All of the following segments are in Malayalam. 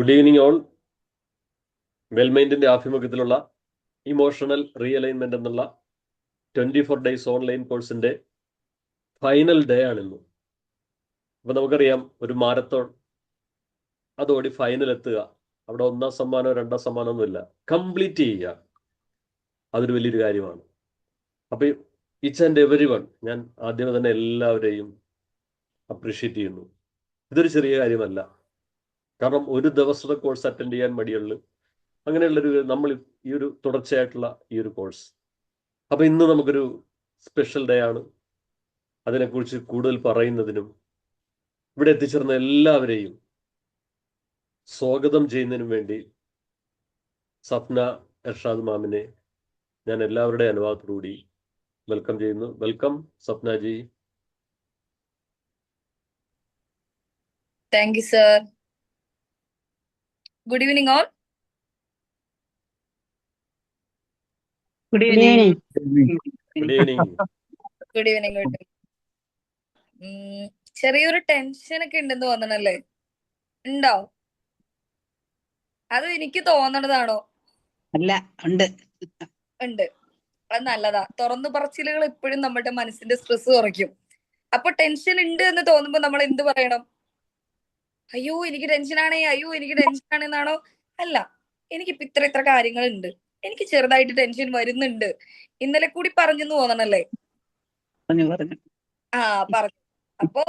Good evening all. വെൽമൈൻഡിന്റെ ആഭിമുഖ്യത്തിലുള്ള ഇമോഷണൽ റീഅലൈൻമെന്റ് എന്നുള്ള 24 ഡേയ്സ് ഓൺലൈൻ കോഴ്സിന്റെ ഫൈനൽ ഡേ ആണിന്ന്. അപ്പൊ നമുക്കറിയാം, ഒരു മാരത്തോൺ അതോടി ഫൈനൽ എത്തുക, അവിടെ 1ാം സമ്മാനമോ 2ാം സമ്മാനമോ ഒന്നുമില്ല, കംപ്ലീറ്റ് ചെയ്യുക, അതൊരു വലിയൊരു കാര്യമാണ്. അപ്പൊ ഈച്ച് ആൻഡ് എവരി വൺ, ഞാൻ ആദ്യമേ തന്നെ എല്ലാവരെയും അപ്രീഷിയേറ്റ് ചെയ്യുന്നു. ഇതൊരു ചെറിയ കാര്യമല്ല. കാരണം ഒരു ദിവസത്തെ കോഴ്സ് അറ്റൻഡ് ചെയ്യാൻ മടിയുള്ളൂ അങ്ങനെയുള്ളൊരു നമ്മൾ ഈ ഒരു തുടർച്ചയായിട്ടുള്ള ഈ ഒരു കോഴ്സ്. അപ്പൊ ഇന്ന് നമുക്കൊരു സ്പെഷ്യൽ ഡേ ആണ്. അതിനെക്കുറിച്ച് കൂടുതൽ പറയുന്നതിനും ഇവിടെ എത്തിച്ചേർന്ന എല്ലാവരെയും സ്വാഗതം ചെയ്യുന്നതിനും വേണ്ടി സപ്ന എർഷാദ് മാമിനെ ഞാൻ എല്ലാവരുടെയും അനുവാദത്തോടുകൂടി വെൽക്കം ചെയ്യുന്നു. Welcome Sapna G. Thank you, sir. Good evening, all. Good evening. Good evening. Good evening. Good evening. ചെറിയൊരു ടെൻഷൻ ഒക്കെ ഉണ്ടെന്ന് തോന്നണല്ലേ? ഉണ്ടോ? അത് എനിക്ക് തോന്നണതാണോ? അല്ല, ഉണ്ട്. ഉണ്ട്. അത് നല്ലതാ. തുറന്നു പറച്ചിലുകൾ എപ്പോഴും നമ്മുടെ മനസ്സിന്റെ സ്ട്രെസ് കുറയ്ക്കും. അപ്പൊ ടെൻഷൻ ഉണ്ട് എന്ന് തോന്നുമ്പോ നമ്മൾ എന്ത് പറയണം? അയ്യോ എനിക്ക് ടെൻഷനാണേ, അയ്യോ എനിക്ക് ടെൻഷനാണെന്നാണോ? അല്ല, എനിക്കിപ്പോ ഇത്ര കാര്യങ്ങളുണ്ട്, എനിക്ക് ചെറുതായിട്ട് ടെൻഷൻ വരുന്നുണ്ട്, ഇന്നലെ കൂടി പറഞ്ഞെന്ന് തോന്നണല്ലേ? പറഞ്ഞു. പറഞ്ഞു. അപ്പോ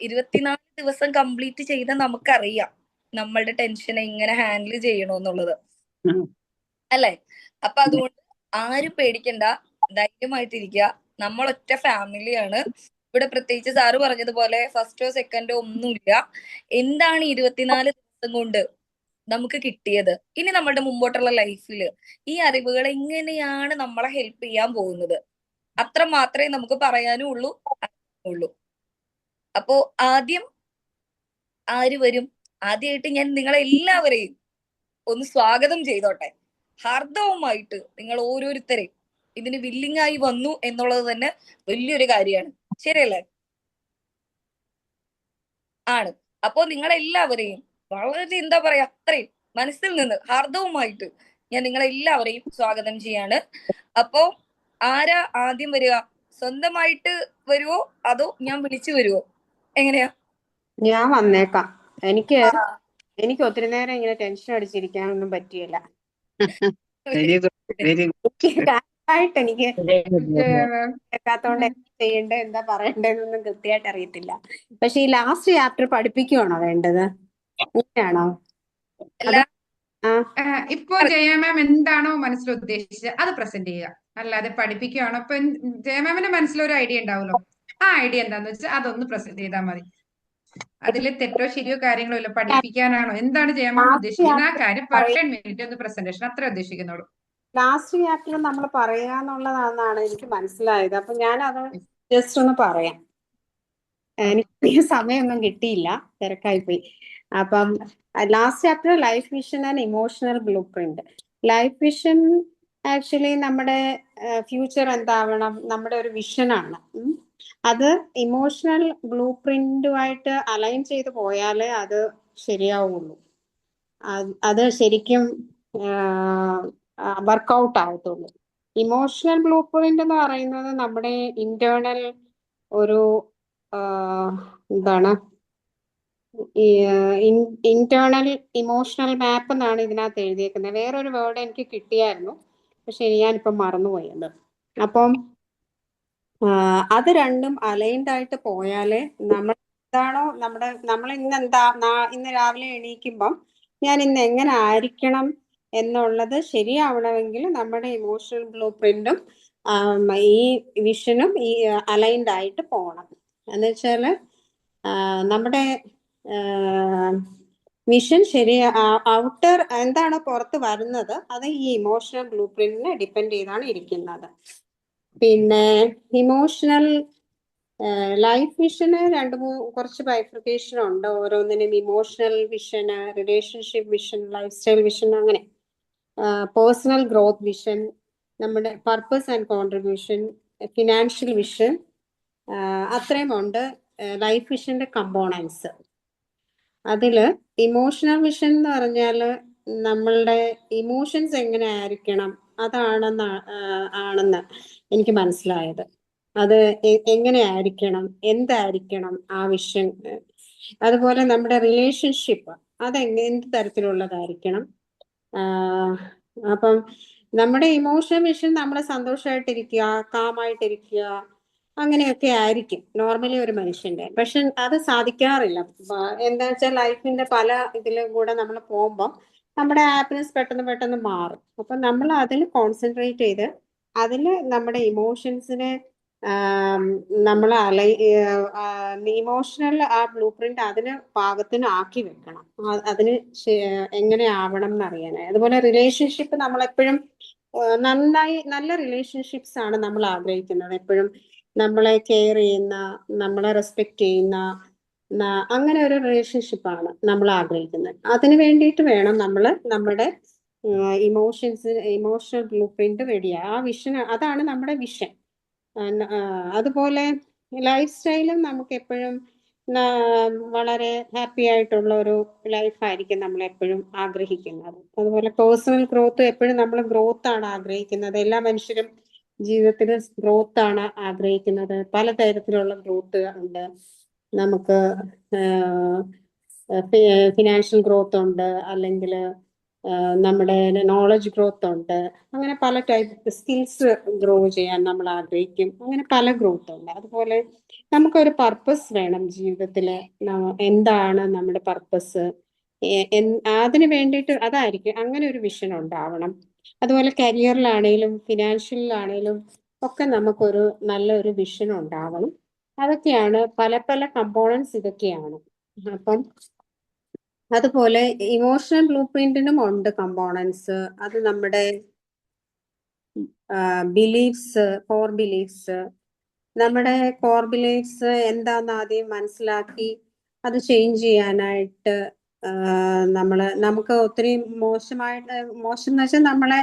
24 ദിവസം കംപ്ലീറ്റ് ചെയ്ത നമുക്കറിയാം നമ്മളുടെ ടെൻഷനെ എങ്ങനെ ഹാൻഡിൽ ചെയ്യണോന്നുള്ളത്, അല്ലേ? അപ്പൊ അതുകൊണ്ട് ആരും പേടിക്കണ്ട, ധൈര്യമായിട്ടിരിക്കുക. നമ്മൾ ഒറ്റ ഫാമിലിയാണ് ഇവിടെ. പ്രത്യേകിച്ച് സാറ് പറഞ്ഞതുപോലെ ഫസ്റ്റോ സെക്കൻഡോ ഒന്നുമില്ല. എന്താണ് 24 ദിവസം കൊണ്ട് നമുക്ക് കിട്ടിയത്? ഇനി നമ്മളുടെ മുമ്പോട്ടുള്ള ലൈഫിൽ ഈ അറിവുകൾ എങ്ങനെയാണ് നമ്മളെ ഹെൽപ്പ് ചെയ്യാൻ പോകുന്നത്? അത്ര മാത്രമേ നമുക്ക് പറയാനും ഉള്ളൂ. അപ്പോ ആദ്യം ആര് വരും? ആദ്യമായിട്ട് ഞാൻ നിങ്ങളെ എല്ലാവരെയും ഒന്ന് സ്വാഗതം ചെയ്തോട്ടെ. ഹാർദവുമായിട്ട് നിങ്ങൾ ഓരോരുത്തരെയും ഇതിന് വില്ലിംഗ് ആയി വന്നു എന്നുള്ളത് തന്നെ വലിയൊരു കാര്യമാണ്. ശരിയല്ലേ? ആണ്. അപ്പോ നിങ്ങളെല്ലാവരെയും വളരെ എന്താ പറയാ, അത്രയും മനസ്സിൽ നിന്ന് ഹാർദവുമായിട്ട് ഞാൻ നിങ്ങളെല്ലാവരെയും സ്വാഗതം ചെയ്യാണ്. അപ്പോ ആരാ ആദ്യം വരിക? സ്വന്തമായിട്ട് വരുവോ അതോ ഞാൻ വിളിച്ചു വരുവോ? എങ്ങനെയാ? ഞാൻ വന്നേക്കാം. എനിക്ക് ഒത്തിരി നേരം ഇങ്ങനെ ടെൻഷൻ അടിച്ചിരിക്കാനൊന്നും പറ്റിയില്ല. കാര്യമായിട്ട് എനിക്ക് കേൾക്കാത്തോണ്ട് എന്താ ചെയ്യണ്ടേ, എന്താ പറയണ്ടേന്നൊന്നും കൃത്യമായിട്ട് അറിയത്തില്ല. പക്ഷെ ഈ ലാസ്റ്റ് ചാപ്റ്റർ പഠിപ്പിക്കുവാണോ വേണ്ടത്? അങ്ങനെയാണോ? ഇപ്പൊ ജയ മാം എന്താണോ മനസ്സിൽ ഉദ്ദേശിച്ചത് അത് പ്രസന്റ് ചെയ്യുക, അല്ലാതെ പഠിപ്പിക്കുകയാണോ? ഇപ്പൊ ജയ മാമിന്റെ മനസ്സിലൊരു ഐഡിയ ഉണ്ടാവുമല്ലോ, ആ ഐഡിയ എന്താന്ന് വെച്ചാൽ അതൊന്ന് പ്രസന്റ് ചെയ്താൽ മതി. അതിൽ തെറ്റോ ശരിയോ കാര്യങ്ങളോ ഇല്ല. പഠിപ്പിക്കാനാണോ എന്താണ് ജയ മാം ഉദ്ദേശിക്കുന്നത് ആ കാര്യം 10 മിനിറ്റ് ഒന്ന് പ്രസന്റേഷൻ അത്ര ഉദ്ദേശിക്കുന്നുള്ളൂ. ലാസ്റ്റ് ചാപ്റ്റർ നമ്മൾ പറയാന്നുള്ളതാണെന്നാണ് എനിക്ക് മനസ്സിലായത്. അപ്പൊ ഞാൻ അത് ജസ്റ്റ് ഒന്ന് പറയാം. എനിക്ക് സമയമൊന്നും കിട്ടിയില്ല, തിരക്കായി പോയി. അപ്പം last chapter life vision and emotional blue print. Life vision actually നമ്മുടെ ഫ്യൂച്ചർ എന്താവണം, നമ്മുടെ ഒരു വിഷനാണ്. അത് ഇമോഷണൽ ബ്ലൂ പ്രിന്റുമായിട്ട് അലൈൻ ചെയ്ത് പോയാലേ അത് ശരിയാവുള്ളൂ. അത് ശരിക്കും വർക്കൗട്ട് ആവത്തുള്ളൂ. ഇമോഷണൽ ബ്ലൂ പ്രിന്റ് എന്ന് പറയുന്നത് നമ്മുടെ ഇന്റേണൽ ഒരു എന്താണ്, ഇന്റേണൽ ഇമോഷണൽ മാപ്പ് എന്നാണ് ഇതിനകത്ത് എഴുതിയേക്കുന്നത്. വേറൊരു വേർഡ് എനിക്ക് കിട്ടിയായിരുന്നു, പക്ഷെ ഞാനിപ്പം മറന്നുപോയത്. അപ്പം അത് രണ്ടും അലൈൻഡ് ആയിട്ട് പോയാലേ നമ്മൾ എന്താണോ നമ്മൾ ഇന്ന് രാവിലെ എണീക്കുമ്പം ഞാൻ ഇന്ന് എങ്ങനെ ആയിരിക്കണം എന്നുള്ളത് ശരിയാവണമെങ്കിൽ നമ്മുടെ ഇമോഷണൽ ബ്ലൂ പ്രിന്റും ഈ വിഷനും ഈ അലൈൻഡ് ആയിട്ട് പോകണം. എന്ന് വെച്ചാല് നമ്മുടെ വിഷൻ ഔട്ടർ എന്താണോ പുറത്ത് വരുന്നത് അത് ഈ ഇമോഷണൽ ബ്ലൂ പ്രിന്റിനെ ഡിപ്പെൻഡ് ചെയ്താണ് ഇരിക്കുന്നത്. പിന്നെ ഇമോഷണൽ ലൈഫ് വിഷന് കുറച്ച് ബൈഫർക്കേഷൻ ഉണ്ട്. ഓരോന്നിനും emotional vision, relationship vision, life style vision, അങ്ങനെ പേഴ്സണൽ ഗ്രോത്ത് വിഷൻ, നമ്മുടെ purpose and contribution, financial vision, അത്രയും ഉണ്ട് ലൈഫ് വിഷന്റെ കമ്പോണൻസ്. അതില് ഇമോഷണൽ വിഷൻ എന്ന് പറഞ്ഞാല് നമ്മളുടെ ഇമോഷൻസ് എങ്ങനെ ആയിരിക്കണം ആണെന്ന് എനിക്ക് മനസ്സിലായത്. അത് എങ്ങനെ ആയിരിക്കണം, എന്തായിരിക്കണം ആ വിഷൻ. അതുപോലെ നമ്മുടെ റിലേഷൻഷിപ്പ് എന്ത് തരത്തിലുള്ളതായിരിക്കണം. അപ്പം നമ്മുടെ ഇമോഷണൽ വിഷൻ നമ്മളെ സന്തോഷമായിട്ടിരിക്കുക, കാമായിട്ടിരിക്കുക, അങ്ങനെയൊക്കെ ആയിരിക്കും നോർമലി ഒരു മനുഷ്യന്റെ. പക്ഷെ അത് സാധിക്കാറില്ല. എന്താ വെച്ചാൽ ലൈഫിന്റെ പല ഇതിലും കൂടെ നമ്മൾ പോകുമ്പോൾ നമ്മുടെ ഹാപ്പിനെസ് പെട്ടെന്ന് പെട്ടെന്ന് മാറും. അപ്പൊ നമ്മൾ അതിൽ കോൺസെൻട്രേറ്റ് ചെയ്ത് അതിൽ നമ്മുടെ ഇമോഷൻസിനെ നമ്മൾ ഇമോഷണൽ ആ ബ്ലൂ പ്രിന്റ് അതിന് പാകത്തിന് ആക്കി വെക്കണം. അതിന് എങ്ങനെ ആവണം എന്നറിയാനായി. അതുപോലെ റിലേഷൻഷിപ്പ് നമ്മളെപ്പോഴും നല്ല റിലേഷൻഷിപ്സ് ആണ് നമ്മൾ ആഗ്രഹിക്കുന്നത്. എപ്പോഴും നമ്മളെ കെയർ ചെയ്യുന്ന, നമ്മളെ റെസ്പെക്ട് ചെയ്യുന്ന അങ്ങനെ ഒരു റിലേഷൻഷിപ്പാണ് നമ്മൾ ആഗ്രഹിക്കുന്നത്. അതിന് വേണ്ടിയിട്ട് വേണം നമ്മൾ നമ്മുടെ ഇമോഷണൽ ബ്ലൂ പ്രിന്റ് റെഡിയാ. ആ വിഷൻ, അതാണ് നമ്മുടെ വിഷൻ. അതുപോലെ ലൈഫ് സ്റ്റൈലും നമുക്ക് എപ്പോഴും വളരെ ഹാപ്പി ആയിട്ടുള്ള ഒരു ലൈഫായിരിക്കും നമ്മൾ എപ്പോഴും ആഗ്രഹിക്കുന്നത്. അതുപോലെ പേഴ്സണൽ ഗ്രോത്ത്, എപ്പോഴും നമ്മൾ ഗ്രോത്ത് ആണ് ആഗ്രഹിക്കുന്നത്. എല്ലാ മനുഷ്യരും ജീവിതത്തിൽ ഗ്രോത്ത് ആണ് ആഗ്രഹിക്കുന്നത്. പലതരത്തിലുള്ള ഗ്രോത്ത് ഉണ്ട്. നമുക്ക് ഫിനാൻഷ്യൽ ഗ്രോത്ത് ഉണ്ട്, അല്ലെങ്കിൽ നമ്മുടെ നോളജ് ഗ്രോത്ത് ഉണ്ട്. അങ്ങനെ പല ടൈപ്പ് സ്കിൽസ് ഗ്രോ ചെയ്യാൻ നമ്മൾ ആഗ്രഹിക്കും. അങ്ങനെ പല ഗ്രോത്ത് ഉണ്ട്. അതുപോലെ നമുക്കൊരു പർപ്പസ് വേണം ജീവിതത്തില്. എന്താണ് നമ്മുടെ പർപ്പസ്, അതിന് വേണ്ടിയിട്ട് അതായിരിക്കും, അങ്ങനെ ഒരു വിഷൻ ഉണ്ടാവണം. അതുപോലെ കരിയറിലാണേലും ഫിനാൻഷ്യലിലാണേലും ഒക്കെ നമുക്കൊരു നല്ലൊരു വിഷൻ ഉണ്ടാവണം. അതൊക്കെയാണ് പല പല കമ്പോണൻസ് ഇതൊക്കെയാണ്. അപ്പം അതുപോലെ ഇമോഷണൽ ബ്ലൂ പ്രിന്റിനും ഉണ്ട് കമ്പോണൻസ്. അത് നമ്മുടെ കോർ ബിലീഫ്സ്, നമ്മുടെ കോർ ബിലീഫ്സ് എന്താന്ന് ആദ്യം മനസ്സിലാക്കി അത് ചേഞ്ച് ചെയ്യാനായിട്ട് നമുക്ക് ഒത്തിരി മോശം എന്ന് വെച്ചാൽ നമ്മളെ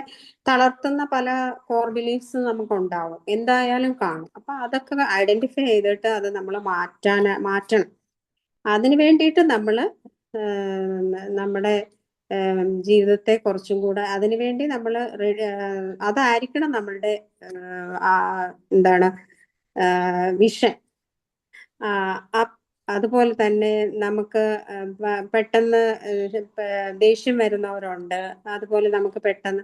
തളർത്തുന്ന പല കോർ ബിലീഫ്സ് നമുക്ക് ഉണ്ടാവും, എന്തായാലും കാണും. അപ്പൊ അതൊക്കെ ഐഡന്റിഫൈ ചെയ്തിട്ട് അത് നമ്മൾ മാറ്റണം. അതിന് വേണ്ടിയിട്ട് നമ്മൾ നമ്മുടെ ജീവിതത്തെ കുറച്ചും കൂടെ അതിനുവേണ്ടി നമ്മൾ അതായിരിക്കണം നമ്മളുടെ എന്താണ് വിഷൻ. അതുപോലെ തന്നെ നമുക്ക് പെട്ടെന്ന് ദേഷ്യം വരുന്നവരുണ്ട്. അതുപോലെ നമുക്ക് പെട്ടെന്ന്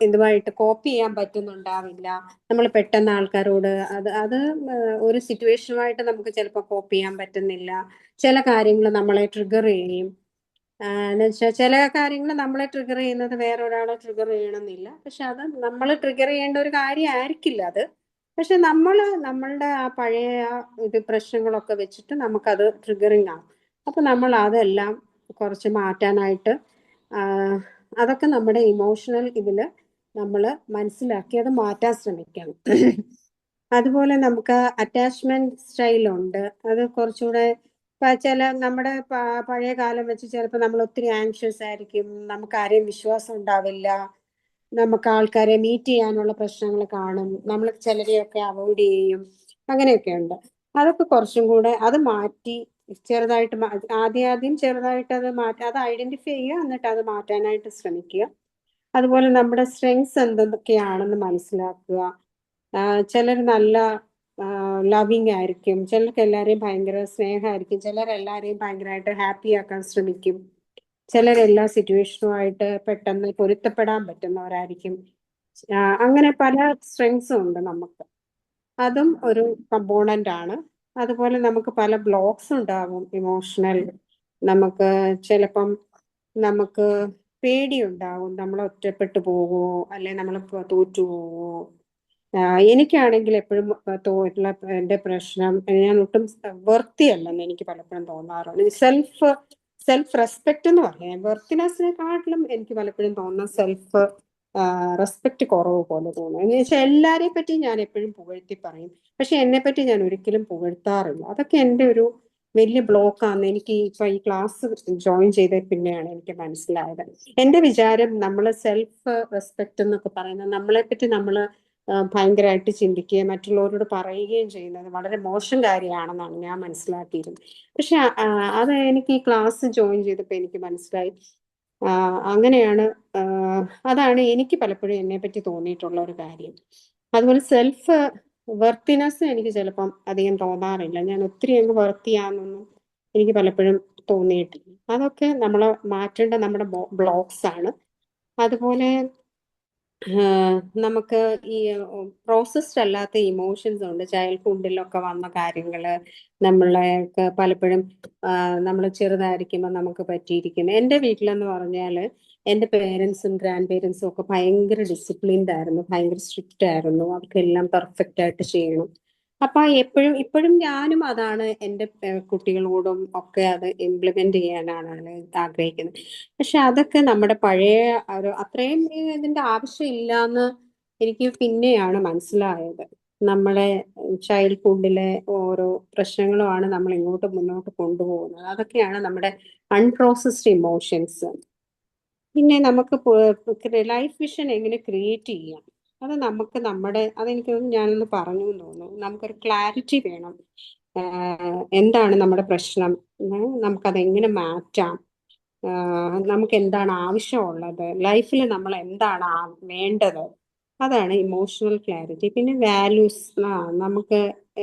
ഇതുമായിട്ട് കോപ്പി ചെയ്യാൻ പറ്റുന്നുണ്ടാവില്ല. നമ്മൾ പെട്ടെന്ന് ആൾക്കാരോട് അത് ഒരു സിറ്റുവേഷനുമായിട്ട് നമുക്ക് ചിലപ്പോൾ കോപ്പി ചെയ്യാൻ പറ്റുന്നില്ല. ചില കാര്യങ്ങൾ നമ്മളെ ട്രിഗർ ചെയ്യും. എന്നുവെച്ചാൽ ചില കാര്യങ്ങൾ നമ്മളെ ട്രിഗർ ചെയ്യുന്നത് വേറൊരാളെ ട്രിഗർ ചെയ്യണമെന്നില്ല. പക്ഷെ അത് നമ്മൾ ട്രിഗർ ചെയ്യേണ്ട ഒരു കാര്യമായിരിക്കില്ല അത്. പക്ഷെ നമ്മളുടെ ആ പഴയ പ്രശ്നങ്ങളൊക്കെ വെച്ചിട്ട് നമുക്കത് ട്രിഗറിങ് ആവും. അപ്പൊ നമ്മൾ അതെല്ലാം കുറച്ച് മാറ്റാനായിട്ട് അതൊക്കെ നമ്മുടെ ഇമോഷണൽ ഇതില് നമ്മൾ മനസ്സിലാക്കി അത് മാറ്റാൻ ശ്രമിക്കണം. അതുപോലെ നമുക്ക് അറ്റാച്ച്മെന്റ് സ്റ്റൈലുണ്ട്. അത് കുറച്ചുകൂടെ നമ്മുടെ പഴയ കാലം വെച്ച് ചിലപ്പോൾ നമ്മൾ ഒത്തിരി ആങ്ഷ്യസ് ആയിരിക്കും, നമുക്ക് ആരെയും വിശ്വാസം ഉണ്ടാവില്ല, നമുക്ക് ആൾക്കാരെ മീറ്റ് ചെയ്യാനുള്ള പ്രശ്നങ്ങൾ കാണും, നമ്മൾ ചിലരെയൊക്കെ അവോയ്ഡ് ചെയ്യും, അങ്ങനെയൊക്കെ ഉണ്ട്. അതൊക്കെ കുറച്ചും കൂടെ അത് മാറ്റി ചെറുതായിട്ട് ആദ്യം ചെറുതായിട്ട് അത് ഐഡന്റിഫൈ ചെയ്യുക, എന്നിട്ട് അത് മാറ്റാനായിട്ട് ശ്രമിക്കുക. അതുപോലെ നമ്മുടെ സ്ട്രെങ്സ് എന്തൊക്കെയാണെന്ന് മനസ്സിലാക്കുക. ചിലർ നല്ല ലവിങ് ആയിരിക്കും, ചിലർക്ക് എല്ലാവരെയും ഭയങ്കര സ്നേഹമായിരിക്കും, ചിലർ എല്ലാവരെയും ഭയങ്കരമായിട്ട് ഹാപ്പി ആക്കാൻ ശ്രമിക്കും, ചിലർ എല്ലാ സിറ്റുവേഷനുമായിട്ട് പെട്ടെന്ന് പൊരുത്തപ്പെടാൻ പറ്റുന്നവരായിരിക്കും. അങ്ങനെ പല സ്ട്രെങ്സും ഉണ്ട് നമുക്ക്. അതും ഒരു കമ്പോണന്റ് ആണ്. അതുപോലെ നമുക്ക് പല ബ്ലോക്സ് ഉണ്ടാകും ഇമോഷണൽ. നമുക്ക് ചിലപ്പം നമുക്ക് പേടിയുണ്ടാവും, നമ്മൾ ഒറ്റപ്പെട്ടു പോകുമോ, അല്ലെ നമ്മൾ തോറ്റു പോവോ. എനിക്കാണെങ്കിൽ എപ്പോഴും തോറ്റുള്ള എൻ്റെ പ്രശ്നം, ഞാൻ ഒട്ടും വർത്തിയല്ലെന്ന് എനിക്ക് പലപ്പോഴും തോന്നാറുണ്ട്. സെൽഫ് റെസ്പെക്ട് എന്ന് പറയാം. വർത്തിനെസ്സിനെക്കാട്ടിലും എനിക്ക് പലപ്പോഴും തോന്നുന്ന സെൽഫ് റെസ്പെക്ട് കുറവ് പോലെ തോന്നുന്നു. എന്ന് വെച്ചാൽ എല്ലാവരെയും പറ്റി ഞാൻ എപ്പോഴും പുകഴ്ത്തി പറയും, പക്ഷെ എന്നെ പറ്റി ഞാൻ ഒരിക്കലും പുകഴ്ത്താറില്ല. അതൊക്കെ എൻ്റെ ഒരു വലിയ ബ്ലോക്കാന്ന് എനിക്ക് ഇപ്പൊ ഈ ക്ലാസ് ജോയിൻ ചെയ്ത പിന്നെയാണ് എനിക്ക് മനസ്സിലായത്. എൻ്റെ വിചാരം നമ്മൾ സെൽഫ് റെസ്പെക്ട് എന്നൊക്കെ പറയുന്നത് നമ്മളെ പറ്റി നമ്മൾ ഭയങ്കരമായിട്ട് ചിന്തിക്കുകയും മറ്റുള്ളവരോട് പറയുകയും ചെയ്യുന്നത് വളരെ മോശം കാര്യമാണെന്നാണ് ഞാൻ മനസ്സിലാക്കിയിരുന്നത്. പക്ഷെ അത് എനിക്ക് ഈ ക്ലാസ് ജോയിൻ ചെയ്തപ്പോൾ എനിക്ക് മനസ്സിലായി. അങ്ങനെയാണ്. അതാണ് എനിക്ക് പലപ്പോഴും എന്നെ പറ്റി തോന്നിയിട്ടുള്ള ഒരു കാര്യം. അതുപോലെ സെൽഫ് വർത്തിനെസ് എനിക്ക് ചിലപ്പം അധികം തോന്നാറില്ല. ഞാൻ ഒത്തിരി അങ്ങ് വർത്തിയാന്നൊന്നും എനിക്ക് പലപ്പോഴും തോന്നിയിട്ടില്ല. അതൊക്കെ നമ്മൾ മാറ്റേണ്ട നമ്മുടെ ബ്ലോക്സ് ആണ്. അതുപോലെ നമുക്ക് ഈ പ്രോസസ്ഡ് അല്ലാത്ത ഇമോഷൻസ് ഉണ്ട്. ചൈൽഡ്ഹുഡിലൊക്കെ വന്ന കാര്യങ്ങള് നമ്മളെയൊക്കെ പലപ്പോഴും നമ്മൾ ചെറുതായിരിക്കുമ്പോൾ നമുക്ക് പറ്റിയിരിക്കുന്നത്. എൻ്റെ വീട്ടിലെന്ന് പറഞ്ഞാൽ എൻ്റെ പേരൻസും ഗ്രാൻഡ് പേരൻസും ഒക്കെ ഭയങ്കര ഡിസിപ്ലിൻഡ് ആയിരുന്നു, ഭയങ്കര സ്ട്രിക്റ്റ് ആയിരുന്നു. അവർക്കെല്ലാം പെർഫെക്റ്റ് ആയിട്ട് ചെയ്യണം. അപ്പൊ ഇപ്പോഴും ഞാനും അതാണ് എൻ്റെ കുട്ടികളോടും ഒക്കെ അത് ഇംപ്ലിമെന്റ് ചെയ്യാനാണ് ആഗ്രഹിക്കുന്നത്. പക്ഷെ അതൊക്കെ നമ്മുടെ പഴയ ഒരു അത്രയും ഇതിന്റെ ആവശ്യമില്ലാന്ന് എനിക്ക് പിന്നെയാണ് മനസ്സിലായത്. നമ്മളെ ചൈൽഡ്ഹുഡിലെ ഓരോ പ്രശ്നങ്ങളുമാണ് നമ്മൾ ഇങ്ങോട്ട് മുന്നോട്ട് കൊണ്ടുപോകുന്നത്. അതൊക്കെയാണ് നമ്മുടെ അൺപ്രോസസ്ഡ് ഇമോഷൻസ്. പിന്നെ നമുക്ക് ലൈഫ് വിഷൻ എങ്ങനെ ക്രിയേറ്റ് ചെയ്യാം, അത് നമുക്ക് അതെനിക്ക് ഞാനൊന്ന് പറഞ്ഞു എന്ന് തോന്നുന്നു. നമുക്കൊരു ക്ലാരിറ്റി വേണം. എന്താണ് നമ്മുടെ പ്രശ്നം, നമുക്കതെങ്ങനെ മാറ്റാം, നമുക്ക് എന്താണ് ആവശ്യമുള്ളത്, ലൈഫിൽ നമ്മൾ എന്താണ് വേണ്ടത്, അതാണ് ഇമോഷണൽ ക്ലാരിറ്റി. പിന്നെ വാല്യൂസ്. നമുക്ക്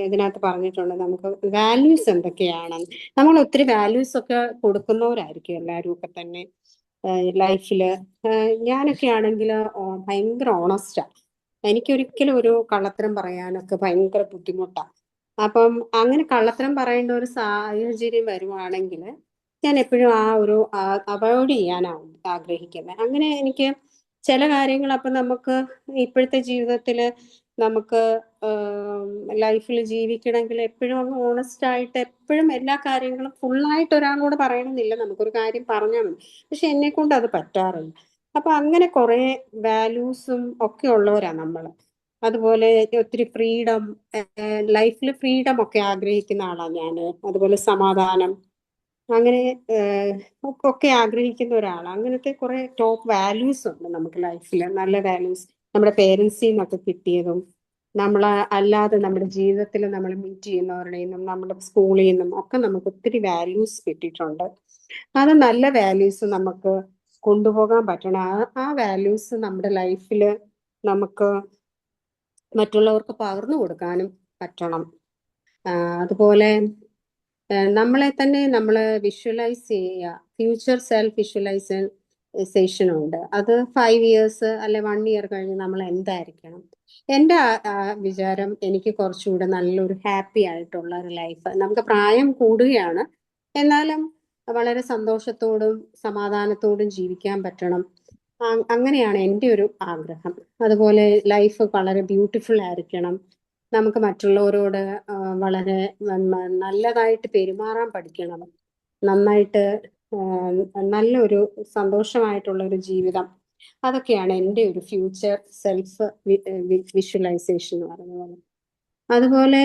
ഇതിനകത്ത് പറഞ്ഞിട്ടുണ്ട് നമുക്ക് വാല്യൂസ് എന്തൊക്കെയാണ്. നമ്മൾ ഒത്തിരി വാല്യൂസ് ഒക്കെ കൊടുക്കുന്നവരായിരിക്കും എല്ലാവരും ഒക്കെ തന്നെ ലൈഫില്. ഞാനൊക്കെ ആണെങ്കിൽ ഭയങ്കര ഓണസ്റ്റാ. എനിക്കൊരിക്കലും ഒരു കള്ളത്തരം പറയാനൊക്കെ ഭയങ്കര ബുദ്ധിമുട്ടാണ്. അപ്പം അങ്ങനെ കള്ളത്തരം പറയേണ്ട ഒരു സാഹചര്യം വരുവാണെങ്കിൽ ഞാൻ എപ്പോഴും അവോയ്ഡ് ചെയ്യാനാണ് ആഗ്രഹിക്കുന്നത്. അങ്ങനെ എനിക്ക് ചില കാര്യങ്ങൾ അപ്പം നമുക്ക് ഇപ്പോഴത്തെ ജീവിതത്തിൽ നമുക്ക് ലൈഫിൽ ജീവിക്കണമെങ്കിൽ എപ്പോഴും അങ്ങ് ഓണസ്റ്റ് ആയിട്ട് എപ്പോഴും എല്ലാ കാര്യങ്ങളും ഫുള്ളായിട്ട് ഒരാളോട് പറയണമെന്നില്ല. നമുക്കൊരു കാര്യം പറഞ്ഞാൽ മതി. പക്ഷെ എന്നെ കൊണ്ട് അത് പറ്റാറില്ല. അപ്പൊ അങ്ങനെ കുറെ വാല്യൂസും ഒക്കെ ഉള്ളവരാ നമ്മൾ. അതുപോലെ ഒത്തിരി ഫ്രീഡം, ലൈഫിൽ ഫ്രീഡം ഒക്കെ ആഗ്രഹിക്കുന്ന ആളാണ് ഞാൻ. അതുപോലെ സമാധാനം, അങ്ങനെ ഒക്കെ ആഗ്രഹിക്കുന്ന ഒരാളാണ്. അങ്ങനത്തെ കുറെ ടോപ്പ് വാല്യൂസ് ഉണ്ട് നമുക്ക് ലൈഫിൽ. നല്ല വാല്യൂസ് നമ്മുടെ പേരൻസിൽ നിന്നൊക്കെ കിട്ടിയതും നമ്മൾ അല്ലാതെ നമ്മുടെ ജീവിതത്തിൽ നമ്മൾ മീറ്റ് ചെയ്യുന്നവരുടെയും നമ്മുടെ സ്കൂളിൽ നിന്നും ഒക്കെ നമുക്ക് ഒത്തിരി വാല്യൂസ് കിട്ടിയിട്ടുണ്ട്. അത് നല്ല വാല്യൂസ് നമുക്ക് കൊണ്ടുപോകാൻ പറ്റണം. ആ വാല്യൂസ് നമ്മുടെ ലൈഫിൽ നമുക്ക് മറ്റുള്ളവർക്ക് പകർന്നു കൊടുക്കാനും പറ്റണം. അതുപോലെ നമ്മളെ തന്നെ നമ്മൾ വിഷ്വലൈസ് ചെയ്യുക. ഫ്യൂച്ചർ സെൽഫ് വിഷ്വലൈസേഷൻ ഉണ്ട്. അത് 5 years അല്ലെ 1 year കഴിഞ്ഞ് നമ്മൾ എന്തായിരിക്കണം. എൻ്റെ വിചാരം എനിക്ക് കുറച്ചുകൂടെ നല്ലൊരു ഹാപ്പി ആയിട്ടുള്ള ഒരു ലൈഫ്. നമുക്ക് പ്രായം കൂടുകയാണ്, എന്നാലും വളരെ സന്തോഷത്തോടും സമാധാനത്തോടും ജീവിക്കാൻ പറ്റണം. അങ്ങനെയാണ് എൻ്റെ ഒരു ആഗ്രഹം. അതുപോലെ ലൈഫ് വളരെ ബ്യൂട്ടിഫുൾ ആയിരിക്കണം. നമുക്ക് മറ്റുള്ളവരോട് വളരെ നല്ലതായിട്ട് പെരുമാറാൻ പഠിക്കണം. നന്നായിട്ട് നല്ലൊരു സന്തോഷമായിട്ടുള്ള ഒരു ജീവിതം. അതൊക്കെയാണ് എൻ്റെ ഒരു ഫ്യൂച്ചർ സെൽഫ് വിഷ്വലൈസേഷൻ എന്ന് പറയുന്ന പോലെ. അതുപോലെ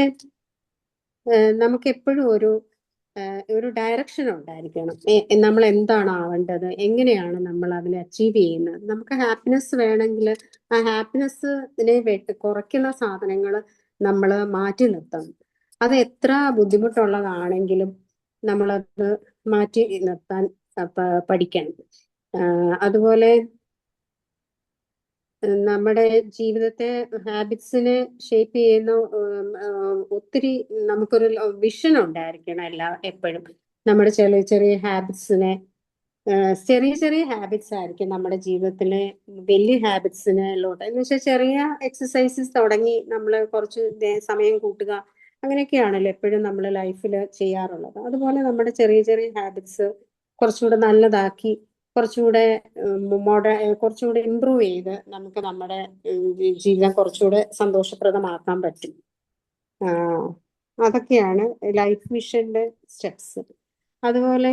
നമുക്ക് എപ്പോഴും ഒരു ഡയറക്ഷൻ ഉണ്ടായിരിക്കണം. നമ്മൾ എന്താണ് ആവേണ്ടത്, എങ്ങനെയാണ് നമ്മൾ അതിനെ അച്ചീവ് ചെയ്യുന്നത്. നമുക്ക് ഹാപ്പിനെസ് വേണമെങ്കിൽ ആ ഹാപ്പിനെസ്സിനെ കുറയ്ക്കുന്ന സാധനങ്ങൾ നമ്മൾ മാറ്റി നിർത്തണം. അത് എത്ര ബുദ്ധിമുട്ടുള്ളതാണെങ്കിലും നമ്മളത് മാറ്റി നിർത്താൻ പഠിക്കണം. അതുപോലെ നമ്മുടെ ജീവിതത്തെ ഹാബിറ്റ്സിനെ ഷേപ്പ് ചെയ്യുന്ന ഒത്തിരി നമുക്കൊരു വിഷൻ ഉണ്ടായിരിക്കണം എപ്പോഴും. നമ്മുടെ ചെറിയ ചെറിയ ഹാബിറ്റ്സിനെ ചെറിയ ചെറിയ ഹാബിറ്റ്സ് ആയിരിക്കും നമ്മുടെ ജീവിതത്തിലെ വലിയ ഹാബിറ്റ്സിലോട്ട്. എന്ന് വെച്ചാൽ ചെറിയ എക്സസൈസസ് തുടങ്ങി നമ്മൾ കുറച്ച് സമയം കൂട്ടുക, അങ്ങനെയൊക്കെയാണല്ലോ എപ്പോഴും നമ്മൾ ലൈഫിൽ ചെയ്യാറുള്ളത്. അതുപോലെ നമ്മുടെ ചെറിയ ചെറിയ ഹാബിറ്റ്സ് കുറച്ചുകൂടെ നല്ലതാക്കി കുറച്ചുകൂടെ കുറച്ചുകൂടെ ഇമ്പ്രൂവ് ചെയ്ത് നമുക്ക് നമ്മുടെ ജീവിതം കുറച്ചുകൂടെ സന്തോഷപ്രദമാക്കാൻ പറ്റും. അതൊക്കെയാണ് ലൈഫ് മിഷന്റെ സ്റ്റെപ്സ്. അതുപോലെ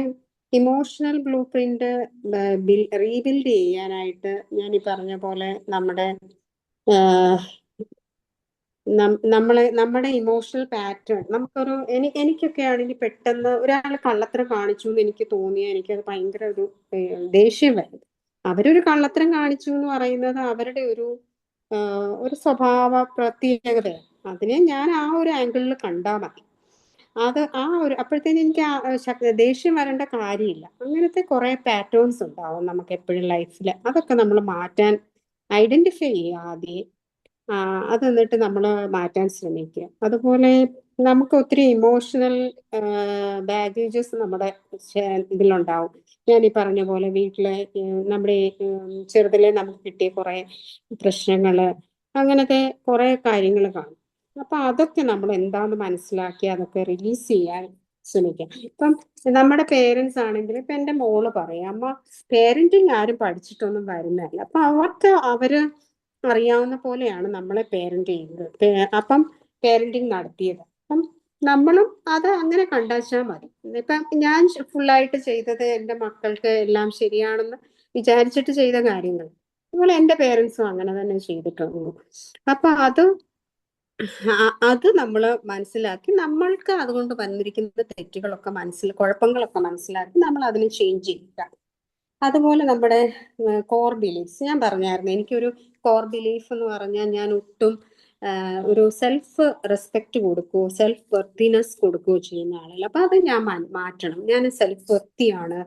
ഇമോഷണൽ ബ്ലൂ പ്രിന്റ് റീബിൽഡ് ചെയ്യാനായിട്ട് ഞാൻ ഈ പറഞ്ഞ പോലെ നമ്മുടെ ഇമോഷണൽ പാറ്റേൺ നമുക്കൊരു എനിക്കൊക്കെ ആണെങ്കിൽ പെട്ടെന്ന് ഒരാൾ കള്ളത്തരം കാണിച്ചു എന്ന് എനിക്ക് തോന്നിയാൽ എനിക്കത് ഭയങ്കര ഒരു ദേഷ്യം വരും. അവരൊരു കള്ളത്തരം കാണിച്ചു എന്ന് പറയുന്നത് അവരുടെ ഒരു ഒരു സ്വഭാവ പ്രത്യേകതയാണ്. അതിനെ ഞാൻ ആ ഒരു ആംഗിളിൽ കണ്ടാൽ മതി. അത് ആ ഒരു അപ്പോഴത്തേനും എനിക്ക് ദേഷ്യം വരേണ്ട കാര്യമില്ല. അങ്ങനത്തെ കുറെ പാറ്റേൺസ് ഉണ്ടാവും നമുക്ക് എപ്പോഴും ലൈഫിൽ. അതൊക്കെ നമ്മൾ മാറ്റാൻ ഐഡന്റിഫൈ ചെയ്യുക ആദ്യം. അത് എന്നിട്ട് നമ്മൾ മാറ്റാൻ ശ്രമിക്കുക. അതുപോലെ നമുക്ക് ഒത്തിരി ഇമോഷണൽ ബാഗേജസ് നമ്മുടെ ഇതിലുണ്ടാവും. ഞാൻ ഈ പറഞ്ഞ പോലെ വീട്ടിലെ നമ്മുടെ ചെറുതിലെ നമുക്ക് കിട്ടിയ കുറെ പ്രശ്നങ്ങള്, അങ്ങനത്തെ കുറെ കാര്യങ്ങൾ കാണും. അപ്പൊ അതൊക്കെ നമ്മൾ എന്താന്ന് മനസ്സിലാക്കി അതൊക്കെ റിലീസ് ചെയ്യാൻ ശ്രമിക്കാം. ഇപ്പം നമ്മുടെ പേരൻസ് ആണെങ്കിൽ ഇപ്പൊ എന്റെ മോള് പറയാം, അമ്മ പേരന്റിങ് ആരും പഠിച്ചിട്ടൊന്നും വരുന്നതല്ല. അപ്പൊ അവർക്ക് അവര് അറിയാവുന്ന പോലെയാണ് നമ്മളെ പേരന്റ് ചെയ്യുന്നത്, അപ്പം പേരന്റിങ് നടത്തിയത്. അപ്പം നമ്മളും അത് അങ്ങനെ കണ്ടാച്ചാൽ മതി. ഇപ്പം ഞാൻ ഫുള്ളായിട്ട് ചെയ്തത് എൻ്റെ മക്കൾക്ക് എല്ലാം ശരിയാണെന്ന് വിചാരിച്ചിട്ട് ചെയ്ത കാര്യങ്ങൾ, അതുപോലെ എൻ്റെ പേരൻസും അങ്ങനെ തന്നെ ചെയ്തിട്ടുള്ളൂ. അപ്പൊ അത് നമ്മൾ മനസ്സിലാക്കി നമ്മൾക്ക് അതുകൊണ്ട് വന്നിരിക്കുന്ന തെറ്റുകളൊക്കെ കുഴപ്പങ്ങളൊക്കെ മനസ്സിലാക്കി നമ്മൾ അതിനെ ചേഞ്ച് ചെയ്യുക. അതുപോലെ നമ്മുടെ കോർ ബിലീഫ്സ് ഞാൻ പറഞ്ഞായിരുന്നു. എനിക്കൊരു കോർ ബിലീഫ് എന്ന് പറഞ്ഞാൽ ഞാൻ ഒട്ടും ഒരു സെൽഫ് റെസ്പെക്ട് കൊടുക്കുകയോ സെൽഫ് വർത്തിനെസ് കൊടുക്കുകയോ ചെയ്യുന്ന ആളല്ല. അപ്പൊ അത് ഞാൻ മാറ്റണം. ഞാൻ സെൽഫ് വർത്തിയാണ്.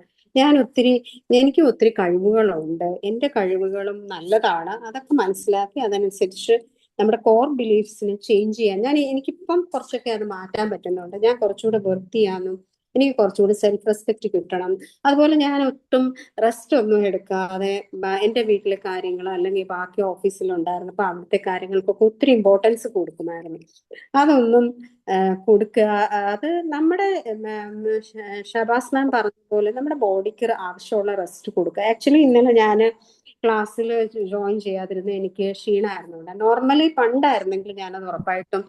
എനിക്ക് ഒത്തിരി കഴിവുകളുണ്ട്. എൻ്റെ കഴിവുകളും നല്ലതാണ്. അതൊക്കെ മനസ്സിലാക്കി അതനുസരിച്ച് നമ്മുടെ കോർ ബിലീഫ്സിനെ ചേഞ്ച് ചെയ്യാൻ എനിക്കിപ്പം കുറച്ചൊക്കെ അത് മാറ്റാൻ പറ്റുന്നുണ്ട്. ഞാൻ കുറച്ചുകൂടെ വൃത്തിയാനും എനിക്ക് കുറച്ചുകൂടി സെൽഫ് റെസ്പെക്ട് കിട്ടണം. അതുപോലെ ഞാൻ ഒട്ടും റെസ്റ്റ് ഒന്നും എടുക്കാതെ എൻ്റെ വീട്ടിലെ കാര്യങ്ങൾ അല്ലെങ്കിൽ ബാക്കി ഓഫീസിലുണ്ടായിരുന്നു അപ്പൊ അവിടുത്തെ കാര്യങ്ങൾക്കൊക്കെ ഒത്തിരി ഇമ്പോർട്ടൻസ് കൊടുക്കുമായിരുന്നു. അതൊന്നും കൊടുക്കുക. അത് നമ്മുടെ ഷബാസ് മാം പറഞ്ഞ പോലെ നമ്മുടെ ബോഡിക്ക് ആവശ്യമുള്ള റെസ്റ്റ് കൊടുക്കുക. ആക്ച്വലി ഇന്നലെ ഞാൻ ക്ലാസ്സിൽ ജോയിൻ ചെയ്യാതിരുന്ന എനിക്ക് ക്ഷീണമായിരുന്നുണ്ട്. നോർമലി പണ്ടായിരുന്നെങ്കിൽ ഞാനത് ഉറപ്പായിട്ടും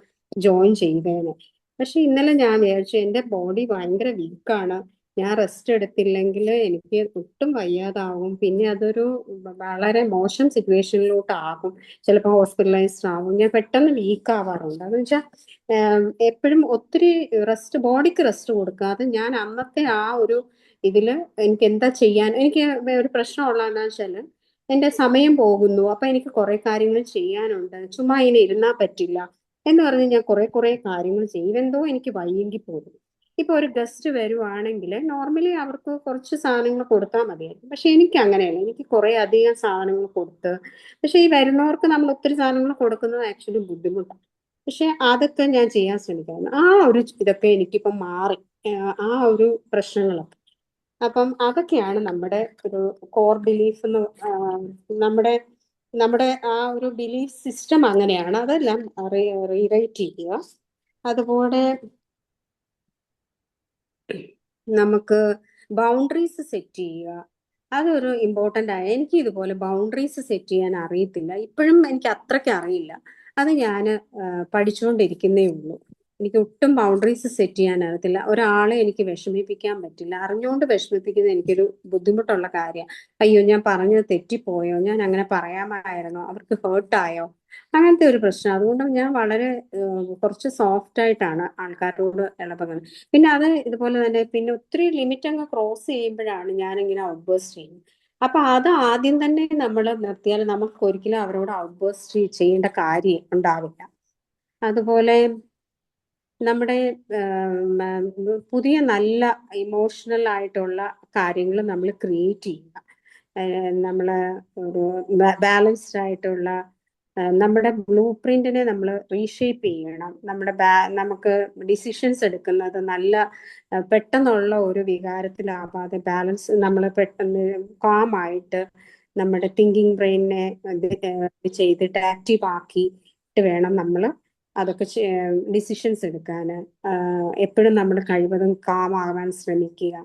ജോയിൻ ചെയ്തേനെ. പക്ഷെ ഇന്നലെ ഞാൻ വിചാരിച്ചു എൻ്റെ ബോഡി ഭയങ്കര വീക്കാണ്, ഞാൻ റെസ്റ്റ് എടുത്തില്ലെങ്കിൽ എനിക്ക് ഒട്ടും വയ്യാതാവും, പിന്നെ അതൊരു വളരെ മോശം സിറ്റുവേഷനിലോട്ട് ആകും, ചിലപ്പോൾ ഹോസ്പിറ്റലൈസ്ഡ് ആവും, ഞാൻ പെട്ടെന്ന് വീക്ക് ആവാറുണ്ട്. അതെന്ന് വെച്ചാൽ എപ്പോഴും ഒത്തിരി ബോഡിക്ക് റെസ്റ്റ് കൊടുക്കാതെ ഞാൻ അന്നത്തെ ആ ഒരു ഇതില് എനിക്ക് എന്താ ചെയ്യാൻ, എനിക്ക് ഒരു പ്രശ്നമുള്ളതെന്ന് വെച്ചാല് എന്റെ സമയം പോകുന്നു, അപ്പൊ എനിക്ക് കുറെ കാര്യങ്ങൾ ചെയ്യാനുണ്ട്, ചുമ്മാ ഇങ്ങനെ ഇരുന്നാ പറ്റില്ല എന്ന് പറഞ്ഞ് ഞാൻ കുറെ കാര്യങ്ങൾ ചെയ്യും. എന്തോ എനിക്ക് വയ്യെങ്കിൽ പോകും. ഇപ്പൊ ഒരു ഗസ്റ്റ് വരുവാണെങ്കിൽ നോർമലി അവർക്ക് കുറച്ച് സാധനങ്ങൾ കൊടുത്താൽ മതിയായിരുന്നു. പക്ഷെ എനിക്ക് അങ്ങനെയല്ല, എനിക്ക് കുറെ അധികം സാധനങ്ങൾ കൊടുത്ത്, പക്ഷെ ഈ വരുന്നവർക്ക് നമ്മൾ ഒത്തിരി സാധനങ്ങൾ കൊടുക്കുന്നത് ആക്ച്വലി ബുദ്ധിമുട്ടാണ്. പക്ഷെ അതൊക്കെ ഞാൻ ചെയ്യാൻ ശ്രമിക്കാറുണ്ട്. ആ ഒരു ഇതൊക്കെ എനിക്കിപ്പം മാറി, ആ ഒരു പ്രശ്നങ്ങളൊക്കെ. അപ്പം അതൊക്കെയാണ് നമ്മുടെ ഒരു കോർ ബിലീഫ് എന്ന്, നമ്മുടെ നമ്മുടെ ആ ഒരു ബിലീഫ് സിസ്റ്റം അങ്ങനെയാണ്. അതെല്ലാം റീറൈറ്റ് ചെയ്യുക. അതുപോലെ നമുക്ക് ബൗണ്ടറീസ് സെറ്റ് ചെയ്യുക. അതൊരു ഇമ്പോർട്ടൻ്റ് ആയ, എനിക്ക് ഇതുപോലെ ബൗണ്ടറീസ് സെറ്റ് ചെയ്യാൻ അറിയത്തില്ല, ഇപ്പോഴും എനിക്ക് അത്രയ്ക്ക് അറിയില്ല. അത് ഞാൻ പഠിച്ചുകൊണ്ടിരിക്കുന്നേ ഉള്ളൂ. എനിക്ക് ഒട്ടും ബൗണ്ടറീസ് സെറ്റ് ചെയ്യാൻ അറിയത്തില്ല. ഒരാളെ എനിക്ക് വിഷമിപ്പിക്കാൻ പറ്റില്ല. അറിഞ്ഞുകൊണ്ട് വിഷമിപ്പിക്കുന്നത് എനിക്കൊരു ബുദ്ധിമുട്ടുള്ള കാര്യമാണ്. അയ്യോ ഞാൻ പറഞ്ഞത് തെറ്റിപ്പോയോ, ഞാൻ അങ്ങനെ പറയാമായിരുന്നോ, അവർക്ക് ഹേർട്ടായോ, അങ്ങനത്തെ ഒരു പ്രശ്നം. അതുകൊണ്ട് ഞാൻ വളരെ കുറച്ച് സോഫ്റ്റ് ആയിട്ടാണ് ആൾക്കാരോട് ഇടപെടുന്നത്. പിന്നെ അത് ഇതുപോലെ തന്നെ പിന്നെ ഒത്തിരി ലിമിറ്റ് അങ്ങ് ക്രോസ് ചെയ്യുമ്പോഴാണ് ഞാനിങ്ങനെ ഔട്ട്ബേഴ്സ്റ്റ് ചെയ്യുന്നത്. അപ്പൊ അത് ആദ്യം തന്നെ നമ്മൾ നിർത്തിയാൽ നമുക്ക് ഒരിക്കലും അവരോട് ഔട്ട്ബേഴ്സ്റ്റ് ചെയ്യേണ്ട കാര്യം ഉണ്ടാവില്ല. അതുപോലെ നമ്മുടെ പുതിയ നല്ല ഇമോഷണൽ ആയിട്ടുള്ള കാര്യങ്ങൾ നമ്മൾ ക്രിയേറ്റ് ചെയ്യുക. നമ്മൾ ഒരു ബാലൻസ്ഡ് ആയിട്ടുള്ള നമ്മുടെ ബ്ലൂ പ്രിന്റിനെ നമ്മൾ റീഷേപ്പ് ചെയ്യണം. നമുക്ക് ഡിസിഷൻസ് എടുക്കുന്നത് നല്ല പെട്ടെന്നുള്ള ഒരു വികാരത്തിലാവാതെ ബാലൻസ്, നമ്മൾ പെട്ടെന്ന് കാമായിട്ട് നമ്മുടെ തിങ്കിങ് ബ്രെയിനിനെ ചെയ്തിട്ട് ആക്റ്റീവ് ആക്കിയിട്ട് വേണം നമ്മൾ അതൊക്കെ ഡിസിഷൻസ് എടുക്കാൻ. എപ്പോഴും നമ്മൾ കഴിവതും കാമാകാൻ ശ്രമിക്കുക.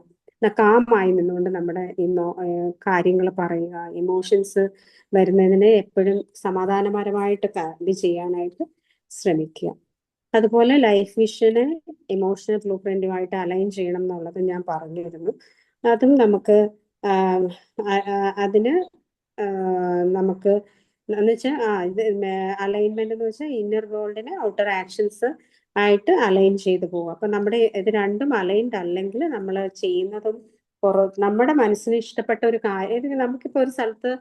കാമായി നിന്നുകൊണ്ട് നമ്മുടെ കാര്യങ്ങൾ പറയുക. ഇമോഷൻസ് വരുന്നതിനെ എപ്പോഴും സമാധാനപരമായിട്ട് ഇത് ചെയ്യാനായിട്ട് ശ്രമിക്കുക. അതുപോലെ ലൈഫ് വിഷന് ഇമോഷണൽ ബ്ലൂ പ്രിന്റുമായിട്ട് അലൈൻ ചെയ്യണം എന്നുള്ളത് ഞാൻ പറഞ്ഞിരുന്നു. അതും നമുക്ക് അതിന് നമുക്ക് എന്ന് വെച്ചാൽ അലൈൻമെന്റ് എന്ന് വെച്ചാൽ ഇന്നർ വേൾഡിനെ ഔട്ടർ ആക്ഷൻസ് ആയിട്ട് അലൈൻ ചെയ്ത് പോകും. അപ്പൊ നമ്മുടെ ഇത് രണ്ടും അലൈൻഡ് അല്ലെങ്കിൽ നമ്മൾ ചെയ്യുന്നതും നമ്മുടെ മനസ്സിന് ഇഷ്ടപ്പെട്ട ഒരു കാര്യം, നമുക്കിപ്പോ ഒരു സ്ഥലത്ത്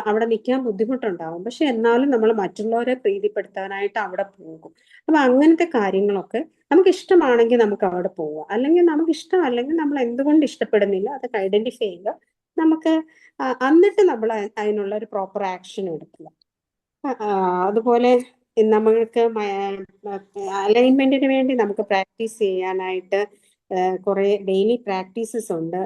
അവിടെ നിൽക്കാൻ ബുദ്ധിമുട്ടുണ്ടാവും, പക്ഷെ എന്നാലും നമ്മൾ മറ്റുള്ളവരെ പ്രീതിപ്പെടുത്താനായിട്ട് അവിടെ പോകും. അപ്പൊ അങ്ങനത്തെ കാര്യങ്ങളൊക്കെ നമുക്ക് ഇഷ്ടമാണെങ്കിൽ നമുക്ക് അവിടെ പോവാം, അല്ലെങ്കിൽ നമുക്ക് ഇഷ്ടമല്ലെങ്കിൽ നമ്മൾ എന്തുകൊണ്ട് ഇഷ്ടപ്പെടുന്നില്ല അതൊക്കെ ഐഡന്റിഫൈ ചെയ്യുക. നമുക്ക് എന്നിട്ട് നമ്മൾ അതിനുള്ള ഒരു പ്രോപ്പർ ആക്ഷൻ എടുക്കുക. അതുപോലെ നമ്മൾക്ക് അലൈൻമെന്റിന് വേണ്ടി നമുക്ക് പ്രാക്ടീസ് ചെയ്യാനായിട്ട് കുറെ ഡെയിലി പ്രാക്ടീസസ് ഉണ്ട്.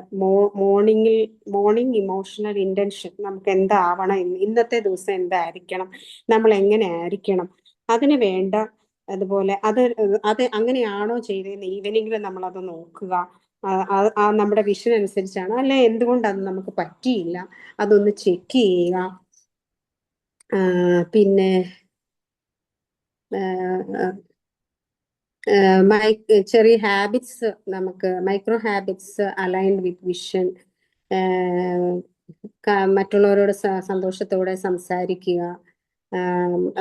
മോർണിംഗ് ഇമോഷണൽ ഇന്റൻഷൻ, നമുക്ക് എന്താവണം, ഇന്നത്തെ ദിവസം എന്തായിരിക്കണം, നമ്മൾ എങ്ങനെ ആയിരിക്കണം, അതിന് വേണ്ട. അതുപോലെ അത് അങ്ങനെയാണോ ചെയ്തതെന്ന് ഈവനിങ്ങിൽ നമ്മൾ അത് നോക്കുക. നമ്മുടെ വിഷൻ അനുസരിച്ചാണ്, അല്ലെ എന്തുകൊണ്ട് അത് നമുക്ക് പറ്റിയില്ല അതൊന്ന് ചെക്ക് ചെയ്യുക. പിന്നെ ചെറിയ ഹാബിറ്റ്സ്, നമുക്ക് മൈക്രോ ഹാബിറ്റ്സ് അലൈൻഡ് വിത്ത് വിഷൻ. മറ്റുള്ളവരോട് സന്തോഷത്തോടെ സംസാരിക്കുക.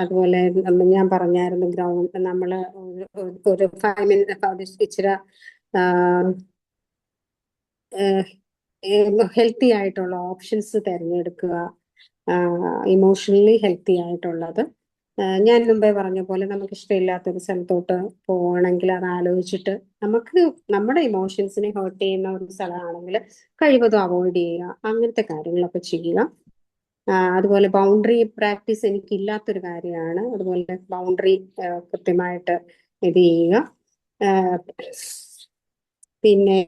അതുപോലെ ഞാൻ പറഞ്ഞായിരുന്നു ഗ്രൗണ്ട്, നമ്മൾ ഒരു 5 മിനിറ്റ് ഇച്ചിരി ഹെൽത്തി ആയിട്ടുള്ള ഓപ്ഷൻസ് തിരഞ്ഞെടുക്കുക, ഇമോഷണലി ഹെൽത്തി ആയിട്ടുള്ളത്. ഞാൻ മുമ്പേ പറഞ്ഞ പോലെ നമുക്ക് ഇഷ്ടമില്ലാത്തൊരു സ്ഥലത്തോട്ട് പോകണമെങ്കിൽ അത് ആലോചിച്ചിട്ട്, നമുക്ക് നമ്മുടെ ഇമോഷൻസിനെ ഹേർട്ട് ചെയ്യുന്ന ഒരു സ്ഥലമാണെങ്കിൽ കഴിവതും അവോയ്ഡ് ചെയ്യുക. അങ്ങനത്തെ കാര്യങ്ങളൊക്കെ ചെയ്യുക. അതുപോലെ ബൗണ്ടറി പ്രാക്ടീസ് എനിക്കില്ലാത്തൊരു കാര്യമാണ്. അതുപോലെ ബൗണ്ടറി കൃത്യമായിട്ട് ഇത് ചെയ്യുക. പിന്നെ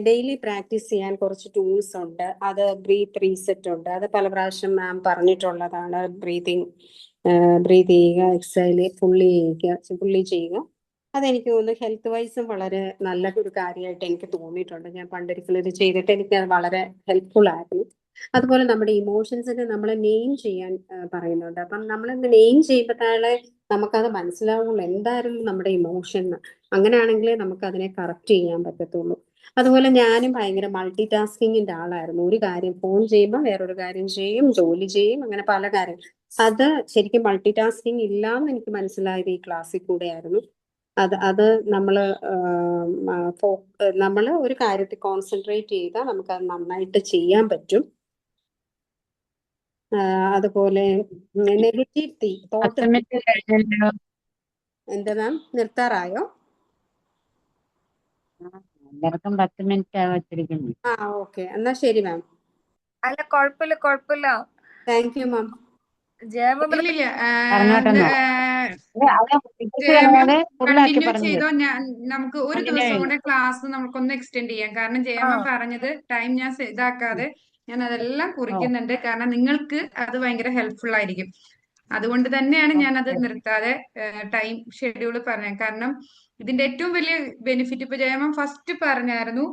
ഡെയിലി പ്രാക്ടീസ് ചെയ്യാൻ കുറച്ച് ടൂൾസ് ഉണ്ട്. അത് ബ്രീത്ത് റീസെറ്റ് ഉണ്ട്. അത് പല പ്രാവശ്യം മാം പറഞ്ഞിട്ടുള്ളതാണ്. ബ്രീത്ത് ചെയ്യുക, എക്സൈൽ ഫുള്ളി ചെയ്യുക. അതെനിക്ക് തോന്നുന്നു ഹെൽത്ത് വൈസും വളരെ നല്ല ഒരു കാര്യമായിട്ട് എനിക്ക് തോന്നിയിട്ടുണ്ട്. ഞാൻ പണ്ടൊരിക്കലും ഇത് ചെയ്തിട്ട് എനിക്ക് അത് വളരെ ഹെൽപ്ഫുൾ ആയിരുന്നു. അതുപോലെ നമ്മുടെ ഇമോഷൻസിനെ നമ്മൾ നെയിം ചെയ്യാൻ പറയുന്നുണ്ട്. അപ്പം നമ്മൾ നെയിം ചെയ്യുമ്പോഴാണ് നമുക്കത് മനസ്സിലാവുള്ളൂ എന്തായിരുന്നു നമ്മുടെ ഇമോഷൻ. അങ്ങനെയാണെങ്കിലേ നമുക്ക് അതിനെ കറക്റ്റ് ചെയ്യാൻ പറ്റത്തുള്ളൂ. അതുപോലെ ഞാനും ഭയങ്കര മൾട്ടി ടാസ്കിങ്ങിന്റെ ആളായിരുന്നു. ഒരു കാര്യം ഫോൺ ചെയ്യുമ്പോൾ വേറൊരു കാര്യം ചെയ്യും, ജോലി ചെയ്യും, അങ്ങനെ പല കാര്യം. അത് ശരിക്കും മൾട്ടി ടാസ്കിങ് ഇല്ലാന്ന് എനിക്ക് മനസ്സിലായത് ഈ ക്ലാസ്സിൽ കൂടെ ആയിരുന്നു. അത് നമ്മൾ ഒരു കാര്യത്തിൽ കോൺസെൻട്രേറ്റ് ചെയ്താൽ നമുക്കത് നന്നായിട്ട് ചെയ്യാൻ പറ്റും. അതുപോലെ നെഗറ്റീവ് തോട്ട്. എന്താ മാം, നിർത്താറായോ? എല്ലാവർക്കും 10 മിനിറ്റ് വെച്ചിരിക്കുന്നു. ഓക്കെ, എന്നാ ശരി മാം. അല്ല, കുഴപ്പമില്ല. Thank you ma'am. ഇല്ലില്ല, പറഞ്ഞോട്ടെന്നോ? കണ്ടിന്യൂ ചെയ്തോ. നമുക്ക് ഒരു ദിവസം കൂടെ ക്ലാസ് നമുക്കൊന്ന് എക്സ്റ്റെൻഡ് ചെയ്യാം. കാരണം ജയമ്മ പറഞ്ഞത് ടൈം ഞാൻ ഇതാക്കാതെ ഞാൻ അതെല്ലാം കുറിക്കുന്നുണ്ട്. കാരണം നിങ്ങൾക്ക് അത് ഭയങ്കര ഹെൽപ്ഫുൾ ആയിരിക്കും. അതുകൊണ്ട് തന്നെയാണ് ഞാൻ അത് നിർത്താതെ ടൈം ഷെഡ്യൂൾ പറഞ്ഞത്. കാരണം ഇതിന്റെ ഏറ്റവും വലിയ ബെനിഫിറ്റ്, ഇപ്പൊ ജയമ്മ ഫസ്റ്റ് പറഞ്ഞായിരുന്നു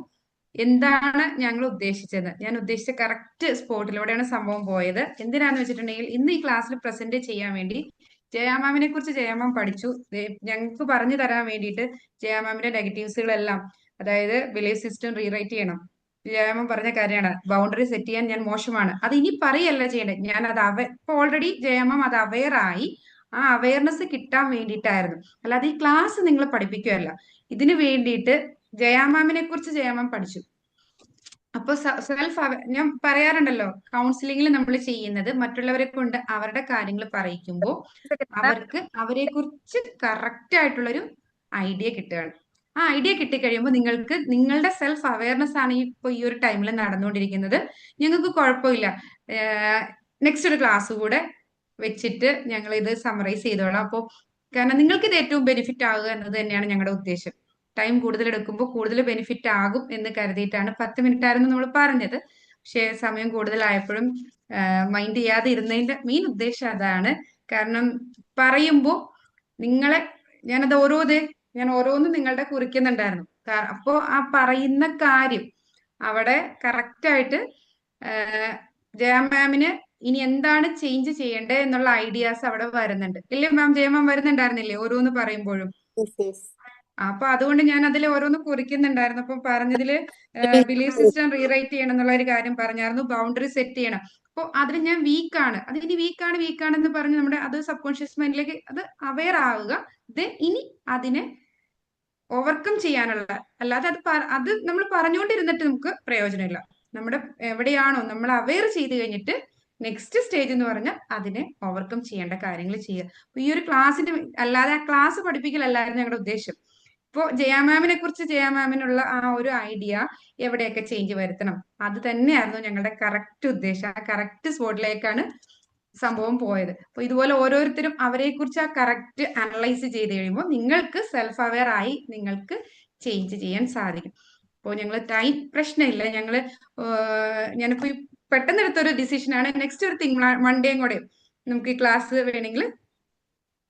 എന്താണ് ഞങ്ങൾ ഉദ്ദേശിച്ചത്. ഞാൻ ഉദ്ദേശിച്ച കറക്റ്റ് സ്പോട്ടിലൂടെയാണ് സംഭവം പോയത്. എന്തിനാന്ന് വെച്ചിട്ടുണ്ടെങ്കിൽ ഇന്ന് ഈ ക്ലാസ്സിൽ പ്രസന്റ് ചെയ്യാൻ വേണ്ടി ജയാമാമിനെ കുറിച്ച് ജയാമാം പഠിച്ചു. ഞങ്ങൾക്ക് പറഞ്ഞു തരാൻ വേണ്ടിയിട്ട് ജയാമാമിന്റെ നെഗറ്റീവ്സുകളെല്ലാം, അതായത് ബിലീഫ് സിസ്റ്റം റീറൈറ്റ് ചെയ്യണം. ജയാമാം പറഞ്ഞ കാര്യമാണ്, ബൗണ്ടറി സെറ്റ് ചെയ്യാൻ ഞാൻ മോശമാണ്. അത് ഇനി പറയല്ല ചെയ്യേണ്ടത്. ഞാൻ അത് ഇപ്പൊ ഓൾറെഡി ജയാമാം അത് അവെയർ ആയി. ആ അവയർനെസ് കിട്ടാൻ വേണ്ടിയിട്ടായിരുന്നു. അല്ലാതെ ഈ ക്ലാസ് നിങ്ങൾ പഠിപ്പിക്കുകയല്ല. ഇതിനു വേണ്ടിയിട്ട് ജയാമാമിനെ കുറിച്ച് ജയാമാം പഠിച്ചു. അപ്പൊ ഞാൻ പറയാറുണ്ടല്ലോ, കൗൺസിലിംഗിൽ നമ്മൾ ചെയ്യുന്നത് മറ്റുള്ളവരെ കൊണ്ട് അവരുടെ കാര്യങ്ങൾ പറയിക്കുമ്പോൾ അവർക്ക് അവരെ കുറിച്ച് കറക്റ്റ് ആയിട്ടുള്ളൊരു ഐഡിയ കിട്ടുകയാണ്. ആ ഐഡിയ കിട്ടിക്കഴിയുമ്പോൾ നിങ്ങൾക്ക് നിങ്ങളുടെ സെൽഫ് അവയർനെസ് ആണ് ഇപ്പൊ ഈ ഒരു ടൈമിൽ നടന്നുകൊണ്ടിരിക്കുന്നത്. ഞങ്ങൾക്ക് കുഴപ്പമില്ല, നെക്സ്റ്റ് ഒരു ക്ലാസ് കൂടെ വെച്ചിട്ട് ഞങ്ങൾ ഇത് സമ്മറൈസ് ചെയ്തോളാം. അപ്പോൾ കാരണം നിങ്ങൾക്ക് ഇത് ഏറ്റവും ബെനിഫിറ്റ് ആകുക എന്നത് തന്നെയാണ് ഞങ്ങളുടെ ഉദ്ദേശം. ടൈം കൂടുതൽ എടുക്കുമ്പോൾ കൂടുതൽ ബെനിഫിറ്റ് ആകും എന്ന് കരുതിയിട്ടാണ് 10 മിനിറ്റ് ആയിരുന്നു നമ്മൾ പറഞ്ഞത്. പക്ഷെ സമയം കൂടുതലായപ്പോഴും മൈൻഡ് ചെയ്യാതെ ഇരുന്നതിന്റെ മെയിൻ ഉദ്ദേശം അതാണ്. കാരണം പറയുമ്പോൾ നിങ്ങളെ ഞാൻ ഓരോന്നും നിങ്ങളുടെ കുറിക്കുന്നുണ്ടായിരുന്നു. അപ്പോ ആ പറയുന്ന കാര്യം അവിടെ കറക്റ്റ് ആയിട്ട് ജയ മാമിന് ഇനി എന്താണ് ചേഞ്ച് ചെയ്യേണ്ടത് എന്നുള്ള ഐഡിയാസ് അവിടെ വരുന്നുണ്ട്. ഇല്ലേ മാം? ജയ മാം വരുന്നുണ്ടായിരുന്നില്ലേ ഓരോന്ന് പറയുമ്പോഴും? അപ്പൊ അതുകൊണ്ട് ഞാൻ അതിൽ ഓരോന്ന് കുറിക്കുന്നുണ്ടായിരുന്നു. അപ്പൊ പറഞ്ഞതില് ബിലീഫ് സിസ്റ്റം റീറൈറ്റ് ചെയ്യണം എന്നുള്ള ഒരു കാര്യം പറഞ്ഞായിരുന്നു. ബൗണ്ടറി സെറ്റ് ചെയ്യണം. അപ്പോൾ അതിൽ ഞാൻ വീക്കാണ്, അത് ഇനി വീക്കാണെന്ന് പറഞ്ഞ് നമ്മുടെ അത് സബ് കോൺഷ്യസ് മൈൻഡിലേക്ക് അത് അവെയർ ആവുക. ഇനി അതിനെ ഓവർകം ചെയ്യാനുള്ള, അല്ലാതെ അത് നമ്മൾ പറഞ്ഞുകൊണ്ടിരുന്നിട്ട് നമുക്ക് പ്രയോജനമില്ല. നമ്മുടെ എവിടെയാണോ നമ്മൾ അവെയർ ചെയ്ത് കഴിഞ്ഞിട്ട് നെക്സ്റ്റ് സ്റ്റേജ് എന്ന് പറഞ്ഞാൽ അതിനെ ഓവർകം ചെയ്യേണ്ട കാര്യങ്ങൾ ചെയ്യുക. അപ്പൊ ഈ ഒരു ക്ലാസ്സിന് അല്ലാതെ ആ ക്ലാസ് പഠിപ്പിക്കലല്ലായിരുന്നു ഞങ്ങളുടെ ഉദ്ദേശം. ഇപ്പോൾ ജയ മാമിനെ കുറിച്ച് ജയ മാമിനുള്ള ആ ഒരു ഐഡിയ എവിടെയൊക്കെ ചേഞ്ച് വരുത്തണം, അത് തന്നെയായിരുന്നു ഞങ്ങളുടെ കറക്റ്റ് ഉദ്ദേശം. ആ കറക്റ്റ് സ്പോട്ടിലേക്കാണ് സംഭവം പോയത്. അപ്പൊ ഇതുപോലെ ഓരോരുത്തരും അവരെ കുറിച്ച് ആ കറക്റ്റ് അനലൈസ് ചെയ്ത് കഴിയുമ്പോൾ നിങ്ങൾക്ക് സെൽഫ് അവെയർ ആയി നിങ്ങൾക്ക് ചേഞ്ച് ചെയ്യാൻ സാധിക്കും. അപ്പോൾ ഞങ്ങൾ ടൈം പ്രശ്നമില്ല, ഞാനിപ്പോ പെട്ടെന്ന് എടുത്തൊരു ഡിസിഷനാണ്. നെക്സ്റ്റ് ഒരു മൺഡേയും കൂടെ നമുക്ക് ഈ ക്ലാസ് വേണമെങ്കിൽ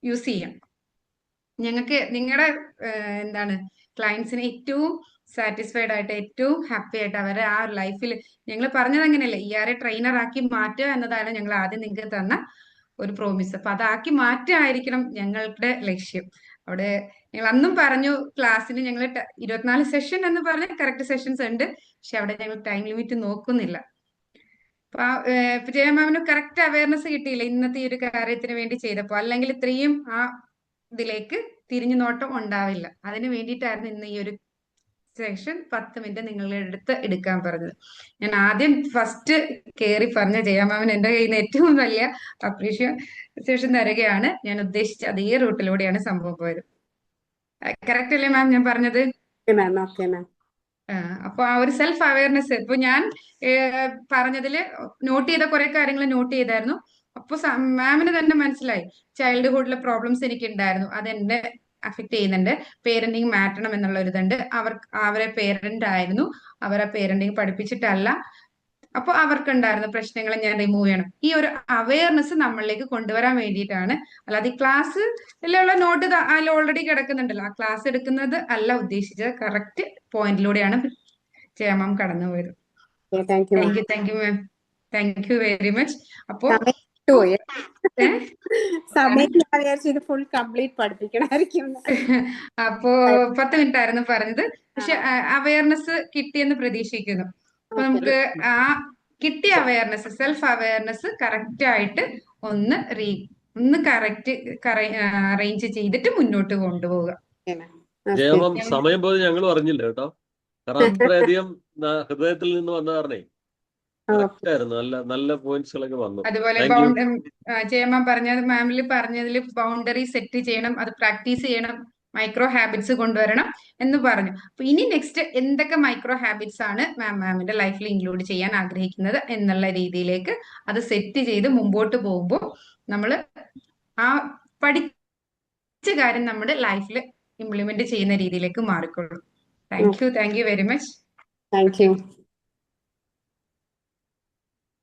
യൂസ് ചെയ്യാം. ഞങ്ങൾക്ക് നിങ്ങളുടെ എന്താണ് ക്ലയൻസിന് ഏറ്റവും സാറ്റിസ്ഫൈഡ് ആയിട്ട് ഏറ്റവും ഹാപ്പി ആയിട്ട് അവരെ ആ ലൈഫിൽ, ഞങ്ങൾ പറഞ്ഞത് അങ്ങനെയല്ലേ, ഇയാളെ ട്രെയിനർ ആക്കി മാറ്റുക എന്നതാണ് ഞങ്ങൾ ആദ്യം നിങ്ങൾക്ക് തന്ന ഒരു പ്രോമിസ്. അപ്പൊ അതാക്കി മാറ്റായിരിക്കണം ഞങ്ങളുടെ ലക്ഷ്യം. അവിടെ ഞങ്ങൾ അന്നും പറഞ്ഞു ക്ലാസ്സിന് ഞങ്ങൾ 24 സെഷൻ എന്ന് പറഞ്ഞ കറക്റ്റ് സെഷൻസ് ഉണ്ട്, പക്ഷെ അവിടെ ഞങ്ങൾ ടൈം ലിമിറ്റ് നോക്കുന്നില്ല. അപ്പൊ ജയ മാമിന് കറക്റ്റ് അവയർനെസ് കിട്ടിയില്ല ഇന്നത്തെ ഈ ഒരു കാര്യത്തിന് വേണ്ടി ചെയ്തപ്പോ, അല്ലെങ്കിൽ ഇത്രയും ആ ഇതിലേക്ക് തിരിഞ്ഞു നോട്ടം ഉണ്ടാവില്ല. അതിന് വേണ്ടിയിട്ടായിരുന്നു ഇന്ന് ഈ ഒരു സെഷൻ 10 മിനിറ്റ് നിങ്ങളുടെ അടുത്ത് എടുക്കാൻ പറഞ്ഞത്. ഞാൻ ആദ്യം ഫസ്റ്റ് കയറി പറഞ്ഞ ജയമാമൻ എന്റെ കയ്യിൽ നിന്ന് ഏറ്റവും വലിയ അപ്രീഷിയേഷൻ തരികയാണ്. ഞാൻ ഉദ്ദേശിച്ച അതേ റൂട്ടിലൂടെയാണ് സംഭവം പോയത്. കറക്റ്റ് അല്ലേ മാം ഞാൻ പറഞ്ഞത്? അപ്പൊ ആ ഒരു സെൽഫ് അവയർനെസ് ഇപ്പൊ ഞാൻ പറഞ്ഞതില് നോട്ട് ചെയ്ത കുറെ കാര്യങ്ങൾ നോട്ട് ചെയ്തായിരുന്നു. അപ്പൊ മാമിന് തന്നെ മനസ്സിലായി ചൈൽഡ്ഹുഡിലെ പ്രോബ്ലംസ് എനിക്ക് ഉണ്ടായിരുന്നു, അതെന്നെ അഫക്ട് ചെയ്യുന്നുണ്ട്. പേരന്റിങ് മാറ്റണം എന്നുള്ള ഒരു ഇതുണ്ട്. അവരെ പേരന്റ് ആയിരുന്നു, അവരെ പേരന്റിങ് പഠിപ്പിച്ചിട്ടല്ല. അപ്പൊ അവർക്കുണ്ടായിരുന്ന പ്രശ്നങ്ങൾ ഞാൻ റിമൂവ് ചെയ്യണം. ഈ ഒരു അവയർനെസ് നമ്മളിലേക്ക് കൊണ്ടുവരാൻ വേണ്ടിയിട്ടാണ്. അല്ലാതെ ഈ ക്ലാസ്സിലുള്ള നോട്ട് അതിൽ ഓൾറെഡി കിടക്കുന്നുണ്ടല്ലോ, ആ ക്ലാസ് എടുക്കുന്നത് അല്ല ഉദ്ദേശിച്ചത്. കറക്റ്റ് പോയിന്റിലൂടെയാണ് ജയമാം കടന്നുപോയത്. Thank you ma'am, thank you very much. അപ്പോ ഫുൾ കംപ്ലീറ്റ് പഠിപ്പിക്കണമായിരിക്കും. അപ്പോ 10 മിനിറ്റ് ആയിരുന്നു പറഞ്ഞത്, പക്ഷെ അവയർനെസ് കിട്ടിയെന്ന് പ്രതീക്ഷിക്കുന്നു. അപ്പൊ നമുക്ക് ആ കിട്ടിയ അവയർനെസ്, സെൽഫ് അവയർനെസ് കറക്റ്റ് ആയിട്ട് ഒന്ന് കറക്റ്റ് അറേഞ്ച് ചെയ്തിട്ട് മുന്നോട്ട് കൊണ്ടുപോവുക. ജയമം സമയം പോയി ഞങ്ങൾ പറഞ്ഞില്ല കേട്ടോ, കാരണം അത്രയധികം ഹൃദയത്തിൽ നിന്ന് വന്ന കാരണേ കറക്റ്റ് ആയിരുന്നു. നല്ല പോയിന്റ്സുകളൊക്കെ വന്നു. അതുപോലെ ജയമ്മ മാമില് പറഞ്ഞതിൽ ബൗണ്ടറി സെറ്റ് ചെയ്യണം, അത് പ്രാക്ടീസ് ചെയ്യണം, മൈക്രോ ഹാബിറ്റ്സ് കൊണ്ടുവരണം എന്ന് പറഞ്ഞു. അപ്പൊ ഇനി നെക്സ്റ്റ് എന്തൊക്കെ മൈക്രോ ഹാബിറ്റ്സ് ആണ് മാമിന്റെ ലൈഫിൽ ഇൻക്ലൂഡ് ചെയ്യാൻ ആഗ്രഹിക്കുന്നത് എന്നുള്ള രീതിയിലേക്ക് അത് സെറ്റ് ചെയ്ത് മുമ്പോട്ട് പോകുമ്പോൾ നമ്മൾ ആ പഠിച്ച കാര്യം നമ്മുടെ ലൈഫിൽ ഇംപ്ലിമെന്റ് ചെയ്യുന്ന രീതിയിലേക്ക് മാറിക്കൊള്ളും. Thank you very much. Thank you.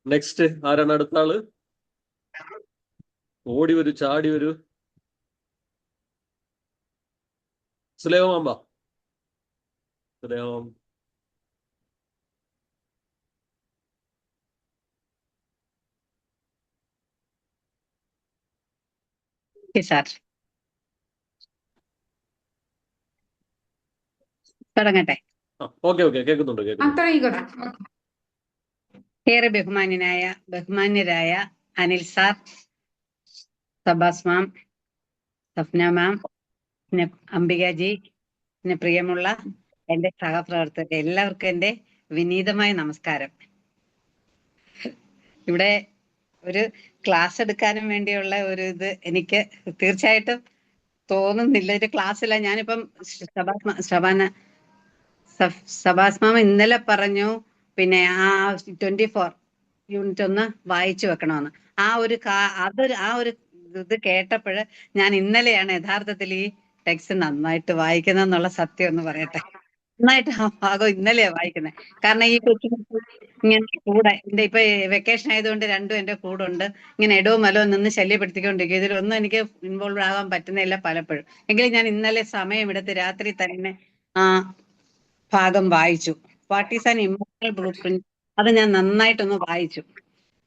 Next ആരാണ് അടുത്ത ആള്? ഓടി വരൂ, ചാടി വരൂ. സുലൈമാമ്പ, സുലൈമാം. സാർ തുടങ്ങട്ടെ? ഓക്കെ കേൾക്കുന്നുണ്ട്. ഏറെ ബഹുമാന്യരായ അനിൽ സാർ, സബാസ് മാം, സഫ്ന മാം, പിന്നെ അംബികാജി, പിന്നെ പ്രിയമുള്ള എന്റെ സഹപ്രവർത്തകർ എല്ലാവർക്കും എന്റെ വിനീതമായ നമസ്കാരം. ഇവിടെ ഒരു ക്ലാസ് എടുക്കാനും വേണ്ടിയുള്ള ഒരു ഇത് എനിക്ക് തീർച്ചയായിട്ടും തോന്നുന്നില്ല. ഒരു ക്ലാസ്സില്ല. ഞാനിപ്പം സബാസ് മാം ഇന്നലെ പറഞ്ഞു പിന്നെ ആ 24 യൂണിറ്റ് ഒന്ന് വായിച്ചു വെക്കണമെന്ന്. ആ ഒരു ഇത് കേട്ടപ്പോഴ് ഞാൻ ഇന്നലെയാണ് യഥാർത്ഥത്തിൽ ഈ ടെക്സ്റ്റ് നന്നായിട്ട് വായിക്കുന്നതെന്നുള്ള സത്യം ഒന്ന് പറയട്ടെ. നന്നായിട്ട് ആ ഭാഗം ഇന്നലെയാണ് വായിക്കുന്നത്. കാരണം ഈ കൊച്ചുങ്ങൾക്ക് ഇങ്ങനെ കൂടെ എന്റെ ഇപ്പൊ വെക്കേഷൻ ആയതുകൊണ്ട് രണ്ടും എന്റെ കൂടെ ഉണ്ട്. ഇങ്ങനെ ഇടവും മലവും നിന്ന് ശല്യപ്പെടുത്തിക്കൊണ്ടിരിക്കും. ഇതിലൊന്നും എനിക്ക് ഇൻവോൾവ് ആകാൻ പറ്റുന്നില്ല പലപ്പോഴും. എങ്കിലും ഞാൻ ഇന്നലെ സമയമെടുത്ത് രാത്രി തന്നെ ആ ഭാഗം വായിച്ചു. What is an emotional blue print, അത് ഞാൻ നന്നായിട്ടൊന്ന് വായിച്ചു.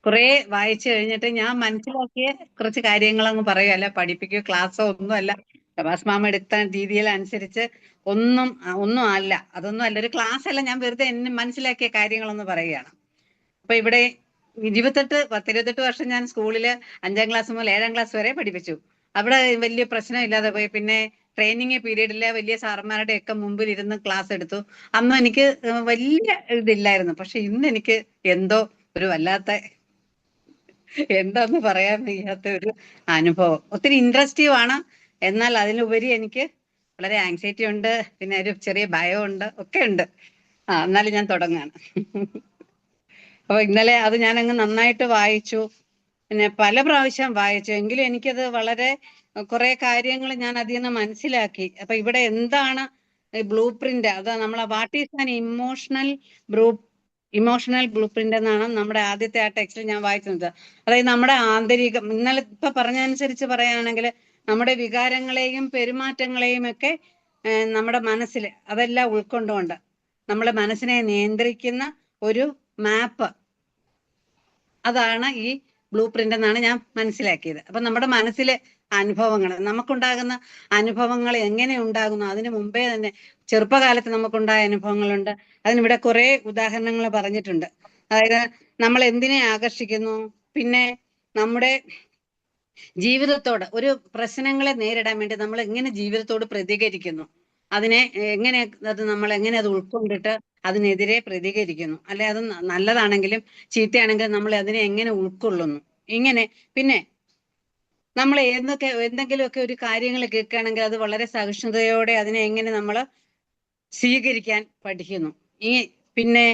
കുറെ വായിച്ചു കഴിഞ്ഞിട്ട് ഞാൻ മനസ്സിലാക്കിയ കുറച്ച് കാര്യങ്ങളങ്ങ് പറയുകയല്ല, പഠിപ്പിക്കുകയോ ക്ലാസ്സോ ഒന്നും അല്ല. സബാസ് മാമ എടുത്ത രീതിയിൽ അനുസരിച്ച് ഒന്നും അല്ല, അതൊന്നും അല്ല, ഒരു ക്ലാസ് അല്ല. ഞാൻ വെറുതെ എന്നെ മനസ്സിലാക്കിയ കാര്യങ്ങളൊന്ന് പറയുകയാണ്. അപ്പൊ ഇവിടെ പത്തിരുപത്തെട്ട് വർഷം ഞാൻ സ്കൂളില് 5ാം ക്ലാസ് മുതൽ 7ാം ക്ലാസ് വരെ പഠിപ്പിച്ചു. അവിടെ വലിയ പ്രശ്നമില്ലാതെ പോയി. പിന്നെ ട്രെയിനിങ് പീരീഡില് വലിയ സാറന്മാരുടെ ഒക്കെ മുമ്പിൽ ഇരുന്ന് ക്ലാസ് എടുത്തു. അന്ന് എനിക്ക് വലിയ ഇതില്ലായിരുന്നു. പക്ഷെ ഇന്ന് എനിക്ക് എന്തോ ഒരു വല്ലാത്ത, എന്താന്ന് പറയാൻ വയ്യാത്ത ഒരു അനുഭവം. ഒത്തിരി ഇൻട്രസ്റ്റീവ് ആണ്. എന്നാൽ അതിലുപരി എനിക്ക് വളരെ ആങ്സൈറ്റി ഉണ്ട്, പിന്നെ ഒരു ചെറിയ ഭയമുണ്ട്, ഒക്കെ ഉണ്ട്. എന്നാലും ഞാൻ തുടങ്ങാണ്. അപ്പൊ ഇന്നലെ അത് ഞാൻ അങ്ങ് നന്നായിട്ട് വായിച്ചു. പിന്നെ പല പ്രാവശ്യം വായിച്ചു. എങ്കിലും എനിക്കത് വളരെ കുറെ കാര്യങ്ങൾ ഞാൻ അതിൽ നിന്ന് മനസ്സിലാക്കി. അപ്പൊ ഇവിടെ എന്താണ് ബ്ലൂ പ്രിന്റ്, അത് നമ്മളെ what is an emotional blue print എന്നാണ് നമ്മുടെ ആദ്യത്തെ ആ ടെക്സ്റ്റിൽ ഞാൻ വായിച്ചത്. അതായത് നമ്മുടെ ആന്തരികം, ഇന്നലെ ഇപ്പൊ പറഞ്ഞതനുസരിച്ച് പറയുകയാണെങ്കിൽ നമ്മുടെ വികാരങ്ങളെയും പെരുമാറ്റങ്ങളെയും ഒക്കെ നമ്മുടെ മനസ്സിൽ അതെല്ലാം ഉൾക്കൊണ്ടുകൊണ്ട് നമ്മളെ മനസ്സിനെ നിയന്ത്രിക്കുന്ന ഒരു മാപ്പ്, അതാണ് ഈ ബ്ലൂ പ്രിന്റ് എന്നാണ് ഞാൻ മനസ്സിലാക്കിയത്. അപ്പൊ നമ്മുടെ മനസ്സിലെ അനുഭവങ്ങൾ, നമുക്കുണ്ടാകുന്ന അനുഭവങ്ങൾ എങ്ങനെ ഉണ്ടാകുന്നു, അതിനു മുമ്പേ തന്നെ ചെറുപ്പകാലത്ത് നമുക്കുണ്ടായ അനുഭവങ്ങളുണ്ട്. അതിനിവിടെ കുറെ ഉദാഹരണങ്ങൾ പറഞ്ഞിട്ടുണ്ട്. അതായത് നമ്മൾ എന്തിനെ ആകർഷിക്കുന്നു, പിന്നെ നമ്മുടെ ജീവിതത്തോട് ഒരു പ്രശ്നങ്ങളെ നേരിടാൻ വേണ്ടി നമ്മൾ എങ്ങനെ ജീവിതത്തോട് പ്രതികരിക്കുന്നു, അതിനെ എങ്ങനെ നമ്മൾ എങ്ങനെ അത് ഉൾക്കൊണ്ടിട്ട് അതിനെതിരെ പ്രതികരിക്കുന്നു, അല്ലെ അത് നല്ലതാണെങ്കിലും ചീത്തയാണെങ്കിലും നമ്മൾ അതിനെ എങ്ങനെ ഉൾക്കൊള്ളുന്നു, ഇങ്ങനെ. പിന്നെ നമ്മൾ എന്തെങ്കിലുമൊക്കെ ഒരു കാര്യങ്ങൾ കേൾക്കുകയാണെങ്കിൽ അത് വളരെ സഹിഷ്ണുതയോടെ അതിനെ എങ്ങനെ നമ്മൾ സ്വീകരിക്കാൻ പഠിക്കുന്നു. പിന്നെ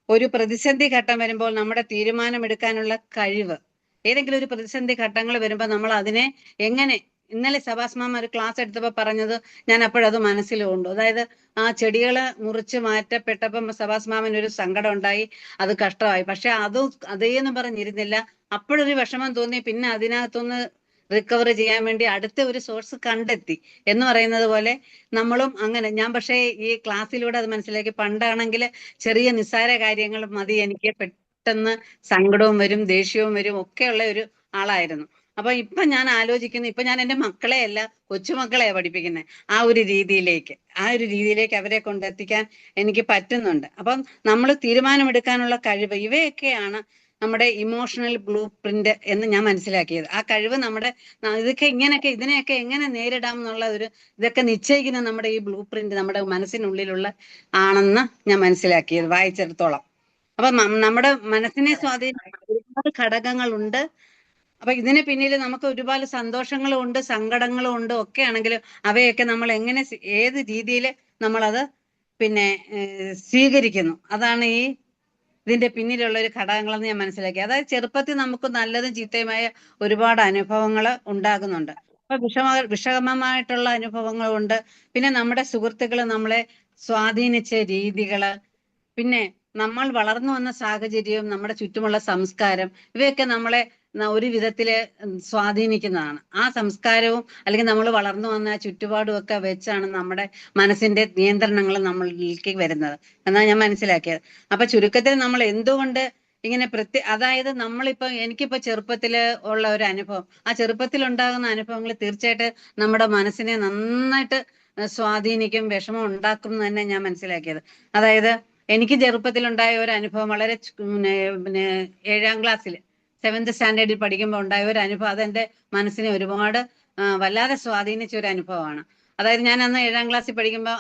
ഒരു പ്രതിസന്ധി ഘട്ടം വരുമ്പോൾ നമ്മുടെ തീരുമാനമെടുക്കാനുള്ള കഴിവ്, ഏതെങ്കിലും ഒരു പ്രതിസന്ധി ഘട്ടങ്ങൾ വരുമ്പോൾ നമ്മൾ അതിനെ എങ്ങനെ, ഇന്നലെ സബാസ് മാമ ഒരു ക്ലാസ് എടുത്തപ്പോൾ പറഞ്ഞത് ഞാൻ അപ്പോഴത് മനസ്സിലുണ്ട്. അതായത് ആ ചെടികള് മുറിച്ച് മാറ്റപ്പെട്ടപ്പം സബാസ് മാമൻ ഒരു സങ്കടം ഉണ്ടായി, അത് കഷ്ടമായി. പക്ഷെ അതേന്ന് പറഞ്ഞിരുന്നില്ല, അപ്പോഴൊരു വിഷമം തോന്നി. പിന്നെ അതിനകത്തൊന്ന് റിക്കവർ ചെയ്യാൻ വേണ്ടി അടുത്ത ഒരു സോഴ്സ് കണ്ടെത്തി എന്ന് പറയുന്നത് പോലെ നമ്മളും അങ്ങനെ. ഞാൻ പക്ഷേ ഈ ക്ലാസ്സിലൂടെ അത് മനസ്സിലാക്കി. പണ്ടാണെങ്കിൽ ചെറിയ നിസ്സാര കാര്യങ്ങൾ മതി എനിക്ക് പെട്ടെന്ന് സങ്കടവും വരും, ദേഷ്യവും വരും, ഒക്കെയുള്ള ഒരു ആളായിരുന്നു. അപ്പൊ ഇപ്പൊ ഞാൻ ആലോചിക്കുന്നു, ഇപ്പൊ ഞാൻ എന്റെ മക്കളെയല്ല കൊച്ചുമക്കളെയാ പഠിപ്പിക്കുന്നത് ആ ഒരു രീതിയിലേക്ക് അവരെ കൊണ്ടെത്തിക്കാൻ എനിക്ക് പറ്റുന്നുണ്ട്. അപ്പം നമ്മൾ തീരുമാനമെടുക്കാനുള്ള കഴിവ്, ഇവയൊക്കെയാണ് നമ്മുടെ ഇമോഷണൽ ബ്ലൂ പ്രിന്റ് എന്ന് ഞാൻ മനസ്സിലാക്കിയത്. ആ കഴിവ് നമ്മുടെ ഇതിനെയൊക്കെ എങ്ങനെ നേരിടാം എന്നുള്ള ഇതൊക്കെ നിശ്ചയിക്കുന്ന നമ്മുടെ ഈ ബ്ലൂ പ്രിന്റ് നമ്മുടെ മനസ്സിനുള്ളിലുള്ള ആണെന്ന് ഞാൻ മനസ്സിലാക്കിയത് വായിച്ചിടത്തോളം. അപ്പൊ നമ്മുടെ മനസ്സിനെ സ്വാധീനിക്കുന്ന ഒരുപാട് ഘടകങ്ങളുണ്ട്. അപ്പൊ ഇതിന് പിന്നിൽ നമുക്ക് ഒരുപാട് സന്തോഷങ്ങളും ഉണ്ട്, സങ്കടങ്ങളും ഉണ്ട്, ഒക്കെ ആണെങ്കിലും അവയൊക്കെ നമ്മൾ എങ്ങനെ ഏത് രീതിയിൽ നമ്മളത് പിന്നെ സ്വീകരിക്കുന്നു, അതാണ് ഇതിന്റെ പിന്നിലുള്ള ഒരു ഘടകങ്ങളെന്ന് ഞാൻ മനസ്സിലാക്കി. അതായത് ചെറുപ്പത്തിൽ നമുക്ക് നല്ലതും ചീത്തയുമായ ഒരുപാട് അനുഭവങ്ങൾ ഉണ്ടാകുന്നുണ്ട്. അപ്പൊ വിഷമമായിട്ടുള്ള അനുഭവങ്ങളുണ്ട്. പിന്നെ നമ്മുടെ സുഹൃത്തുക്കൾ നമ്മളെ സ്വാധീനിച്ച രീതികള്, പിന്നെ നമ്മൾ വളർന്നു വന്ന സാഹചര്യവും നമ്മുടെ ചുറ്റുമുള്ള സംസ്കാരം, ഇവയൊക്കെ നമ്മളെ ഒരു വിധത്തില് സ്വാധീനിക്കുന്നതാണ്. ആ സംസ്കാരവും അല്ലെങ്കിൽ നമ്മൾ വളർന്നു വന്ന ചുറ്റുപാടും ഒക്കെ വെച്ചാണ് നമ്മുടെ മനസ്സിന്റെ നിയന്ത്രണങ്ങൾ നമ്മളിലേക്ക് വരുന്നത് എന്നാണ് ഞാൻ മനസ്സിലാക്കിയത്. അപ്പൊ ചുരുക്കത്തിൽ നമ്മൾ എന്തുകൊണ്ട് ഇങ്ങനെ അതായത് എനിക്കിപ്പോ ചെറുപ്പത്തില് ഉള്ള ഒരു അനുഭവം, ആ ചെറുപ്പത്തിൽ ഉണ്ടാകുന്ന അനുഭവങ്ങൾ തീർച്ചയായിട്ടും നമ്മുടെ മനസ്സിനെ നന്നായിട്ട് സ്വാധീനിക്കും, വിഷമം ഉണ്ടാക്കും എന്ന് തന്നെ ഞാൻ മനസ്സിലാക്കിയത്. അതായത് എനിക്ക് ചെറുപ്പത്തിലുണ്ടായ ഒരു അനുഭവം വളരെ പിന്നെ 7ാം ക്ലാസ്സിൽ 7th സ്റ്റാൻഡേർഡിൽ പഠിക്കുമ്പോൾ ഉണ്ടായ ഒരു അനുഭവം, അതെന്റെ മനസ്സിനെ ഒരുപാട് വല്ലാതെ സ്വാധീനിച്ച ഒരു അനുഭവമാണ്. അതായത് ഞാൻ അന്ന് 7ാം ക്ലാസ്സിൽ പഠിക്കുമ്പോൾ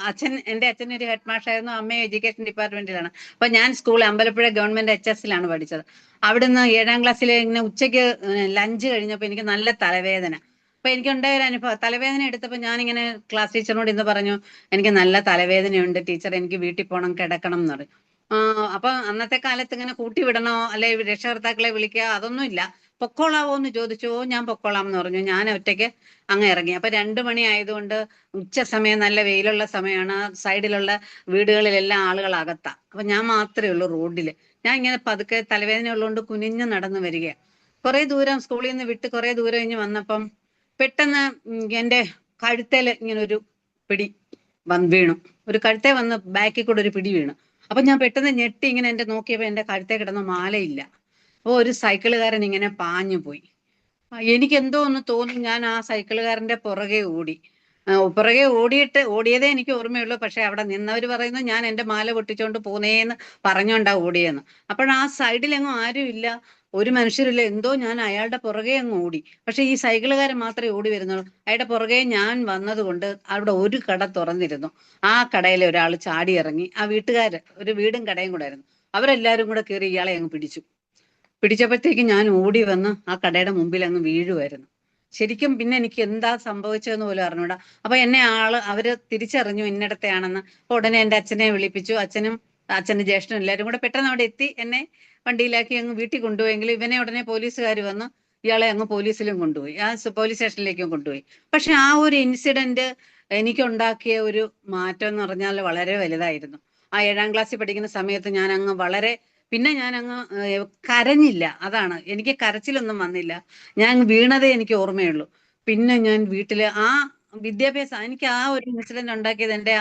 എന്റെ അച്ഛൻ ഒരു ഹെഡ് മാഷായിരുന്നു, അമ്മയും എഡ്യൂക്കേഷൻ ഡിപ്പാർട്ട്മെന്റിലാണ്. അപ്പൊ ഞാൻ സ്കൂൾ അമ്പലപ്പുഴ ഗവൺമെന്റ് HS പഠിച്ചത്. അവിടുന്ന് 7ാം ക്ലാസ്സിൽ ഇങ്ങനെ ഉച്ചയ്ക്ക് ലഞ്ച് കഴിഞ്ഞപ്പോൾ എനിക്ക് നല്ല തലവേദന. അപ്പൊ എനിക്കുണ്ടായ ഒരു അനുഭവം, തലവേദന എടുത്തപ്പോൾ ഞാനിങ്ങനെ ക്ലാസ് ടീച്ചറിനോട് ഇന്ന് പറഞ്ഞു, എനിക്ക് നല്ല തലവേദനയുണ്ട് ടീച്ചർ, എനിക്ക് വീട്ടിൽ പോകണം, കിടക്കണം എന്ന് പറയും. അപ്പൊ അന്നത്തെ കാലത്ത് ഇങ്ങനെ കൂട്ടി വിടണോ അല്ലെ രക്ഷകർത്താക്കളെ വിളിക്കുക, അതൊന്നും ഇല്ല. പൊക്കോളാവോ എന്ന് ചോദിച്ചു. ഞാൻ പൊക്കോളാം എന്ന് പറഞ്ഞു. ഞാൻ ഒറ്റയ്ക്ക് അങ്ങ് ഇറങ്ങി. അപ്പൊ 2 മണി ആയതുകൊണ്ട് ഉച്ച സമയം, നല്ല വെയിലുള്ള സമയമാണ്, സൈഡിലുള്ള വീടുകളിലെല്ലാം ആളുകൾ അകത്താ. അപ്പൊ ഞാൻ മാത്രമേ ഉള്ളൂ റോഡില്. ഞാൻ ഇങ്ങനെ പതുക്കെ, തലവേദന ഉള്ളതുകൊണ്ട് കുനിഞ്ഞു നടന്നു വരിക. കുറെ ദൂരം സ്കൂളിൽ നിന്ന് വിട്ട് കുറെ ദൂരം കഴിഞ്ഞ് വന്നപ്പം പെട്ടെന്ന് എന്റെ കഴുത്തേല് ഇങ്ങനെ ഒരു പിടി വീണു. ഒരു കഴുത്തെ വന്ന് ബാക്കിൽ കൂടെ ഒരു പിടി വീണു. അപ്പൊ ഞാൻ പെട്ടെന്ന് ഞെട്ടി ഇങ്ങനെ എന്റെ നോക്കിയപ്പോ എന്റെ കഴുത്തെ കിടന്ന മാലയില്ല. അപ്പൊ ഒരു സൈക്കിളുകാരൻ ഇങ്ങനെ പാഞ്ഞു പോയി. എനിക്ക് എന്തോ ഒന്ന് തോന്നി, ഞാൻ ആ സൈക്കിളുകാരന്റെ പുറകെ ഓടി. പുറകെ ഓടിയതേ എനിക്ക് ഓർമ്മയുള്ളൂ. പക്ഷെ അവിടെ നിന്നവർ പറയുന്നു ഞാൻ എന്റെ മാല പൊട്ടിച്ചോണ്ട് പോന്നേന്ന് പറഞ്ഞോണ്ടാ ഓടിയെന്ന്. അപ്പോഴാ സൈഡിലെങ്ങും ആരും ഇല്ല. ഒരു മനുഷ്യരില്ല, എന്തോ ഞാൻ അയാളുടെ പുറകെ അങ്ങ് ഓടി. പക്ഷെ ഈ സൈക്കിളുകാരൻ മാത്രമേ ഓടി വരുന്നുള്ളൂ. അയാളുടെ പുറകെ ഞാൻ വന്നതുകൊണ്ട് അവിടെ ഒരു കട തുറന്നിരുന്നു. ആ കടയിലെ ഒരാൾ ചാടി ഇറങ്ങി. ആ വീട്ടുകാര്, ഒരു വീടും കടയും കൂടെ ആയിരുന്നു, അവരെല്ലാരും കൂടെ കയറി ഇയാളെ അങ്ങ് പിടിച്ചു. പിടിച്ചപ്പോഴത്തേക്ക് ഞാൻ ഓടി വന്ന് ആ കടയുടെ മുമ്പിൽ അങ്ങ് വീഴുമായിരുന്നു. ശരിക്കും പിന്നെ എനിക്ക് എന്താ സംഭവിച്ചതെന്ന് പോലും അറിഞ്ഞൂടാ. അപ്പൊ എന്നെ അവര് തിരിച്ചറിഞ്ഞു ഇന്നിടത്തെയാണെന്ന്. അപ്പൊ ഉടനെ എന്റെ അച്ഛനെ വിളിപ്പിച്ചു. അച്ഛന്റെ ജ്യേഷ്ഠനും എല്ലാവരും കൂടെ പെട്ടെന്ന് അവിടെ എത്തി എന്നെ വണ്ടിയിലാക്കി അങ്ങ് വീട്ടിൽ കൊണ്ടുപോയെങ്കിൽ ഇവനെ ഉടനെ പോലീസുകാർ വന്ന് ഇയാളെ അങ്ങ് പോലീസിലും കൊണ്ടുപോയി, പോലീസ് സ്റ്റേഷനിലേക്കും കൊണ്ടുപോയി. പക്ഷെ ആ ഒരു ഇൻസിഡന്റ് എനിക്കുണ്ടാക്കിയ ഒരു മാറ്റം എന്ന് പറഞ്ഞാൽ വളരെ വലുതായിരുന്നു. ആ 7ാം ക്ലാസ്സിൽ പഠിക്കുന്ന സമയത്ത് ഞാൻ അങ്ങ് പിന്നെ ഞാൻ അങ്ങ് കരഞ്ഞില്ല. അതാണ്, എനിക്ക് കരച്ചിലൊന്നും വന്നില്ല. ഞാൻ വീണതേ എനിക്ക് ഓർമ്മയുള്ളൂ. പിന്നെ ഞാൻ വീട്ടില് വിദ്യാഭ്യാസം, എനിക്ക് ആ ഒരു ഇൻസിഡന്റ് ഉണ്ടാക്കിയത് എന്റെ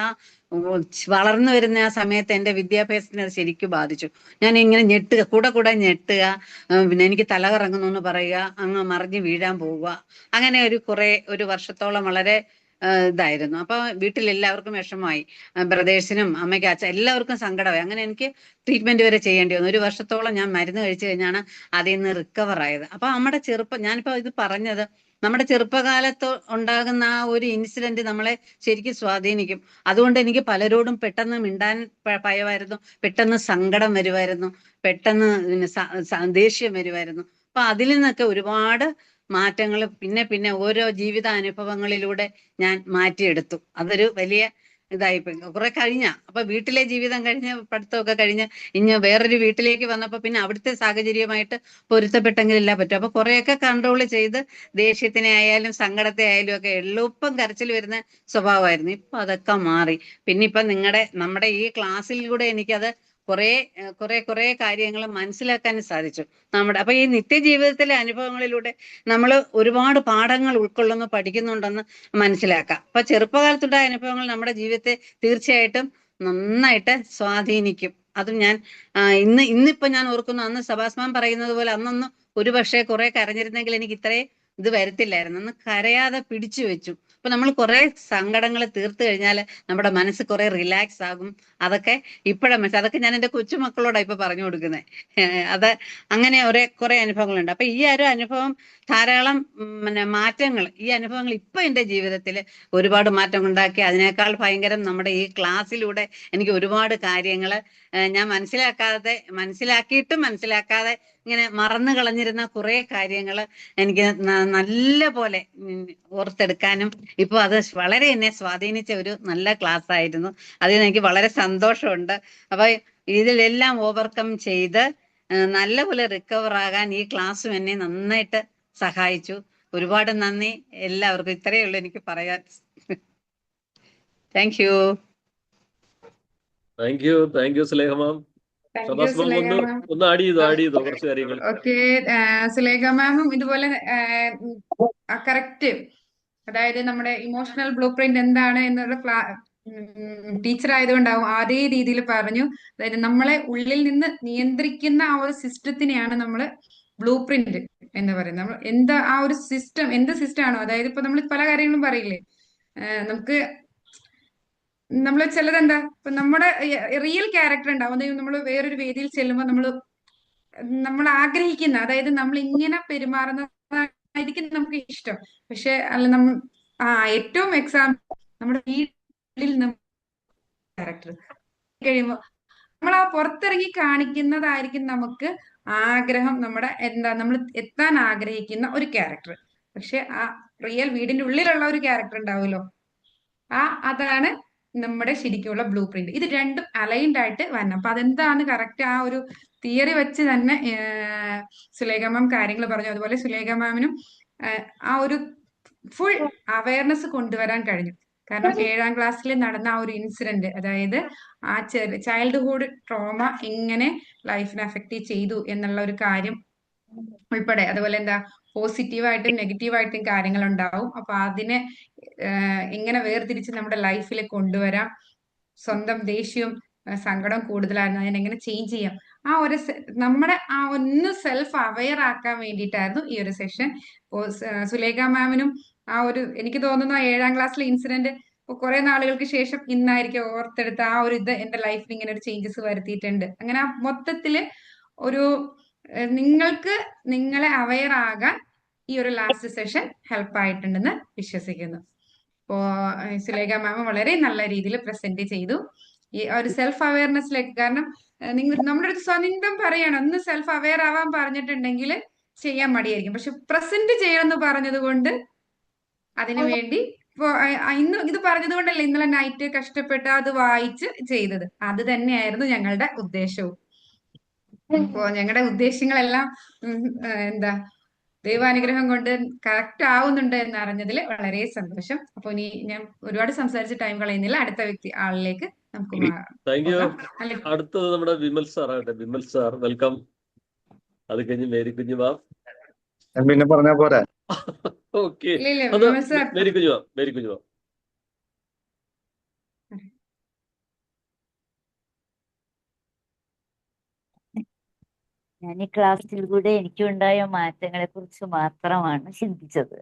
വളർന്നു വരുന്ന ആ സമയത്ത് എന്റെ വിദ്യാഭ്യാസത്തിനെ അത് ശരിക്കും ബാധിച്ചു. ഞാൻ ഇങ്ങനെ ഞെട്ടുക, കൂടെ ഞെട്ടുക, പിന്നെ എനിക്ക് തല കറങ്ങുന്നു എന്ന് പറയുക, അങ്ങ് മറിഞ്ഞ് വീഴാൻ പോവുക, അങ്ങനെ ഒരു വർഷത്തോളം വളരെ ഇതായിരുന്നു. അപ്പൊ വീട്ടിലെല്ലാവർക്കും വിഷമമായി, ബ്രദേഴ്സിനും അമ്മയ്ക്കും അച്ഛൻ എല്ലാവർക്കും സങ്കടമായി. അങ്ങനെ എനിക്ക് ട്രീറ്റ്മെന്റ് വരെ ചെയ്യേണ്ടി വന്നു. 1 വർഷത്തോളം ഞാൻ മരുന്ന് കഴിച്ചു കഴിഞ്ഞാണ് അതിൽ നിന്ന് റിക്കവർ ആയത്. അപ്പൊ ഞാനിപ്പോ ഇത് പറഞ്ഞത്, നമ്മുടെ ചെറുപ്പകാലത്ത് ഉണ്ടാകുന്ന ആ ഒരു ഇൻസിഡന്റ് നമ്മളെ ശരിക്കും സ്വാധീനിക്കും. അതുകൊണ്ട് എനിക്ക് പലരോടും പെട്ടെന്ന് മിണ്ടാൻ ഭയമായിരുന്നു, പെട്ടെന്ന് സങ്കടം വരുമായിരുന്നു, പെട്ടെന്ന് ദേഷ്യം വരുമായിരുന്നു. അപ്പൊ അതിൽ നിന്നൊക്കെ ഒരുപാട് മാറ്റങ്ങൾ പിന്നെ ഓരോ ജീവിതാനുഭവങ്ങളിലൂടെ ഞാൻ മാറ്റിയെടുത്തു. അതൊരു വലിയ ഇതായിപ്പോയി. കുറെ അപ്പൊ വീട്ടിലെ ജീവിതം കഴിഞ്ഞ് പഠിത്തമൊക്കെ കഴിഞ്ഞ് ഇനി വേറൊരു വീട്ടിലേക്ക് വന്നപ്പോ പിന്നെ അവിടുത്തെ സാഹചര്യമായിട്ട് പൊരുത്തപ്പെട്ടെങ്കിലല്ല പറ്റും. അപ്പൊ കുറെയൊക്കെ കൺട്രോൾ ചെയ്ത് ദേഷ്യത്തിനെ ആയാലും സങ്കടത്തെ ആയാലും ഒക്കെ എളുപ്പം കരച്ചിൽ വരുന്ന സ്വഭാവമായിരുന്നു. ഇപ്പൊ അതൊക്കെ മാറി. പിന്നെ ഇപ്പൊ നമ്മുടെ ഈ ക്ലാസ്സിലൂടെ എനിക്കത് കുറെ കാര്യങ്ങൾ മനസ്സിലാക്കാൻ സാധിച്ചു. അപ്പൊ ഈ നിത്യജീവിതത്തിലെ അനുഭവങ്ങളിലൂടെ നമ്മൾ ഒരുപാട് പാഠങ്ങൾ ഉൾക്കൊള്ളുന്നു, പഠിക്കുന്നുണ്ടെന്ന് മനസ്സിലാക്കാം. അപ്പൊ ചെറുപ്പകാലത്തുണ്ടായ അനുഭവങ്ങൾ നമ്മുടെ ജീവിതത്തെ തീർച്ചയായിട്ടും നന്നായിട്ട് സ്വാധീനിക്കും. അതും ഞാൻ ഇന്നിപ്പോ ഞാൻ ഓർക്കുന്നു, അന്ന് സബാസ്മാൻ പറയുന്നത് പോലെ അന്നൊന്ന് ഒരുപക്ഷെ കുറെ കരഞ്ഞിരുന്നെങ്കിൽ എനിക്ക് ഇത്രയും ഇത് വരത്തില്ലായിരുന്നു. അന്ന് കരയാതെ പിടിച്ചു വെച്ചു. അപ്പൊ നമ്മൾ കുറെ സങ്കടങ്ങൾ തീർത്തു കഴിഞ്ഞാൽ നമ്മുടെ മനസ്സ് കുറെ റിലാക്സ് ആകും. അതൊക്കെ അതൊക്കെ ഞാൻ എന്റെ കൊച്ചുമക്കളോടാണ് ഇപ്പൊ പറഞ്ഞു കൊടുക്കുന്നത്. അത് അങ്ങനെ കുറെ അനുഭവങ്ങളുണ്ട്. അപ്പൊ ഈ ഒരു അനുഭവം ധാരാളം മാറ്റങ്ങൾ, ഈ അനുഭവങ്ങൾ ഇപ്പൊ എന്റെ ജീവിതത്തിൽ ഒരുപാട് മാറ്റം ഉണ്ടാക്കി. അതിനേക്കാൾ ഭയങ്കരം നമ്മുടെ ഈ ക്ലാസ്സിലൂടെ എനിക്ക് ഒരുപാട് കാര്യങ്ങൾ ഞാൻ മനസ്സിലാക്കിയിട്ടും മനസ്സിലാക്കാതെ ഇങ്ങനെ മറന്നു കളഞ്ഞിരുന്ന കുറെ കാര്യങ്ങൾ എനിക്ക് നല്ല പോലെ ഓർത്തെടുക്കാനും ഇപ്പൊ അത് വളരെ എന്നെ സ്വാധീനിച്ച ഒരു നല്ല ക്ലാസ് ആയിരുന്നു. അതിന് എനിക്ക് വളരെ സന്തോഷമുണ്ട്. അപ്പൊ ഇതിലെല്ലാം ഓവർകം ചെയ്ത് നല്ലപോലെ റിക്കവർ ആകാൻ ഈ ക്ലാസ്സും എന്നെ നന്നായിട്ട് സഹായിച്ചു. ഒരുപാട് നന്ദി എല്ലാവർക്കും. ഇത്രയേ ഉള്ളൂ എനിക്ക് പറയാൻ. Thank you. Thank you Sulekha ma'am. Sabas ma'am ഒന്ന് ആഡ് ചെയ്തോ കുറച്ച് കാര്യങ്ങൾ. ഓക്കെ, സുലേഖ മാമും ഇതുപോലെ കറക്റ്റ്, അതായത് നമ്മുടെ ഇമോഷണൽ ബ്ലൂ പ്രിന്റ് എന്താണ് എന്നുള്ള ടീച്ചർ ആയതുകൊണ്ടാവും അതേ രീതിയിൽ പറഞ്ഞു. അതായത് നമ്മളെ ഉള്ളിൽ നിന്ന് നിയന്ത്രിക്കുന്ന ആ ഒരു സിസ്റ്റത്തിനെയാണ് നമ്മൾ ബ്ലൂ പ്രിന്റ് എന്ന് പറയുന്നത്. നമ്മൾ എന്താ ആ ഒരു സിസ്റ്റം, എന്ത് സിസ്റ്റം ആണോ, അതായത് ഇപ്പൊ നമ്മൾ പല കാര്യങ്ങളും പറയില്ലേ, നമുക്ക് നമ്മൾ ചിലതെന്താ, ഇപ്പൊ നമ്മുടെ റിയൽ ക്യാരക്ടർ ഉണ്ടാവും. അതായത് നമ്മൾ വേറൊരു വേദിയിൽ ചെല്ലുമ്പോൾ നമ്മൾ ആഗ്രഹിക്കുന്ന, അതായത് നമ്മൾ ഇങ്ങനെ പെരുമാറുന്നതായിരിക്കും നമുക്ക് ഇഷ്ടം. പക്ഷെ അല്ല, നമ്മൾ ഏറ്റവും നമ്മുടെ വീട്ടിൽ ക്യാരക്ടർ കഴിയുമ്പോൾ നമ്മൾ ആ പുറത്തിറങ്ങി കാണിക്കുന്നതായിരിക്കും നമുക്ക് ആഗ്രഹം, നമ്മൾ എത്താൻ ആഗ്രഹിക്കുന്ന ഒരു ക്യാരക്ടർ. പക്ഷെ ആ റിയൽ വീടിന്റെ ഉള്ളിലുള്ള ഒരു ക്യാരക്ടർ ഉണ്ടാവുമല്ലോ, അതാണ് നമ്മുടെ ശരിക്കുള്ള ബ്ലൂ പ്രിന്റ്. ഇത് രണ്ടും അലൈൻഡ് ആയിട്ട് വരണം. അപ്പൊ അതെന്താണ് കറക്റ്റ് ആ ഒരു തിയറി വെച്ച് തന്നെ സുലേഖ മാം കാര്യങ്ങൾ പറഞ്ഞു. അതുപോലെ സുലേഖ മാമിനും ആ ഒരു ഫുൾ അവയർനെസ് കൊണ്ടുവരാൻ കഴിഞ്ഞു. കാരണം 7ാം ക്ലാസ്സിൽ നടന്ന ആ ഒരു ഇൻസിഡന്റ്, അതായത് ആ ചൈൽഡ്ഹുഡ് ട്രോമ എങ്ങനെ ലൈഫിനെ അഫക്റ്റ് ചെയ്തു എന്നുള്ള ഒരു കാര്യം ഉൾപ്പെടെ, അതുപോലെ എന്താ പോസിറ്റീവായിട്ടും നെഗറ്റീവായിട്ടും കാര്യങ്ങൾ ഉണ്ടാവും. അപ്പൊ അതിനെ എങ്ങനെ വേർതിരിച്ച് നമ്മുടെ ലൈഫിൽ കൊണ്ടുവരാം, സ്വന്തം ദേഷ്യവും സങ്കടം കൂടുതലായിരുന്നു അതിനെങ്ങനെ ചേഞ്ച് ചെയ്യാം, നമ്മുടെ ഒന്ന് സെൽഫ് അവെയർ ആക്കാൻ വേണ്ടിയിട്ടായിരുന്നു ഈ ഒരു സെഷൻ. സുലേഖ മാമിനും എനിക്ക് തോന്നുന്നു 7ാം ക്ലാസ്സിലെ ഇൻസിഡന്റ് കുറെ നാളുകൾക്ക് ശേഷം ഇന്നായിരിക്കും ഓർത്തെടുത്ത ആ ഒരു ഇത് എന്റെ ലൈഫിൽ ഇങ്ങനെ ഒരു ചേഞ്ചസ് വരുത്തിയിട്ടുണ്ട്. അങ്ങനെ മൊത്തത്തില് ഒരു നിങ്ങൾക്ക് നിങ്ങളെ അവെയർ ആകാൻ ഈ ഒരു ലാസ്റ്റ് സെഷൻ ഹെൽപ്പ് ആയിട്ടുണ്ടെന്ന് വിശ്വസിക്കുന്നു. അപ്പോ സുലേഖ മാം വളരെ നല്ല രീതിയിൽ പ്രസന്റ് ചെയ്തു. ഈ ഒരു സെൽഫ് അവയർനെസ്സിലേക്ക്, കാരണം നിങ്ങൾ നമ്മുടെ അടുത്ത് സ്വന്തം പറയണം, ഒന്ന് സെൽഫ് അവെയർ ആവാൻ പറഞ്ഞിട്ടുണ്ടെങ്കിൽ ചെയ്യാൻ മടിയായിരിക്കും. പക്ഷെ പ്രസന്റ് ചെയ്യണമെന്ന് പറഞ്ഞത് കൊണ്ട് അതിനു വേണ്ടി ഇപ്പൊ ഇന്ന് ഇത് പറഞ്ഞത് കൊണ്ടല്ലേ ഇന്നലെ നൈറ്റ് കഷ്ടപ്പെട്ട് അത് വായിച്ച് ചെയ്തത്. അത് തന്നെയായിരുന്നു ഞങ്ങളുടെ ഉദ്ദേശവും. ഇപ്പോ ഞങ്ങളുടെ ഉദ്ദേശങ്ങളെല്ലാം എന്താ ദൈവാനുഗ്രഹം കൊണ്ട് കറക്റ്റ് ആവുന്നുണ്ട് എന്ന് അറിഞ്ഞതിൽ വളരെ സന്തോഷം. അപ്പൊ ഇനി ഞാൻ ഒരുപാട് സംസാരിച്ച് ടൈം കളയുന്നില്ല. അടുത്ത ആളിലേക്ക് നമുക്ക് താങ്ക് യു. പോകാം. അല്ലെ, അടുത്തത് നമ്മുടെ വിമൽ സാർ ആകട്ടെ. Vimal sir welcome. അത് കഴിഞ്ഞ് മേരി കുഞ്ഞു മാം. ഞാൻ പിന്നെ പറഞ്ഞാ പോരാ? ഓക്കെ, ഇല്ല അത് വിമൽ സാർ. മേരി കുഞ്ഞു മാം. മേരി കുഞ്ഞു മാം. ഞാൻ ഈ ക്ലാസ്സിലൂടെ എനിക്കുണ്ടായ മാറ്റങ്ങളെ കുറിച്ച് മാത്രമാണ് ചിന്തിച്ചത്.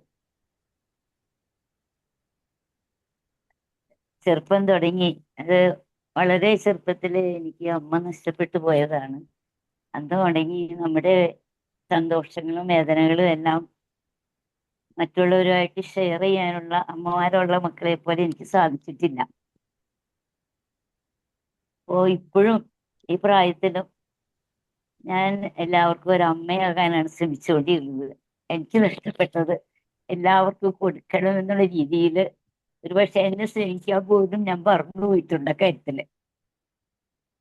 ചെറുപ്പം തുടങ്ങി, അത് വളരെ ചെറുപ്പത്തില് എനിക്ക് അമ്മ നഷ്ടപ്പെട്ടു പോയതാണ്. അന്ന് തുടങ്ങി നമ്മുടെ സന്തോഷങ്ങളും വേദനകളും എല്ലാം മറ്റുള്ളവരുമായിട്ട് ഷെയർ ചെയ്യാനുള്ള അമ്മമാരുള്ള മക്കളെ പോലെ എനിക്ക് സാധിച്ചിട്ടില്ല. അപ്പോൾ ഇപ്പോഴും ഈ പ്രായത്തിലും ഞാൻ എല്ലാവർക്കും ഒരു അമ്മയാകാനാണ് ശ്രമിച്ചുകൊണ്ടിരുന്നത്. എനിക്ക് നഷ്ടപ്പെട്ടത് എല്ലാവർക്കും കൊടുക്കണം എന്നുള്ള രീതിയിൽ ഒരുപക്ഷെ എന്നെ ശ്രമിക്കാൻ പോലും ഞാൻ പറഞ്ഞു പോയിട്ടുണ്ട് കാര്യത്തില്.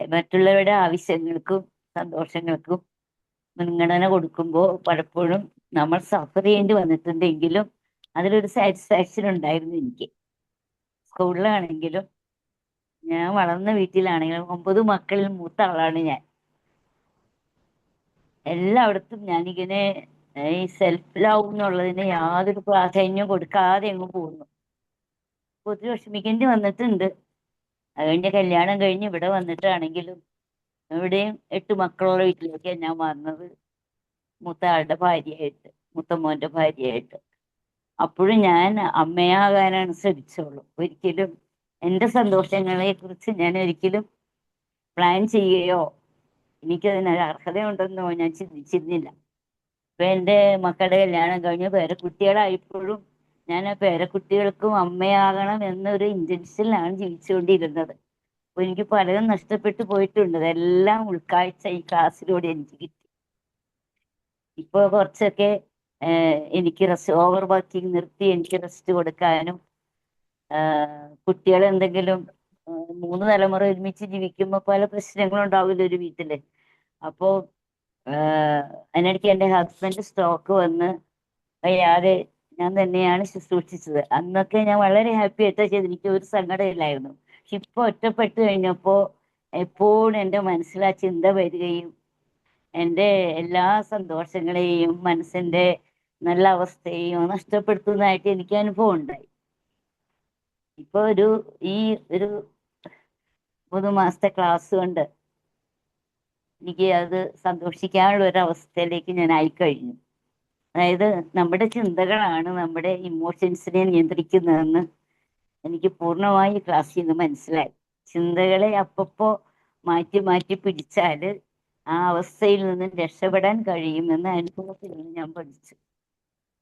മറ്റുള്ളവരുടെ ആവശ്യങ്ങൾക്കും സന്തോഷങ്ങൾക്കും മുൻഗണന കൊടുക്കുമ്പോൾ പലപ്പോഴും നമ്മൾ സഫർ ചെയ്യേണ്ടി വന്നിട്ടുണ്ടെങ്കിലും അതിലൊരു സാറ്റിസ്ഫാക്ഷൻ ഉണ്ടായിരുന്നു എനിക്ക്. സ്കൂളിലാണെങ്കിലും ഞാൻ വളർന്ന വീട്ടിലാണെങ്കിലും 9 മക്കളിൽ മൂത്ത ആളാണ് ഞാൻ. എല്ലായിടത്തും ഞാനിങ്ങനെ ഈ സെൽഫ് ലവ് എന്നുള്ളതിന് യാതൊരു പ്രാധാന്യവും കൊടുക്കാതെ എങ്ങും പോകുന്നു. ഒത്തിരി വിഷമിക്കേണ്ടി വന്നിട്ടുണ്ട്. അത് കഴിഞ്ഞ് കല്യാണം കഴിഞ്ഞ് ഇവിടെ വന്നിട്ടാണെങ്കിലും ഇവിടെയും 8 മക്കളുള്ള വീട്ടിലേക്കാണ് ഞാൻ വന്നത്, മൂത്ത ആളുടെ ഭാര്യയായിട്ട്, മൂത്ത മോന്റെ ഭാര്യയായിട്ട്. അപ്പോഴും ഞാൻ അമ്മയാകാനാണ് ശ്രമിച്ചോളൂ. ഒരിക്കലും എൻ്റെ സന്തോഷങ്ങളെ കുറിച്ച് ഞാൻ ഒരിക്കലും പ്ലാൻ ചെയ്യുകയോ എനിക്കതിനൊരു അർഹതയുണ്ടെന്നോ ഞാൻ ചിന്തിച്ചിരുന്നില്ല. ഇപ്പൊ എൻ്റെ മക്കളുടെ കല്യാണം കഴിഞ്ഞ് പേരക്കുട്ടികളായപ്പോഴും ഞാൻ ആ പേരക്കുട്ടികൾക്കും അമ്മയാകണം എന്നൊരു ഇന്റൻഷനിലാണ് ജീവിച്ചുകൊണ്ടിരുന്നത്. അപ്പൊ എനിക്ക് പലതും നഷ്ടപ്പെട്ടു പോയിട്ടുണ്ട്. അതെല്ലാം ഉൾക്കാഴ്ച ഈ ക്ലാസ്സിലൂടെ എനിക്ക് കിട്ടി. ഇപ്പൊ കുറച്ചൊക്കെ എനിക്ക് ഓവർ വർക്കിംഗ് നിർത്തി എനിക്ക് റെസ്റ്റ് കൊടുക്കാനും, കുട്ടികൾ എന്തെങ്കിലും 3 തലമുറ ഒരുമിച്ച് ജീവിക്കുമ്പോൾ പല പ്രശ്നങ്ങളും ഉണ്ടാവില്ല ഒരു വീട്ടില്. അപ്പോൾ അതിനിടയ്ക്ക് എൻ്റെ ഹസ്ബൻഡ് സ്ട്രോക്ക് വന്ന് വയ്യാതെ ഞാൻ തന്നെയാണ് ശുശ്രൂഷിച്ചത്. അന്നൊക്കെ ഞാൻ വളരെ ഹാപ്പി ആയിട്ടാണ് ചെയ്തത്, എനിക്ക് ഒരു സങ്കടമില്ലായിരുന്നു. പക്ഷെ ഇപ്പൊ ഒറ്റപ്പെട്ട് കഴിഞ്ഞപ്പോ എപ്പോഴും എൻ്റെ മനസ്സിൽ ആ ചിന്ത വരികയും എൻ്റെ എല്ലാ സന്തോഷങ്ങളെയും മനസ്സിൻ്റെ നല്ല അവസ്ഥയെയും നഷ്ടപ്പെടുത്തുന്നതായിട്ട് എനിക്ക് അനുഭവം ഉണ്ടായി. ഇപ്പൊ ഈ ഒരു 3 മാസത്തെ ക്ലാസ് കൊണ്ട് എനിക്ക് അത് സന്തോഷിക്കാനുള്ള ഒരു അവസ്ഥയിലേക്ക് ഞാൻ ആയിക്കഴിഞ്ഞു. അതായത് നമ്മുടെ ചിന്തകളാണ് നമ്മുടെ ഇമോഷൻസിനെ നിയന്ത്രിക്കുന്നതെന്ന് എനിക്ക് പൂർണ്ണമായി ക്ലാസ്സിൽ നിന്ന് മനസ്സിലായി. ചിന്തകളെ അപ്പപ്പോ മാറ്റി മാറ്റി പിടിച്ചാൽ ആ അവസ്ഥയിൽ നിന്നും രക്ഷപ്പെടാൻ കഴിയുമെന്ന് അനുഭവത്തിൽ നിന്ന് ഞാൻ പഠിച്ചു.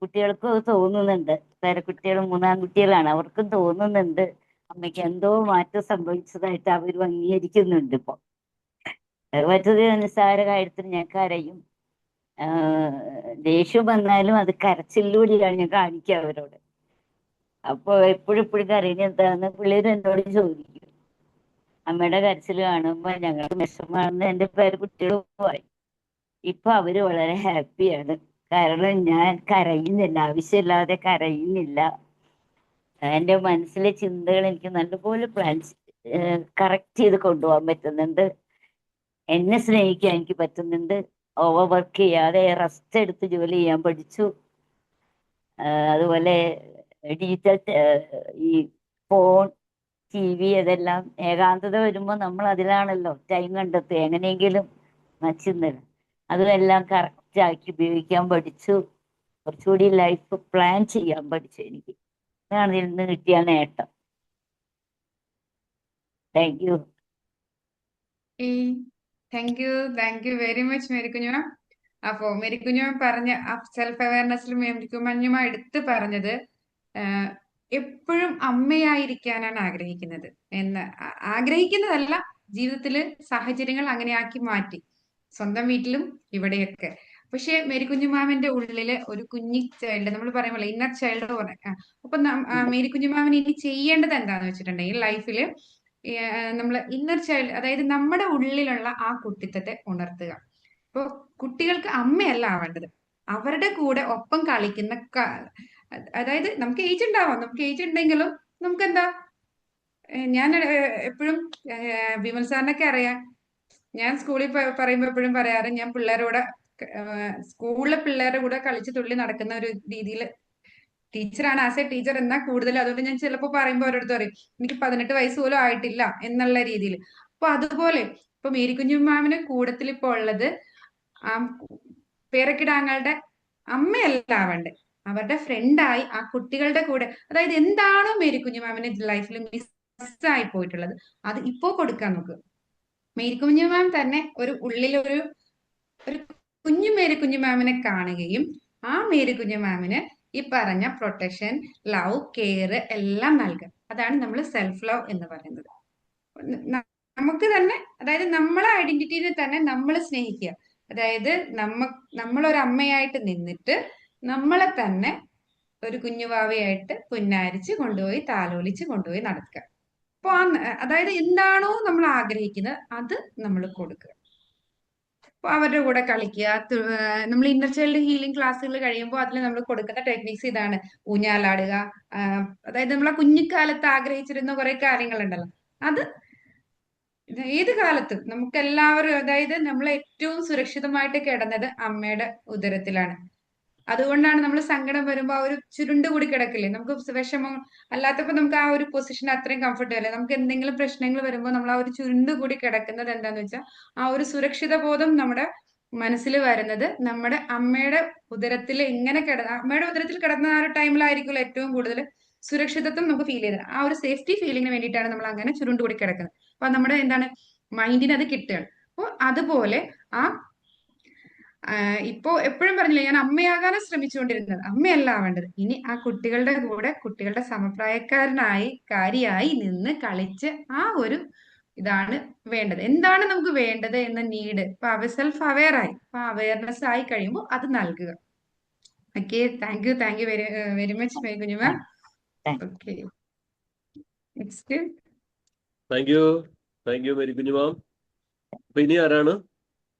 കുട്ടികൾക്കും അത് തോന്നുന്നുണ്ട്. പേരക്കുട്ടികൾ 3 ആൺകുട്ടികളാണ്, അവർക്കും തോന്നുന്നുണ്ട് അമ്മയ്ക്ക് എന്തോ മാറ്റം സംഭവിച്ചതായിട്ട് അവരും അംഗീകരിക്കുന്നുണ്ട്. ഇപ്പൊ മറ്റൊരു നിസ്സാര കാര്യത്തിന് ഞാൻ കരയും, ദേഷ്യം വന്നാലും അത് കരച്ചിലൂടെയാണ് ഞാൻ കാണിക്കുക അവരോട്. അപ്പൊ എപ്പോഴും കരയുന്നത് എന്താണെന്ന് പിള്ളേരും എന്നോട് ചോദിക്കും. അമ്മയുടെ കരച്ചിൽ കാണുമ്പോ ഞങ്ങൾക്ക് വിഷമാണെന്ന് എൻ്റെ പേരക്കുട്ടികളുമായി. ഇപ്പൊ അവര് വളരെ ഹാപ്പിയാണ്. കാരണം ഞാൻ കരയുന്നില്ല, ആവശ്യമില്ലാതെ കരയുന്നില്ല. എൻ്റെ മനസ്സിലെ ചിന്തകൾ എനിക്ക് നല്ലപോലെ കറക്റ്റ് ചെയ്ത് കൊണ്ടുപോകാൻ പറ്റുന്നുണ്ട്. എന്നെ സ്നേഹിക്കാൻ എനിക്ക് പറ്റുന്നുണ്ട്. ഓവർ വർക്ക് ചെയ്യാതെ റെസ്റ്റ് എടുത്ത് ജോലി ചെയ്യാൻ പഠിച്ചു. അതുപോലെ ഡിജിറ്റൽ ഈ ഫോൺ, TV അതെല്ലാം ഏകാന്തത വരുമ്പോൾ നമ്മൾ അതിലാണല്ലോ ടൈം കണ്ടെത്തുക, എങ്ങനെയെങ്കിലും നച്ചുന്നത്. അതുമെല്ലാം കറക്റ്റ് ആക്കി ഉപയോഗിക്കാൻ പഠിച്ചു. കുറച്ചുകൂടി ലൈഫ് പ്ലാൻ ചെയ്യാൻ പഠിച്ചു. എനിക്ക് അതാണ് ഇതിൽ നിന്ന് കിട്ടിയ നേട്ടം. Thank you. Thank you very much Mary കുഞ്ഞു മാം. അപ്പോ മേരിക്കുഞ്ഞു പറഞ്ഞ സെൽഫ് അവയർനെസ്സിൽ മേരിക്കുഞ്ഞുമ എടുത്ത് പറഞ്ഞത് എപ്പോഴും അമ്മയായിരിക്കാനാണ് ആഗ്രഹിക്കുന്നത് എന്ന് ആഗ്രഹിക്കുന്നതല്ല, ജീവിതത്തില് സാഹചര്യങ്ങൾ അങ്ങനെയാക്കി മാറ്റി, സ്വന്തം വീട്ടിലും ഇവിടെയൊക്കെ. പക്ഷെ മേരിക്കുഞ്ഞുമാമിന്റെ ഉള്ളില് ഒരു കുഞ്ഞി ചൈൽഡ്, നമ്മൾ പറയുമ്പോൾ ഇന്നർ ചൈൽഡ് പറഞ്ഞ, അപ്പൊ മേരിക്കുഞ്ഞുമാമിന് ഇനി ചെയ്യേണ്ടത് എന്താന്ന് വെച്ചിട്ടുണ്ടെങ്കിൽ ലൈഫില് നമ്മള് ഇന്നർ ചൈൽഡ്, അതായത് നമ്മുടെ ഉള്ളിലുള്ള ആ കുട്ടിത്തത്തെ ഉണർത്തുക. ഇപ്പൊ കുട്ടികൾക്ക് അമ്മയല്ല ആവേണ്ടത്, അവരുടെ കൂടെ ഒപ്പം കളിക്കുന്ന അതായത് നമുക്ക് ഏജ് ഉണ്ടാവാം, നമുക്ക് ഏജ് ഉണ്ടെങ്കിലും നമുക്ക് എന്താ, ഞാൻ എപ്പോഴും വിമൽ സാറിനൊക്കെ അറിയാം, ഞാൻ സ്കൂളിൽ പറയുമ്പോ എപ്പോഴും പറയാറ്, ഞാൻ പിള്ളേരോടെ സ്കൂളിലെ പിള്ളേരുടെ കൂടെ കളിച്ച് തുള്ളി നടക്കുന്ന ഒരു രീതിയിൽ ടീച്ചറാണ്, ആസ് എ ടീച്ചർ എന്നാൽ കൂടുതൽ. അതുകൊണ്ട് ഞാൻ ചിലപ്പോൾ പറയുമ്പോൾ അവരടുത്ത് പറയും എനിക്ക് 18 വയസ്സ് പോലും ആയിട്ടില്ല എന്നുള്ള രീതിയിൽ. അപ്പൊ അതുപോലെ ഇപ്പൊ മേരിക്കുഞ്ഞു മാമിന് കൂടത്തിൽ ഇപ്പൊ ഉള്ളത് ആ പേരക്കിടാങ്ങളുടെ അമ്മയല്ല ആവണ്ടേ, അവരുടെ ഫ്രണ്ടായി ആ കുട്ടികളുടെ കൂടെ, അതായത് എന്താണോ മേരിക്കുഞ്ഞു മാമിന് ലൈഫിൽ മിസ്സായി പോയിട്ടുള്ളത് അത് ഇപ്പോ കൊടുക്കാൻ നോക്കുക. മേരിക്കുഞ്ഞു മാം തന്നെ ഒരു ഉള്ളിലൊരു ഒരു കുഞ്ഞു മേരിക്കുഞ്ഞു മാമിനെ കാണുകയും ആ മേരിക്കുഞ്ഞു മാമിന് ഈ പറഞ്ഞ പ്രൊട്ടക്ഷൻ, ലവ്, കെയർ എല്ലാം നൽകുക. അതാണ് നമ്മൾ സെൽഫ് ലവ് എന്ന് പറയുന്നത്. നമുക്ക് തന്നെ, അതായത് നമ്മളെ ഐഡന്റിറ്റിനെ തന്നെ നമ്മൾ സ്നേഹിക്കുക. അതായത് നമ്മളൊരു അമ്മയായിട്ട് നിന്നിട്ട് നമ്മളെ തന്നെ ഒരു കുഞ്ഞുവാവയായിട്ട് പുന്നാരിച്ച് കൊണ്ടുപോയി താലോലിച്ച് കൊണ്ടുപോയി നടക്കുക. അപ്പൊ അതായത് എന്താണോ നമ്മൾ ആഗ്രഹിക്കുന്നത് അത് നമ്മൾ കൊടുക്കുക. അപ്പൊ അവരുടെ കൂടെ കളിക്കുക. നമ്മൾ ഇന്നർ ചൈൽഡ് ഹീലിംഗ് ക്ലാസ്സുകൾ കഴിയുമ്പോൾ അതിൽ നമ്മൾ കൊടുക്കുന്ന ടെക്നിക്സ് ഇതാണ്: ഊഞ്ഞാലാടുക, അതായത് നമ്മളെ കുഞ്ഞിക്കാലത്ത് ആഗ്രഹിച്ചിരുന്ന കുറെ കാര്യങ്ങളുണ്ടല്ലോ, അത് ഏത് കാലത്തും നമുക്ക് എല്ലാവരും, അതായത് നമ്മൾ ഏറ്റവും സുരക്ഷിതമായിട്ട് കിടന്നത് അമ്മയുടെ ഉദരത്തിലാണ്. അതുകൊണ്ടാണ് നമ്മൾ സങ്കടം വരുമ്പോ ആ ഒരു ചുരുണ്ട് കൂടി കിടക്കില്ലേ, നമുക്ക് വിഷമം അല്ലാത്തപ്പോ നമുക്ക് ആ ഒരു പൊസിഷൻ അത്രയും കംഫർട്ടബിൾ അല്ലേ. നമുക്ക് എന്തെങ്കിലും പ്രശ്നങ്ങൾ വരുമ്പോൾ നമ്മൾ ആ ഒരു ചുരുണ്ട് കൂടി കിടക്കുന്നത് എന്താന്ന് വെച്ചാൽ ആ ഒരു സുരക്ഷിത ബോധം നമ്മുടെ മനസ്സിൽ വരുന്നത് നമ്മുടെ അമ്മയുടെ ഉദരത്തിൽ ഇങ്ങനെ അമ്മയുടെ ഉദരത്തിൽ കിടന്ന ആ ഒരു ടൈമിലായിരിക്കുമല്ലോ ഏറ്റവും കൂടുതൽ സുരക്ഷിതത്വം നമുക്ക് ഫീൽ ചെയ്തത്. ആ ഒരു സേഫ്റ്റി ഫീലിങ്ങിന് വേണ്ടിയിട്ടാണ് നമ്മൾ അങ്ങനെ ചുരുണ്ട് കൂടി കിടക്കുന്നത്. അപ്പൊ നമ്മുടെ എന്താണ് മൈൻഡിന് അത് കിട്ടുകയാണ്. അപ്പോൾ അതുപോലെ ആ ഇപ്പോ എപ്പോഴും പറഞ്ഞില്ലേ, ഞാൻ അമ്മയാകാനാണ് ശ്രമിച്ചുകൊണ്ടിരുന്നത്, അമ്മയല്ല ആവേണ്ടത്. ഇനി ആ കുട്ടികളുടെ കൂടെ കുട്ടികളുടെ കാര്യായി നിന്ന് കളിച്ച് ആ ഒരു ഇതാണ് വേണ്ടത്. എന്താണ് നമുക്ക് വേണ്ടത് എന്ന നീഡ് ഇപ്പൊ സെൽഫ് അവെയർ ആയി, അപ്പൊ അവയർനെസ് ആയി കഴിയുമ്പോൾ അത് നൽകുക. Okay, thank you very much Kunju ma'am. Okay, next. Thank you Marykunju ma'am. അപ്പൊ ഇനി ആരാണ്?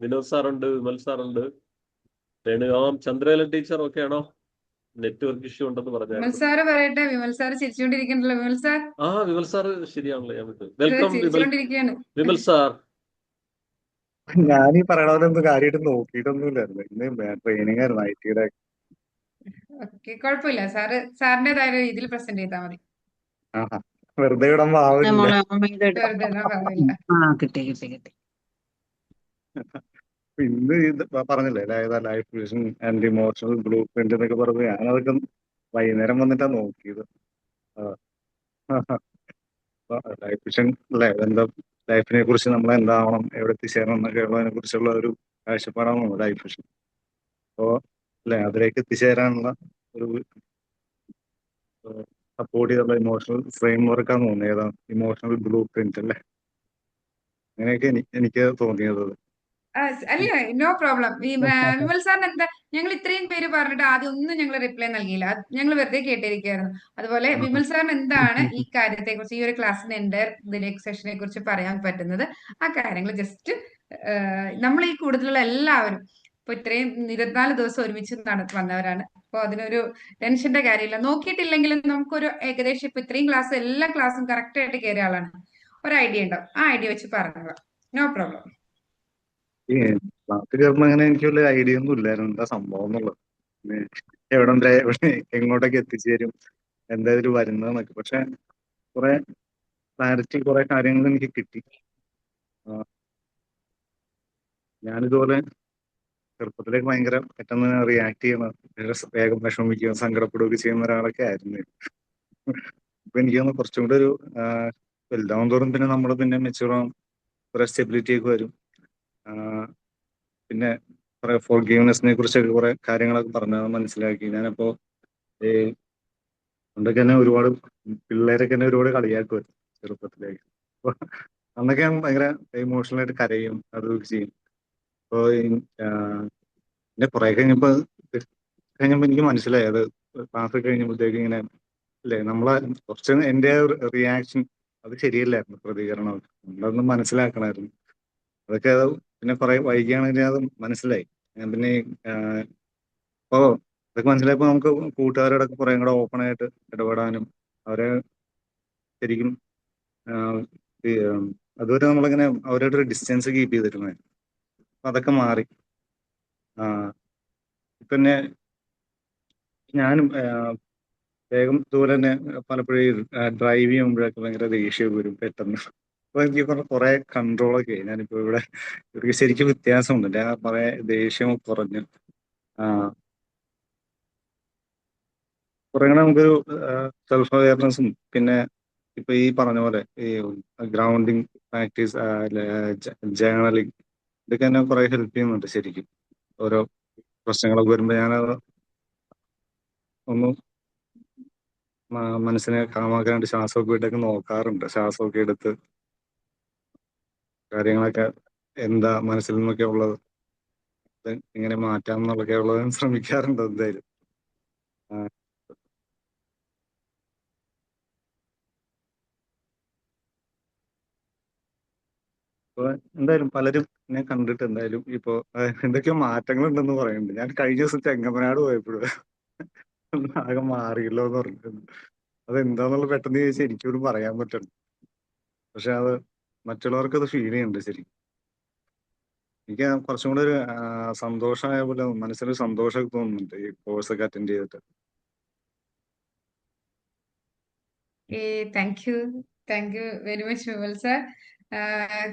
വിനോദ് സാറുണ്ട്, വിമൽ സാറുണ്ട്, രേണുകാം, ചന്ദ്രകല ടീച്ചർ ഒക്കെ ആണോ? നെറ്റ്വർക്ക് ഇഷ്യൂ ഉണ്ടെന്ന് വിമൽ പറഞ്ഞായിരുന്നു. സാറ് പറയട്ടെ. വിമൽ സാർ ചിരിച്ചുകൊണ്ടിരിക്കണ്ടല്ലോ. വിമൽ സാർ വിമൽ സാർ ശരിയാണല്ലോ, ഞാൻ വിട്ടു. വെൽക്കം ചിരിച്ചുകൊണ്ടിരിക്കുകയാണ്. വിമൽ സാർ. ഞാൻ ഈ പറയണ പോലെ ഒന്നും കാര്യമായിട്ട് നോക്കിയിട്ടൊന്നുമില്ലായിരുന്നു. ഇന്ന് ട്രെയിനിങ് ആയിരുന്നു IT-യുടെ. ഓക്കെ, കുഴപ്പമില്ല. സാറിന്റേതായ രീതിയിൽ പ്രസന്റ് ചെയ്താൽ മതി. ആഹാ, വെറുതെ ഇടുമ്പോ ആവില്ല. വെറുതെ പറയില്ല. കിട്ടി. ഇന്ന് ഇത് പറഞ്ഞില്ലേ, അതായത് life vision and emotional blue print എന്നൊക്കെ പറഞ്ഞ് ഞാനതൊക്കെ വൈകുന്നേരം വന്നിട്ടാ നോക്കിയത്. ലൈഫ് വിഷൻ അല്ലേ, എന്താ ലൈഫിനെ കുറിച്ച് നമ്മൾ എന്താവണം, എവിടെ എത്തിച്ചേരണം എന്നൊക്കെ ഉള്ളതിനെ കുറിച്ചുള്ള ഒരു കാഴ്ചപ്പാടാണ് ലൈഫ് വിഷൻ. അപ്പോ അല്ലെ, അതിലേക്ക് എത്തിച്ചേരാനുള്ള ഒരു സപ്പോർട്ട് ചെയ്തുള്ള ഇമോഷണൽ ഫ്രെയിം വർക്കാന്ന് തോന്നുന്നത്. ഏതാ ഇമോഷണൽ ബ്ലൂ പ്രിന്റ് അല്ലേ, അങ്ങനെയൊക്കെ എനിക്ക് തോന്നിയത്. അല്ല, നോ പ്രോബ്ലം. വിമൽ സാറിന് എന്താ, ഞങ്ങൾ ഇത്രയും പേര് പറഞ്ഞിട്ട് ആദ്യം ഒന്നും ഞങ്ങൾ റിപ്ലൈ നൽകിയില്ല, ഞങ്ങൾ വെറുതെ കേട്ടിരിക്കുകയായിരുന്നു. അതുപോലെ വിമൽ സാറിന് എന്താണ് ഈ കാര്യത്തെ കുറിച്ച്, ഈ ഒരു ക്ലാസ്സിന്റെ എൻ്റെ സെഷനെ കുറിച്ച് പറയാൻ പറ്റുന്നത്? ആ കാര്യങ്ങൾ ജസ്റ്റ് നമ്മൾ ഈ കൂടുതലുള്ള എല്ലാവരും ഇപ്പൊ ഇത്രയും 24 ദിവസം ഒരുമിച്ച് വന്നവരാണ്. അപ്പൊ അതിനൊരു ടെൻഷന്റെ കാര്യമില്ല. നോക്കിയിട്ടില്ലെങ്കിലും നമുക്കൊരു ഏകദേശം ഇപ്പൊ ഇത്രയും ക്ലാസ് എല്ലാ ക്ലാസ്സും കറക്റ്റ് ആയിട്ട് കയറിയ ആളാണ്. ഒരു ഐഡിയ ഉണ്ടാവും, ആ ഐഡിയ വെച്ച് പറഞ്ഞോളാം. No problem. ഈ ക്ലാസ്സിൽ കയറുമ്പോ അങ്ങനെ എനിക്ക് വലിയ ഐഡിയ ഒന്നും ഇല്ലായിരുന്നു എന്താ സംഭവം എന്നുള്ളത്. എവിടെ എങ്ങോട്ടൊക്കെ എത്തിച്ചേരും, എന്താ ഇതിൽ വരുന്നതെന്നൊക്കെ. പക്ഷെ കുറെ ക്ലാരിറ്റി, കുറെ കാര്യങ്ങൾ എനിക്ക് കിട്ടി. ഞാനിതുപോലെ ചെറുപ്പത്തിലേക്ക് ഭയങ്കര പെട്ടെന്ന് റിയാക്ട് ചെയ്യുന്ന, വേഗം വിഷമിക്കുകയും സങ്കടപ്പെടുകയൊക്കെ ചെയ്യുന്ന ഒരാളൊക്കെ ആയിരുന്നു. ഇപ്പൊ എനിക്ക് തോന്നുന്നു കുറച്ചും കൂടെ ഒരു വലുതാവും തോറും പിന്നെ നമ്മൾ പിന്നെ മെച്ചൂറാവും, കുറെ സ്റ്റെബിലിറ്റി ഒക്കെ വരും. പിന്നെ കുറെ ഫോർഗീവ്നെസ്സിനെ കുറിച്ചൊക്കെ കുറെ കാര്യങ്ങളൊക്കെ പറഞ്ഞു മനസ്സിലാക്കി. ഞാനപ്പോ ഈ പണ്ടൊക്കെ തന്നെ ഒരുപാട് പിള്ളേരൊക്കെ എന്നെ ഒരുപാട് കളിയാക്കുമായിരുന്നു ചെറുപ്പത്തിലേക്ക്. അപ്പൊ അന്നൊക്കെ ഞാൻ ഭയങ്കര ഇമോഷണൽ ആയിട്ട് കരയും അതൊക്കെ ചെയ്യും. അപ്പൊ പിന്നെ കുറെ കഴിഞ്ഞപ്പോ എനിക്ക് മനസ്സിലായി അത് ക്ലാസ് കഴിഞ്ഞപ്പോഴത്തേക്ക് ഇങ്ങനെ അല്ലേ നമ്മളെ കുറച്ച് എന്റെ റിയാക്ഷൻ അത് ശരിയല്ലായിരുന്നു, പ്രതികരണം നമ്മളതൊന്ന് മനസ്സിലാക്കണമായിരുന്നു. അതൊക്കെ പിന്നെ കുറെ വൈകിയാണെങ്കിൽ അത് മനസ്സിലായി. ഞാൻ പിന്നെ ഇപ്പോ ഇതൊക്കെ മനസ്സിലായപ്പോ നമുക്ക് കൂട്ടുകാരോടൊക്കെ കുറെ കൂടെ ഓപ്പൺ ആയിട്ട് ഇടപെടാനും അവരെ ശരിക്കും ഈ, അതുവരെ നമ്മളിങ്ങനെ അവരോട് ഒരു ഡിസ്റ്റൻസ് കീപ്പ് ചെയ്തിരുന്നത്. അപ്പൊ അതൊക്കെ മാറി. പിന്നെ ഞാനും വേഗം ഇതുപോലെ തന്നെ പലപ്പോഴും ഡ്രൈവ് ചെയ്യുമ്പോഴൊക്കെ ഭയങ്കര ദേഷ്യം വരും പെട്ടെന്ന്. അപ്പൊ എനിക്ക് കുറെ കൺട്രോളൊക്കെ ഞാനിപ്പോ ഇവർക്ക് ശരിക്കും വ്യത്യാസമുണ്ട്. ഞാൻ കുറെ ദേഷ്യം കുറഞ്ഞു. കുറെ കൂടെ നമുക്കൊരു സെൽഫ് അവയർനെസ്സും പിന്നെ ഇപ്പൊ ഈ പറഞ്ഞ പോലെ ഈ ഗ്രൗണ്ടിങ് പ്രാക്ടീസ്, ജേർണലിങ്, ഇതൊക്കെ എന്നെ കുറെ ഹെൽപ്പ് ചെയ്യുന്നുണ്ട് ശരിക്കും. ഓരോ പ്രശ്നങ്ങളൊക്കെ വരുമ്പോ ഞാനത് ഒന്ന് മനസ്സിനെ കാമാക്കാണ്ട് ശ്വാസമൊക്കെ വിട്ടൊക്കെ നോക്കാറുണ്ട്. ശ്വാസമൊക്കെ എടുത്ത് കാര്യങ്ങളൊക്കെ എന്താ മനസ്സിൽ നിന്നൊക്കെ ഉള്ളത് ഇങ്ങനെ മാറ്റാം എന്നുള്ളതൊക്കെ ഉള്ളത് ഞാൻ ശ്രമിക്കാറുണ്ട് എന്തായാലും. അപ്പൊ എന്തായാലും പലരും ഞാൻ കണ്ടിട്ട് എന്തായാലും ഇപ്പൊ എന്തൊക്കെയോ മാറ്റങ്ങൾ ഉണ്ടെന്ന് പറയുന്നുണ്ട്. ഞാൻ കഴിഞ്ഞ ദിവസം ചെങ്ങമനാട് പോയപ്പോഴും ആകെ മാറിയല്ലോ എന്ന് പറഞ്ഞിട്ടുണ്ട്. അതെന്താന്നുള്ള പെട്ടെന്ന് ചോദിച്ചാൽ എനിക്കൊന്നും പറയാൻ പറ്റുന്നു. പക്ഷെ അത് മറ്റുള്ളവർക്ക് അത് ഫീൽ ചെയ്യുന്നുണ്ട് ശരിക്കും. എനിക്ക് കുറച്ചും കൂടെ ഒരു സന്തോഷമായ പോലെ മനസ്സിനൊരു സന്തോഷമൊക്കെ തോന്നുന്നുണ്ട് ഈ കോഴ്സൊക്കെ അറ്റൻഡ് ചെയ്തിട്ട്. Thank you very much Vimal sir.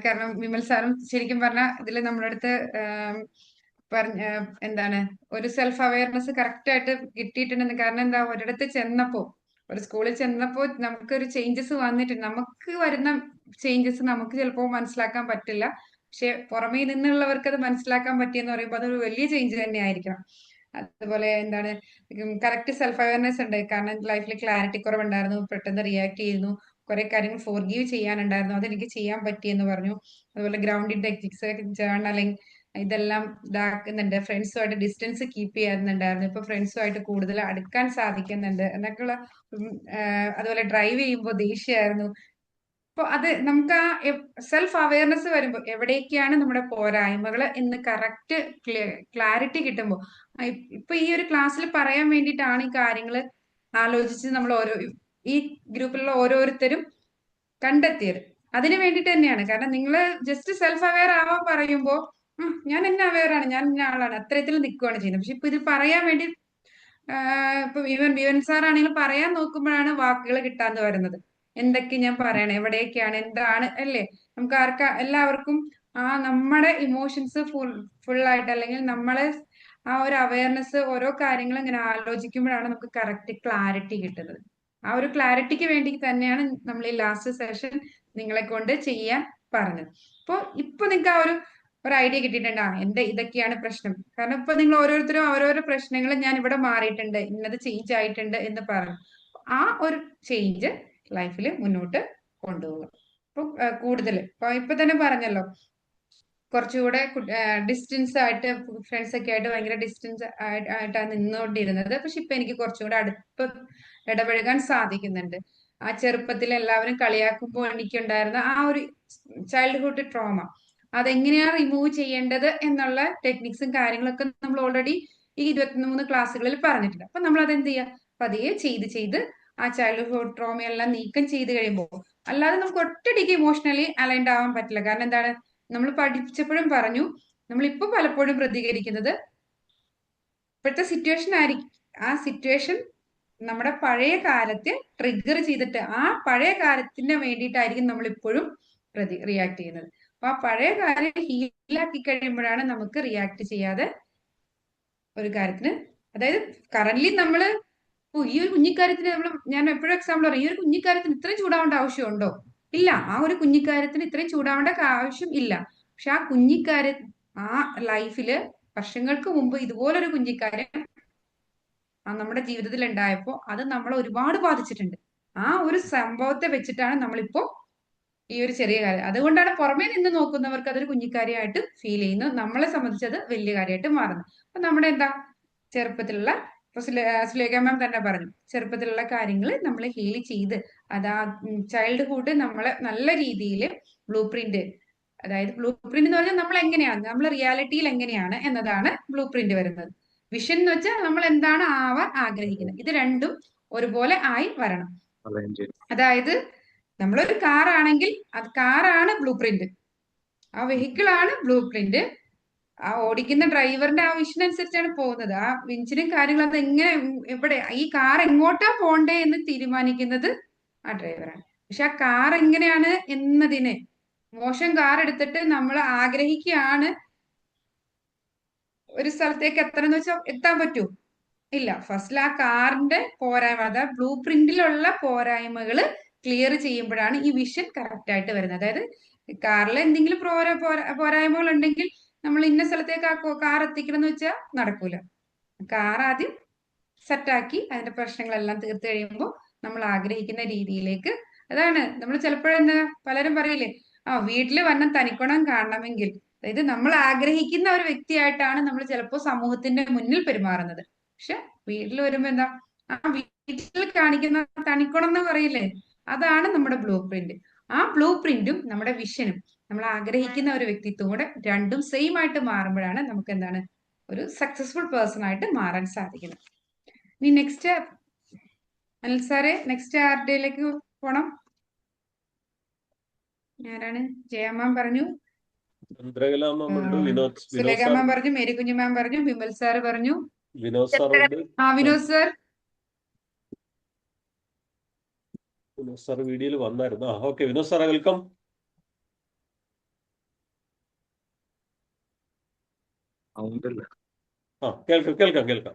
കാരണം വിമൽ സാറും ശരിക്കും പറഞ്ഞാൽ ഇതിൽ നമ്മുടെ അടുത്ത് പറഞ്ഞ എന്താണ് ഒരു സെൽഫ് അവയർനെസ് കറക്റ്റ് ആയിട്ട് കിട്ടിയിട്ടുണ്ടെന്ന്. കാരണം എന്താ, ഒരിടത്ത് ചെന്നപ്പോ, ഒരു സ്കൂളിൽ ചെന്നപ്പോ നമുക്കൊരു ചേഞ്ചസ് വന്നിട്ട് നമുക്ക് വരുന്ന ചേഞ്ചസ് നമുക്ക് ചിലപ്പോൾ മനസ്സിലാക്കാൻ പറ്റില്ല. പക്ഷെ പുറമേ നിന്നുള്ളവർക്ക് അത് മനസ്സിലാക്കാൻ പറ്റിയെന്ന് പറയുമ്പോൾ അതൊരു വലിയ ചേഞ്ച് തന്നെ ആയിരിക്കണം. അതുപോലെ എന്താണ് കറക്റ്റ് സെൽഫ് അവയർനെസ് ഉണ്ട്. കാരണം ലൈഫിൽ ക്ലാരിറ്റി കുറവുണ്ടായിരുന്നു, പെട്ടെന്ന് റിയാക്ട് ചെയ്യുന്നു, കുറെ കാര്യങ്ങൾ ഫോർഗീവ് ചെയ്യാനുണ്ടായിരുന്നു, അതെനിക്ക് ചെയ്യാൻ പറ്റിയെന്ന് പറഞ്ഞു. അതുപോലെ ഗ്രൗണ്ടിങ് ടെക്നിക്സ്, ജേർണലിങ്, ഇതെല്ലാം ഇതാക്കുന്നുണ്ട്. ഫ്രണ്ട്സുമായിട്ട് ഡിസ്റ്റൻസ് കീപ്പ് ചെയ്യുന്നുണ്ടായിരുന്നു, ഇപ്പൊ ഫ്രണ്ട്സുമായിട്ട് കൂടുതൽ അടുക്കാൻ സാധിക്കുന്നുണ്ട് എന്നൊക്കെയുള്ള. അതുപോലെ ഡ്രൈവ് ചെയ്യുമ്പോൾ ദേഷ്യമായിരുന്നു. അപ്പൊ അത് നമുക്ക് ആ സെൽഫ് അവയർനെസ് വരുമ്പോൾ എവിടേക്കാണ് നമ്മുടെ പോരായ്മകൾ എന്ന് കറക്റ്റ് ക്ലാരിറ്റി കിട്ടുമ്പോൾ, ഇപ്പൊ ഈ ഒരു ക്ലാസ്സിൽ പറയാൻ വേണ്ടിയിട്ടാണ് ഈ കാര്യങ്ങൾ ആലോചിച്ച് നമ്മൾ ഈ ഗ്രൂപ്പിലുള്ള ഓരോരുത്തരും കണ്ടെത്തിയത്. അതിന് വേണ്ടിയിട്ട് തന്നെയാണ്. കാരണം നിങ്ങൾ ജസ്റ്റ് സെൽഫ് അവെയർ ആവാൻ പറയുമ്പോൾ ഞാൻ എന്നെ അവെയർ ആണ്, ഞാൻ ഇന്ന ആളാണ്, അത്തരത്തിൽ നിൽക്കുകയാണ് ചെയ്യുന്നത്. പക്ഷെ ഇപ്പൊ ഇത് പറയാൻ വേണ്ടി ഇപ്പൊ വിവൻ സാർ ആണെങ്കിലും പറയാൻ നോക്കുമ്പോഴാണ് വാക്കുകൾ കിട്ടാതെ വരുന്നത്. എന്തൊക്കെ ഞാൻ പറയണം, എവിടെയൊക്കെയാണ്, എന്താണ്, അല്ലേ? നമുക്ക് എല്ലാവർക്കും നമ്മുടെ ഇമോഷൻസ് ഫുള്ളായിട്ട്, അല്ലെങ്കിൽ നമ്മളെ ആ ഒരു അവയർനെസ്, ഓരോ കാര്യങ്ങളും ഇങ്ങനെ ആലോചിക്കുമ്പോഴാണ് നമുക്ക് കറക്റ്റ് ക്ലാരിറ്റി കിട്ടുന്നത്. ആ ഒരു ക്ലാരിറ്റിക്ക് വേണ്ടി തന്നെയാണ് നമ്മൾ ഈ ലാസ്റ്റ് സെഷൻ നിങ്ങളെ കൊണ്ട് ചെയ്യാൻ പറഞ്ഞത്. ഇപ്പൊ നിങ്ങൾക്ക് ആ ഒരു ഐഡിയ കിട്ടിയിട്ടുണ്ടാ എന്റെ ഇതൊക്കെയാണ് പ്രശ്നം. കാരണം ഇപ്പൊ നിങ്ങൾ ഓരോരുത്തരും ഓരോരോ പ്രശ്നങ്ങൾ ഞാൻ ഇവിടെ മാറിയിട്ടുണ്ട്, ഇന്നത് ചേഞ്ച് ആയിട്ടുണ്ട് എന്ന് പറഞ്ഞു. ആ ഒരു ചേഞ്ച് ലൈഫിൽ മുന്നോട്ട് കൊണ്ടുപോകുക. അപ്പൊ കൂടുതൽ ഇപ്പൊ തന്നെ പറഞ്ഞല്ലോ, കുറച്ചുകൂടെ ഡിസ്റ്റൻസ് ആയിട്ട് ഫ്രണ്ട്സ് ഒക്കെ ആയിട്ട് ഭയങ്കര ഡിസ്റ്റൻസ് ആയിട്ടാണ് നിന്നുകൊണ്ടിരുന്നത്. പക്ഷെ ഇപ്പൊ എനിക്ക് കുറച്ചുകൂടെ അടുപ്പ് ഇടപഴകാൻ സാധിക്കുന്നുണ്ട്. ആ ചെറുപ്പത്തിൽ എല്ലാവരും കളിയാക്കുമ്പോൾ എനിക്കുണ്ടായിരുന്ന ആ ഒരു ചൈൽഡ്ഹുഡ് ട്രോമ, അതെങ്ങനെയാണ് റിമൂവ് ചെയ്യേണ്ടത് എന്നുള്ള ടെക്നിക്സും കാര്യങ്ങളൊക്കെ നമ്മൾ ഓൾറെഡി ഈ 23 ക്ലാസ്സുകളിൽ പറഞ്ഞിട്ടുണ്ട്. അപ്പൊ നമ്മൾ അതെന്ത് ചെയ്യുക, പതിയെ ചെയ്ത് ആ ചൈൽഡ്ഹുഡ് ട്രോമയെല്ലാം നീക്കം ചെയ്ത് കഴിയുമ്പോൾ, അല്ലാതെ നമുക്ക് ഒറ്റയടിക്ക് ഇമോഷണലി അലൈൻഡ് ആവാൻ പറ്റില്ല. കാരണം എന്താണ്, നമ്മൾ പഠിച്ചപ്പോഴും പറഞ്ഞു, നമ്മളിപ്പോ പലപ്പോഴും പ്രതികരിക്കുന്നത് ഇപ്പോഴത്തെ സിറ്റുവേഷൻ ആയിരിക്കും. ആ സിറ്റുവേഷൻ നമ്മുടെ പഴയ കാലത്തെ ട്രിഗർ ചെയ്തിട്ട് ആ പഴയ കാലത്തിന് വേണ്ടിയിട്ടായിരിക്കും നമ്മൾ ഇപ്പോഴും റിയാക്ട് ചെയ്യുന്നത്. അപ്പൊ ആ പഴയ കാര്യം ഹീലാക്കി കഴിയുമ്പോഴാണ് നമുക്ക് റിയാക്ട് ചെയ്യാതെ ഒരു കാര്യത്തിന്, അതായത് കറന്റ്ലി നമ്മള് ഈ ഒരു കുഞ്ഞിക്കാര്യത്തിന് ഞാൻ എപ്പോഴും എക്സാമ്പിൾ പറയും, ഈ ഒരു കുഞ്ഞിക്കാര്യത്തിന് ഇത്രയും ചൂടാവേണ്ട ആവശ്യമുണ്ടോ? ഇല്ല. ആ ഒരു കുഞ്ഞിക്കാര്യത്തിന് ഇത്രയും ചൂടാവേണ്ട ആവശ്യം ഇല്ല. പക്ഷെ ആ കുഞ്ഞിക്കാര്യം ആ ലൈഫില് വർഷങ്ങൾക്ക് മുമ്പ് ഇതുപോലൊരു കുഞ്ഞിക്കാരൻ നമ്മുടെ ജീവിതത്തിൽ ഉണ്ടായപ്പോ അത് നമ്മളെ ഒരുപാട് ബാധിച്ചിട്ടുണ്ട്. ആ ഒരു സംഭവത്തെ വെച്ചിട്ടാണ് നമ്മളിപ്പോ ഈ ഒരു ചെറിയ കാര്യം, അതുകൊണ്ടാണ് പുറമേ നിന്ന് നോക്കുന്നവർക്ക് അതൊരു കുഞ്ഞിക്കാര്യമായിട്ട് ഫീൽ ചെയ്യുന്നു, നമ്മളെ സംബന്ധിച്ച് അത് വലിയ കാര്യമായിട്ട് മാറുന്നു. അപ്പൊ നമ്മുടെ എന്താ ചെറുപ്പത്തിലുള്ള, ഇപ്പൊ സുലേഖ മാം തന്നെ പറഞ്ഞു, ചെറുപ്പത്തിലുള്ള കാര്യങ്ങൾ നമ്മൾ ഹീൽ ചെയ്ത് അതാ ചൈൽഡ്ഹുഡ് നമ്മളെ നല്ല രീതിയിൽ ബ്ലൂ പ്രിന്റ്, അതായത് ബ്ലൂ പ്രിന്റ് എന്ന് പറഞ്ഞാൽ നമ്മൾ എങ്ങനെയാണ്, നമ്മൾ റിയാലിറ്റിയിൽ എങ്ങനെയാണ് എന്നതാണ് ബ്ലൂ പ്രിന്റ് വരുന്നത്. വിഷൻ എന്ന് വെച്ചാൽ നമ്മൾ എന്താണ് ആവാൻ ആഗ്രഹിക്കുന്നത്, ഇത് രണ്ടും ഒരുപോലെ ആയി വരണം. അതായത് നമ്മളൊരു കാർ ആണെങ്കിൽ അത് കാറാണ് ബ്ലൂ പ്രിന്റ്, ആ വെഹിക്കിൾ ആണ് ബ്ലൂ പ്രിന്റ്, ആ ഓടിക്കുന്ന ഡ്രൈവറിന്റെ ആ വിഷൻ അനുസരിച്ചാണ് പോകുന്നത്. ആ വിഞ്ചിനും കാര്യങ്ങളും അത് എങ്ങനെ, എവിടെ ഈ കാർ എങ്ങോട്ടാ പോണ്ടേ എന്ന് തീരുമാനിക്കുന്നത് ആ ഡ്രൈവറാണ്. പക്ഷെ ആ കാർ എങ്ങനെയാണ് എന്നതിന്, മോശം കാർ എടുത്തിട്ട് നമ്മൾ ആഗ്രഹിക്കുകയാണ് ഒരു സ്ഥലത്തേക്ക് എത്തണം എന്ന് വെച്ചാൽ എത്താൻ പറ്റൂ? ഇല്ല. ഫസ്റ്റിൽ ആ കാറിന്റെ പോരായ്മ, അതായത് ബ്ലൂ പ്രിന്റിലുള്ള പോരായ്മകള് ക്ലിയർ ചെയ്യുമ്പോഴാണ് ഈ വിഷൻ കറക്റ്റ് ആയിട്ട് വരുന്നത്. അതായത് കാറിൽ എന്തെങ്കിലും പോരായ്മകൾ ഉണ്ടെങ്കിൽ നമ്മൾ ഇന്ന സ്ഥലത്തേക്ക് ആ കാർ എത്തിക്കണം എന്ന് വെച്ചാൽ നടക്കൂല. കാർ ആദ്യം സെറ്റാക്കി അതിന്റെ പ്രശ്നങ്ങളെല്ലാം തീർത്ത് കഴിയുമ്പോൾ നമ്മൾ ആഗ്രഹിക്കുന്ന രീതിയിലേക്ക്, അതാണ് നമ്മൾ ചിലപ്പോഴെന്താ പലരും പറയില്ലേ, വീട്ടിൽ വന്ന തനിക്കുണം കാണണമെങ്കിൽ, അതായത് നമ്മൾ ആഗ്രഹിക്കുന്ന ഒരു വ്യക്തിയായിട്ടാണ് നമ്മൾ ചിലപ്പോൾ സമൂഹത്തിന്റെ മുന്നിൽ പെരുമാറുന്നത്. പക്ഷെ വീട്ടിൽ വരുമ്പോ എന്താ, ആ വീട്ടിൽ കാണിക്കുന്ന തനിക്കുണം എന്ന് പറയില്ലേ, അതാണ് നമ്മുടെ ബ്ലൂ പ്രിന്റ്. ആ ബ്ലൂ പ്രിന്റും നമ്മുടെ വിഷനും നമ്മൾ ആഗ്രഹിക്കുന്ന ഒരു വ്യക്തിത്വം കൂടെ രണ്ടും സെയിം ആയിട്ട് മാറുമ്പോഴാണ് നമുക്ക് എന്താണ് ഒരു സക്സസ്ഫുൾ പേഴ്സൺ ആയിട്ട് മാറാൻ സാധിക്കുന്നത്. ഇനി നെക്സ്റ്റ് അനിൽ സാറെ, നെക്സ്റ്റ് ആരുടെയിലേക്ക് പോണം? ആരാണ്? ജയ മാം പറഞ്ഞു, സുലേഖ മാം പറഞ്ഞു, മേരി കുഞ്ഞു മാം പറഞ്ഞു, വിമൽ സാർ പറഞ്ഞു, Vinod sir Vinod sir. Vinod sir വീഡിയോയിൽ വന്നായിരുന്നു. ഓക്കെ, വിനോദ് സാറെ വെൽക്കം. കേൾക്കാം.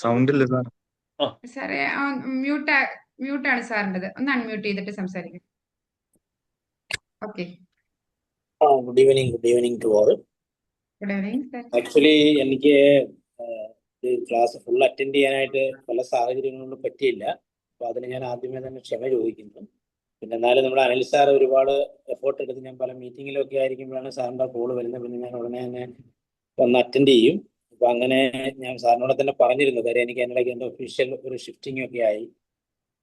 സൗണ്ട് ഇല്ല സാർ. സാറേ മ്യൂട്ടാണ് സാറിൻ്റെത്, ഒന്ന് അൺമ്യൂട്ട് ചെയ്തിട്ട് സംസാരിക്കും. Okay. Good evening to all. Good evening sir. Actually എനിക്ക് ക്ലാസ് ഫുൾ അറ്റൻഡ് ചെയ്യാനായിട്ട് പല സാഹചര്യങ്ങളൊന്നും പറ്റിയില്ല. അപ്പൊ അതിന് ഞാൻ ആദ്യമേ തന്നെ ക്ഷമ ചോദിക്കുന്നു. പിന്നെ എന്നാലും നമ്മുടെ അനിൽ സാർ ഒരുപാട് എഫേർട്ട് എടുത്ത്, ഞാൻ പല മീറ്റിങ്ങിലൊക്കെ ആയിരിക്കുമ്പോഴാണ് സാറിൻ്റെ കോള് വരുന്നത്, പിന്നെ ഞാൻ ഉടനെ തന്നെ വന്ന് അറ്റൻഡ് ചെയ്യും. അപ്പൊ അങ്ങനെ ഞാൻ സാറിനോട് തന്നെ പറഞ്ഞിരുന്നു, കാര്യം എനിക്ക് അതിനിടയ്ക്ക് എൻ്റെ ഒഫീഷ്യൽ ഒരു ഷിഫ്റ്റിംഗ് ഒക്കെ ആയി,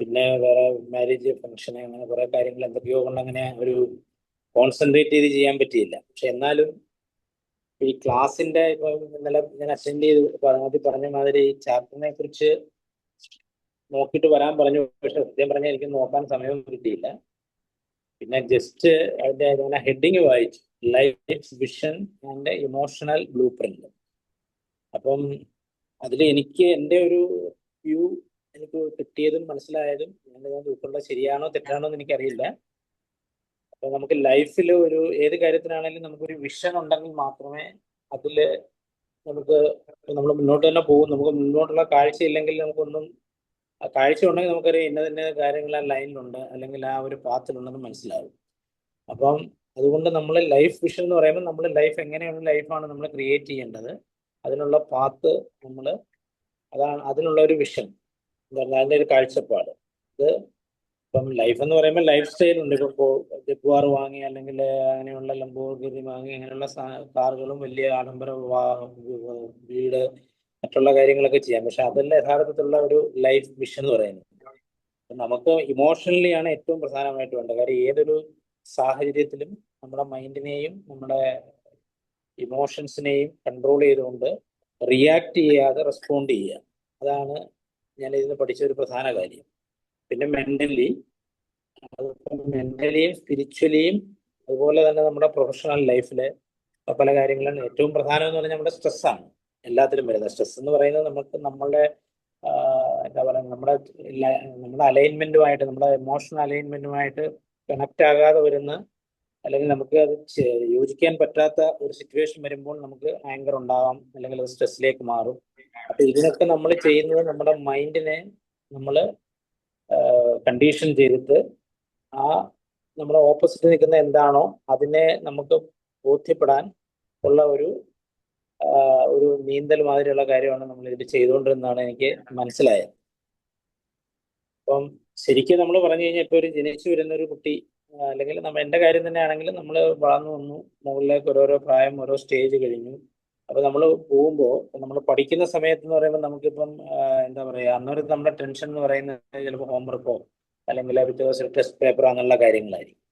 പിന്നെ വേറെ മാരേജ് ഫംഗ്ഷൻ, അങ്ങനെ കുറെ കാര്യങ്ങൾ എന്തൊക്കെയോ കൊണ്ട് അങ്ങനെ ഒരു കോൺസെൻട്രേറ്റ് ചെയ്ത് ചെയ്യാൻ പറ്റിയില്ല. പക്ഷെ എന്നാലും ഈ ക്ലാസ്സിന്റെ ഇപ്പൊ ഇന്നലെ ഞാൻ അറ്റൻഡ് ചെയ്ത് ആദ്യം പറഞ്ഞ മാതിരി ഈ ചാപ്റ്ററിനെ കുറിച്ച് നോക്കിയിട്ട് വരാൻ പറഞ്ഞു. പക്ഷെ സത്യം പറഞ്ഞാൽ എനിക്ക് നോക്കാൻ സമയം കിട്ടിയില്ല. പിന്നെ ജസ്റ്റ് അതിന്റെ ഹെഡിങ് വായിച്ചു, life vision and emotional blue print. അപ്പം അതിൽ എനിക്ക് എൻ്റെ ഒരു വ്യൂ എനിക്ക് കിട്ടിയതും മനസ്സിലായതും ഞാൻ ഉൾക്കൊള്ള ശരിയാണോ തെറ്റാണോ എന്ന് എനിക്കറിയില്ല. അപ്പൊ നമുക്ക് ലൈഫിൽ ഒരു ഏത് കാര്യത്തിനാണെങ്കിലും നമുക്കൊരു വിഷൻ ഉണ്ടെങ്കിൽ മാത്രമേ അതിൽ നമുക്ക് നമ്മൾ മുന്നോട്ട് തന്നെ പോകും. നമുക്ക് മുന്നോട്ടുള്ള കാഴ്ച ഇല്ലെങ്കിൽ നമുക്കൊന്നും, ആ കാഴ്ച ഉണ്ടെങ്കിൽ നമുക്കറിയാം ഇന്ന കാര്യങ്ങൾ ആ ലൈനിലുണ്ട് അല്ലെങ്കിൽ ആ ഒരു പാത്തിലുണ്ടെന്ന് മനസ്സിലാവും. അപ്പം അതുകൊണ്ട് നമ്മൾ ലൈഫ് വിഷൻ എന്ന് പറയുമ്പോൾ നമ്മൾ ലൈഫ് എങ്ങനെയുള്ള ലൈഫാണ് നമ്മൾ ക്രിയേറ്റ് ചെയ്യേണ്ടത്, അതിനുള്ള പാത്ത് നമ്മൾ, അതാണ് അതിനുള്ള ഒരു വിഷൻ, അതിൻ്റെ ഒരു കാഴ്ചപ്പാട്. ഇത് ഇപ്പം ലൈഫ് എന്ന് പറയുമ്പോൾ ലൈഫ് സ്റ്റൈൽ ഉണ്ട്. ഇപ്പോൾ ജഗ്വാർ വാങ്ങി അല്ലെങ്കിൽ അങ്ങനെയുള്ള ലംബോർഗിനി വാങ്ങി അങ്ങനെയുള്ള കാറുകളും വലിയ ആഡംബര വീട് മറ്റുള്ള കാര്യങ്ങളൊക്കെ ചെയ്യാം. പക്ഷെ അതല്ല യഥാർത്ഥത്തിലുള്ള ഒരു ലൈഫ് വിഷൻ എന്ന് പറയുന്നത്. നമുക്ക് ഇമോഷണലി ആണ് ഏറ്റവും പ്രധാനമായിട്ട് വേണ്ടത്. കാര്യം ഏതൊരു സാഹചര്യത്തിലും നമ്മുടെ മൈൻഡിനെയും നമ്മുടെ ഇമോഷൻസിനെയും കൺട്രോൾ ചെയ്തുകൊണ്ട് റിയാക്ട് ചെയ്യാതെ റെസ്പോണ്ട് ചെയ്യുക, അതാണ് ഞാൻ ഇതിന് പഠിച്ച ഒരു പ്രധാന കാര്യം. പിന്നെ മെന്റലിയും സ്പിരിച്വലിയും അതുപോലെ തന്നെ നമ്മുടെ പ്രൊഫഷണൽ ലൈഫിലെ പല കാര്യങ്ങളും ഏറ്റവും പ്രധാനം എന്ന് പറഞ്ഞാൽ നമ്മുടെ സ്ട്രെസ്സാണ് എല്ലാത്തിലും വരുന്നത്. സ്ട്രെസ് എന്ന് പറയുന്നത് നമുക്ക് നമ്മളുടെ എന്താ പറയുക, നമ്മുടെ അലൈൻമെന്റുമായിട്ട്, നമ്മുടെ ഇമോഷണൽ അലൈൻമെന്റുമായിട്ട് കണക്ട് ആകാതെ വരുന്ന, അല്ലെങ്കിൽ നമുക്ക് അത് യോജിക്കാൻ പറ്റാത്ത ഒരു സിറ്റുവേഷൻ വരുമ്പോൾ നമുക്ക് ആങ്കർ ഉണ്ടാവാം, അല്ലെങ്കിൽ അത് സ്ട്രെസ്സിലേക്ക് മാറും. അപ്പൊ ഇതിനൊക്കെ നമ്മൾ ചെയ്യുന്നത് നമ്മുടെ മൈൻഡിനെ നമ്മൾ കണ്ടീഷൻ ചെയ്തിട്ട് ആ നമ്മുടെ ഓപ്പോസിറ്റ് നിൽക്കുന്ന എന്താണോ അതിനെ നമുക്ക് ബോധ്യപ്പെടാൻ ഉള്ള ഒരു നീന്തൽ മാതിരിയുള്ള കാര്യമാണ് നമ്മൾ ഇതിൽ ചെയ്തുകൊണ്ടിരുന്നതാണ് എനിക്ക് മനസ്സിലായത്. അപ്പം ശരിക്കും നമ്മൾ പറഞ്ഞു കഴിഞ്ഞാൽ ഇപ്പോൾ ഒരു ജനിച്ചു വരുന്ന ഒരു കുട്ടി അല്ലെങ്കിൽ എൻ്റെ കാര്യം തന്നെ ആണെങ്കിൽ നമ്മൾ വളർന്നു വന്നു, മുകളിലേക്ക് ഓരോരോ പ്രായം, ഓരോ സ്റ്റേജ് കഴിഞ്ഞു. അപ്പൊ നമ്മൾ പോകുമ്പോൾ നമ്മൾ പഠിക്കുന്ന സമയത്ത് എന്ന് പറയുമ്പോൾ നമുക്കിപ്പം എന്താ പറയുക, അന്നേരം നമ്മുടെ ടെൻഷൻ എന്ന് പറയുന്നത് ചിലപ്പോൾ ഹോംവർക്കോ അല്ലെങ്കിൽ പിറ്റേ ദിവസം ടെസ്റ്റ് പേപ്പറോ അങ്ങനെയുള്ള കാര്യങ്ങളായിരിക്കും.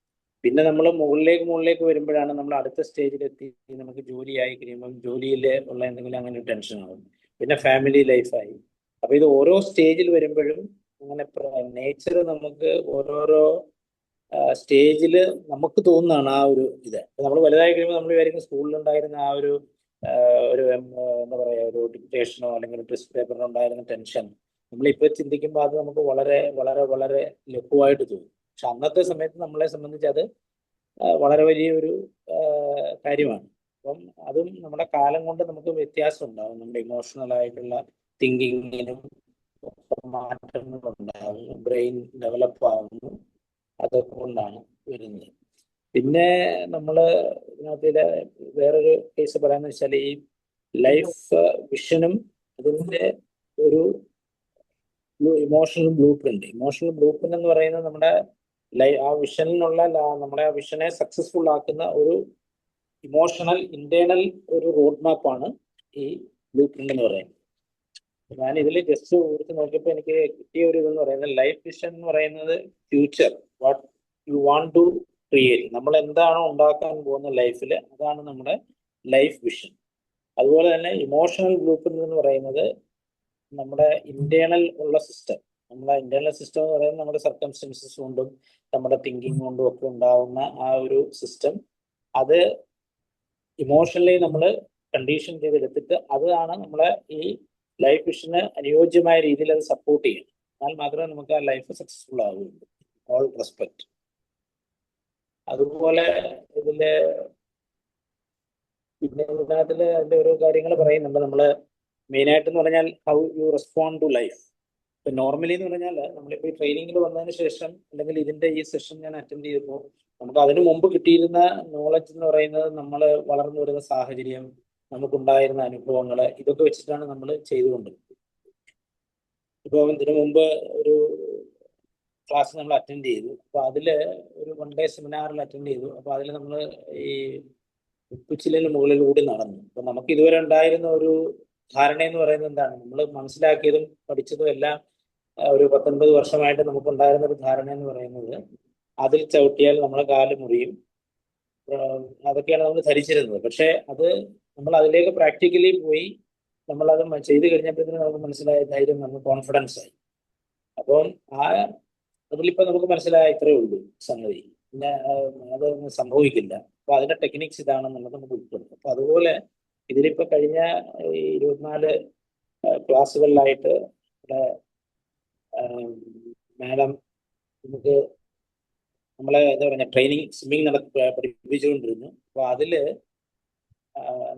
പിന്നെ നമ്മൾ മുകളിലേക്ക് വരുമ്പോഴാണ് നമ്മൾ അടുത്ത സ്റ്റേജിലെത്തി നമുക്ക് ജോലിയായി കഴിയുമ്പം ജോലിയിൽ ഉള്ള എന്തെങ്കിലും അങ്ങനെ ഒരു ടെൻഷൻ ആവും. പിന്നെ ഫാമിലി ലൈഫായി. അപ്പൊ ഇത് ഓരോ സ്റ്റേജിൽ വരുമ്പോഴും അങ്ങനെ നേച്ചർ നമുക്ക് ഓരോരോ സ്റ്റേജിൽ നമുക്ക് തോന്നുന്നതാണ് ആ ഒരു ഇത്. നമ്മൾ വലുതായി കഴിയുമ്പോൾ നമ്മൾ വിചാരിക്കും സ്കൂളിലുണ്ടായിരുന്ന ആ ഒരു എന്താ പറയുക, ഒരു ഡിക്റ്റേഷനോ അല്ലെങ്കിൽ ടെസ്റ്റ് പേപ്പറിനോ ഉണ്ടായിരുന്ന ടെൻഷൻ നമ്മളിപ്പോൾ ചിന്തിക്കുമ്പോൾ അത് നമുക്ക് വളരെ വളരെ വളരെ ലഘുവായിട്ട് തോന്നും. പക്ഷെ അന്നത്തെ സമയത്ത് നമ്മളെ സംബന്ധിച്ച് അത് വളരെ വലിയൊരു കാര്യമാണ്. അപ്പം അതും നമ്മുടെ കാലം കൊണ്ട് നമുക്ക് വ്യത്യാസം ഉണ്ടാകും. നമ്മുടെ ഇമോഷണൽ ആയിട്ടുള്ള തിങ്കിങ്ങിനും മാറ്റങ്ങൾ ഉണ്ടാകുന്നു, ബ്രെയിൻ ഡെവലപ്പ് ആകുന്നു, അതൊക്കെ കൊണ്ടാണ് വരുന്നത്. പിന്നെ നമ്മൾ ഇതിനകത്തിലെ വേറൊരു കേസ് പറയാന്ന് വെച്ചാൽ ഈ ലൈഫ് വിഷനും അതിൻ്റെ ഒരു ഇമോഷണൽ ബ്ലൂ പ്രിന്റ് എന്ന് പറയുന്നത് നമ്മുടെ ആ വിഷനിലുള്ള നമ്മുടെ ആ വിഷനെ സക്സസ്ഫുൾ ആക്കുന്ന ഒരു ഇമോഷണൽ ഇന്റേണൽ ഒരു റോഡ് മാപ്പാണ് ഈ ബ്ലൂ പ്രിന്റ് എന്ന് പറയുന്നത്. ഞാൻ ഇതിൽ ജസ്റ്റ് എടുത്ത് നോക്കിയപ്പോൾ എനിക്ക് കിട്ടിയ ഒരു ഇതെന്ന് പറയുന്നത് ലൈഫ് വിഷൻ എന്ന് പറയുന്നത് future, what you want to create, നമ്മൾ എന്താണോ ഉണ്ടാക്കാൻ പോകുന്ന ലൈഫിൽ അതാണ് നമ്മുടെ ലൈഫ് വിഷൻ. അതുപോലെ തന്നെ ഇമോഷണൽ ബ്ലൂ പ്രിന്റ് എന്ന് പറയുന്നത് നമ്മുടെ ഇന്റേണൽ ഉള്ള സിസ്റ്റം. നമ്മുടെ ഇന്റേണൽ സിസ്റ്റം എന്ന് പറയുന്നത് നമ്മുടെ സർക്കംസ്റ്റൻസസ് കൊണ്ടും നമ്മുടെ തിങ്കിങ് കൊണ്ടും ഒക്കെ ഉണ്ടാവുന്ന ആ ഒരു സിസ്റ്റം, അത് ഇമോഷണലി നമ്മൾ കണ്ടീഷൻ ചെയ്തെടുത്തിട്ട് അതാണ് നമ്മളെ ഈ ലൈഫ് വിഷന് അനുയോജ്യമായ രീതിയിൽ അത് സപ്പോർട്ട് ചെയ്യണം. എന്നാൽ മാത്രമേ നമുക്ക് ആ ലൈഫ് സക്സസ്ഫുൾ ആവുകയുള്ളൂ. All respect. അതുപോലെ ഇതില് പിന്നെ ഇതിനകത്തില് അതിന്റെ ഓരോ കാര്യങ്ങൾ പറയുന്നുണ്ട്. നമ്മള് മെയിനായിട്ട് എന്ന് പറഞ്ഞാൽ how you respond to life. ഇപ്പൊ നോർമലി എന്ന് പറഞ്ഞാൽ നമ്മളിപ്പോ ഈ ട്രെയിനിങ്ങിൽ വന്നതിന് ശേഷം അല്ലെങ്കിൽ ഇതിന്റെ ഈ സെഷൻ ഞാൻ അറ്റൻഡ് ചെയ്തപ്പോൾ നമുക്ക് അതിനു മുമ്പ് കിട്ടിയിരുന്ന നോളജ് എന്ന് പറയുന്നത് നമ്മൾ വളർന്നു വരുന്ന സാഹചര്യം, നമുക്കുണ്ടായിരുന്ന അനുഭവങ്ങൾ, ഇതൊക്കെ വെച്ചിട്ടാണ് നമ്മൾ ചെയ്തുകൊണ്ടിരുന്നത്. ഇപ്പോൾ ഇതിനു മുമ്പ് ഒരു ക്ലാസ് നമ്മൾ അറ്റൻഡ് ചെയ്തു. അപ്പോൾ അതിൽ ഒരു 1 ഡേ സെമിനാറിൽ അറ്റൻഡ് ചെയ്തു. അപ്പോൾ അതിൽ നമ്മൾ ഈ ഉപ്പുച്ചിലിന് മുകളിലൂടെ നടന്നു. അപ്പോൾ നമുക്ക് ഇതുവരെ ഉണ്ടായിരുന്ന ഒരു ധാരണ എന്ന് പറയുന്നത് എന്താണ്, നമ്മൾ മനസ്സിലാക്കിയതും പഠിച്ചതും എല്ലാം ഒരു 19 വർഷമായിട്ട് നമുക്കുണ്ടായിരുന്ന ഒരു ധാരണ എന്ന് പറയുന്നത് അതിൽ ചവിട്ടിയാൽ നമ്മളെ കാല് മുറിയും, അതൊക്കെയാണ് നമ്മൾ ധരിച്ചിരുന്നത്. പക്ഷെ അത് നമ്മൾ അതിലേക്ക് പ്രാക്ടിക്കലി പോയി നമ്മളത് ചെയ്ത് കഴിഞ്ഞപ്പോഴത്തേനും നമുക്ക് മനസ്സിലായ ധൈര്യം വന്നു, കോൺഫിഡൻസ് ആയി. അപ്പം അതിലിപ്പോ നമുക്ക് മനസ്സിലായ ഇത്രയേ ഉള്ളൂ സംഗതി, പിന്നെ അതൊന്നും സംഭവിക്കില്ല. അപ്പൊ അതിന്റെ ടെക്നിക്സ് ഇതാണെന്നുള്ളത് നമുക്ക് ഉൾപ്പെടും. അപ്പൊ അതുപോലെ ഇതിലിപ്പോ കഴിഞ്ഞ 24 ക്ലാസ്സുകളിലായിട്ട് മാഡം നമുക്ക് നമ്മളെ എന്താ പറയുക ട്രെയിനിങ് സ്വിമ്മിങ് പഠിപ്പിച്ചുകൊണ്ടിരുന്നു. അപ്പൊ അതില്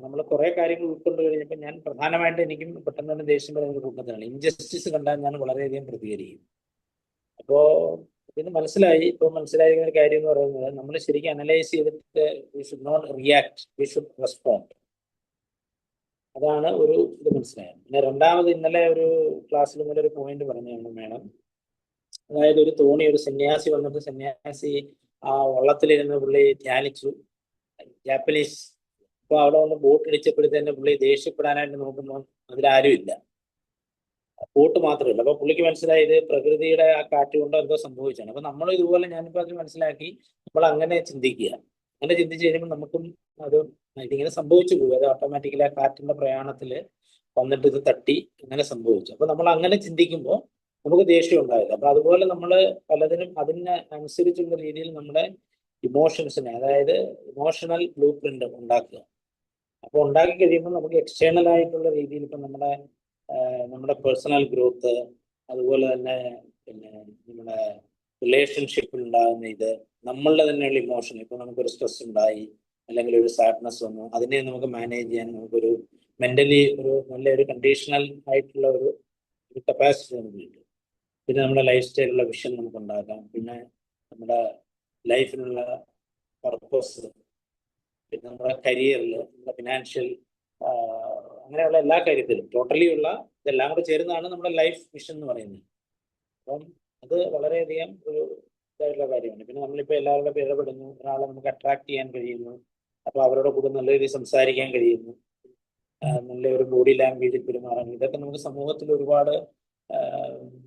നമ്മൾ കുറെ കാര്യങ്ങൾ ഉൾക്കൊണ്ട് കഴിഞ്ഞപ്പോൾ ഞാൻ പ്രധാനമായിട്ട് എനിക്കും പെട്ടെന്ന് തന്നെ ദേഷ്യം പറയുന്ന കൂട്ടത്തിലാണ്. ഇൻജസ്റ്റിസ് കണ്ടാൽ ഞാൻ വളരെയധികം പ്രതികരിക്കും. അപ്പോ ഇത് മനസ്സിലായിരിക്കുന്ന ഒരു കാര്യം എന്ന് പറയുന്നത് നമ്മൾ ശരിക്കും അനലൈസ് ചെയ്തിട്ട് we should not react, we should respond. അതാണ് ഒരു ഇത് മനസ്സിലായത്. പിന്നെ രണ്ടാമത് ഇന്നലെ ഒരു ക്ലാസ്സിൽ ഇന്നലെ ഒരു പോയിന്റ് പറഞ്ഞാണ് മാഡം, അതായത് ഒരു തോണി, ഒരു സന്യാസി വന്നിട്ട് സന്യാസി ആ വള്ളത്തിലിരുന്ന് പുള്ളി ധ്യാനിച്ചു, ജാപ്പനീസ്. അപ്പൊ അവിടെ വന്ന് ബോട്ട് ഇടിച്ചപ്പോഴത്തേന് പുള്ളി ദേഷ്യപ്പെടാനായിട്ട് നോക്കുമ്പോൾ അതിലാരും ഇല്ല, ബോട്ട് മാത്രമല്ല. അപ്പൊ പുള്ളിക്ക് മനസ്സിലായത് പ്രകൃതിയുടെ ആ കാറ്റ് കൊണ്ട് എന്തോ സംഭവിച്ചാണ്. അപ്പൊ നമ്മൾ ഇതുപോലെ ഞാനിപ്പോ അത് മനസ്സിലാക്കി നമ്മൾ അങ്ങനെ ചിന്തിക്കുക. അങ്ങനെ ചിന്തിച്ചു കഴിയുമ്പോൾ നമുക്കും അത് ഇതിങ്ങനെ സംഭവിച്ചു പോകും. അത് ഓട്ടോമാറ്റിക്കലി ആ കാറ്റിന്റെ പ്രയാണത്തില് വന്നിട്ട് ഇത് തട്ടി അങ്ങനെ സംഭവിച്ചു. അപ്പൊ നമ്മൾ അങ്ങനെ ചിന്തിക്കുമ്പോൾ നമുക്ക് ദേഷ്യം ഉണ്ടാവില്ല. അപ്പൊ അതുപോലെ നമ്മൾ പലതിനും അതിന് അനുസരിച്ചുള്ള രീതിയിൽ നമ്മുടെ ഇമോഷൻസിനെ, അതായത് ഇമോഷണൽ ബ്ലൂ പ്രിന്റ് ഉണ്ടാക്കുക. അപ്പൊ ഉണ്ടാക്കി കഴിയുമ്പോൾ നമുക്ക് എക്സ്റ്റേണൽ ആയിട്ടുള്ള രീതിയിൽ ഇപ്പൊ നമ്മുടെ പേഴ്സണൽ ഗ്രോത്ത്, അതുപോലെ തന്നെ പിന്നെ നമ്മുടെ റിലേഷൻഷിപ്പിൽ ഉണ്ടാകുന്ന ഇത്, നമ്മളുടെ തന്നെയുള്ള ഇമോഷൻ. ഇപ്പൊ നമുക്കൊരു സ്ട്രെസ് ഉണ്ടായി അല്ലെങ്കിൽ ഒരു സാഡ്നെസ് വന്നു, അതിനെ നമുക്ക് മാനേജ് ചെയ്യാൻ നമുക്കൊരു മെന്റലി ഒരു നല്ലൊരു കണ്ടീഷണൽ ആയിട്ടുള്ള ഒരു കപ്പാസിറ്റി നമുക്ക് കിട്ടും. പിന്നെ നമ്മുടെ ലൈഫ് സ്റ്റൈലുള്ള വിഷൻ നമുക്ക് ഉണ്ടാക്കാം. പിന്നെ നമ്മുടെ ലൈഫിനുള്ള പർപ്പസ്, പിന്നെ നമ്മുടെ കരിയറിൽ, നമ്മുടെ ഫിനാൻഷ്യൽ, അങ്ങനെയുള്ള എല്ലാ കാര്യത്തിലും ടോട്ടലി ഉള്ള ഇതെല്ലാം കൂടെ ചേരുന്നതാണ് നമ്മുടെ ലൈഫ് മിഷൻ എന്ന് പറയുന്നത്. അപ്പം അത് വളരെയധികം ഒരു ഇതായിട്ടുള്ള കാര്യമാണ്. പിന്നെ നമ്മളിപ്പോൾ എല്ലാവരുടെ ഇടപെടുന്നു, ഒരാളെ നമുക്ക് അട്രാക്ട് ചെയ്യാൻ കഴിയുന്നു, അപ്പോൾ അവരുടെ കൂടെ നല്ല രീതിയിൽ സംസാരിക്കാൻ കഴിയുന്നു, നല്ല ഒരു ബോഡി ലാംഗ്വേജിൽ പെരുമാറാൻ, ഇതൊക്കെ നമുക്ക് സമൂഹത്തിൽ ഒരുപാട്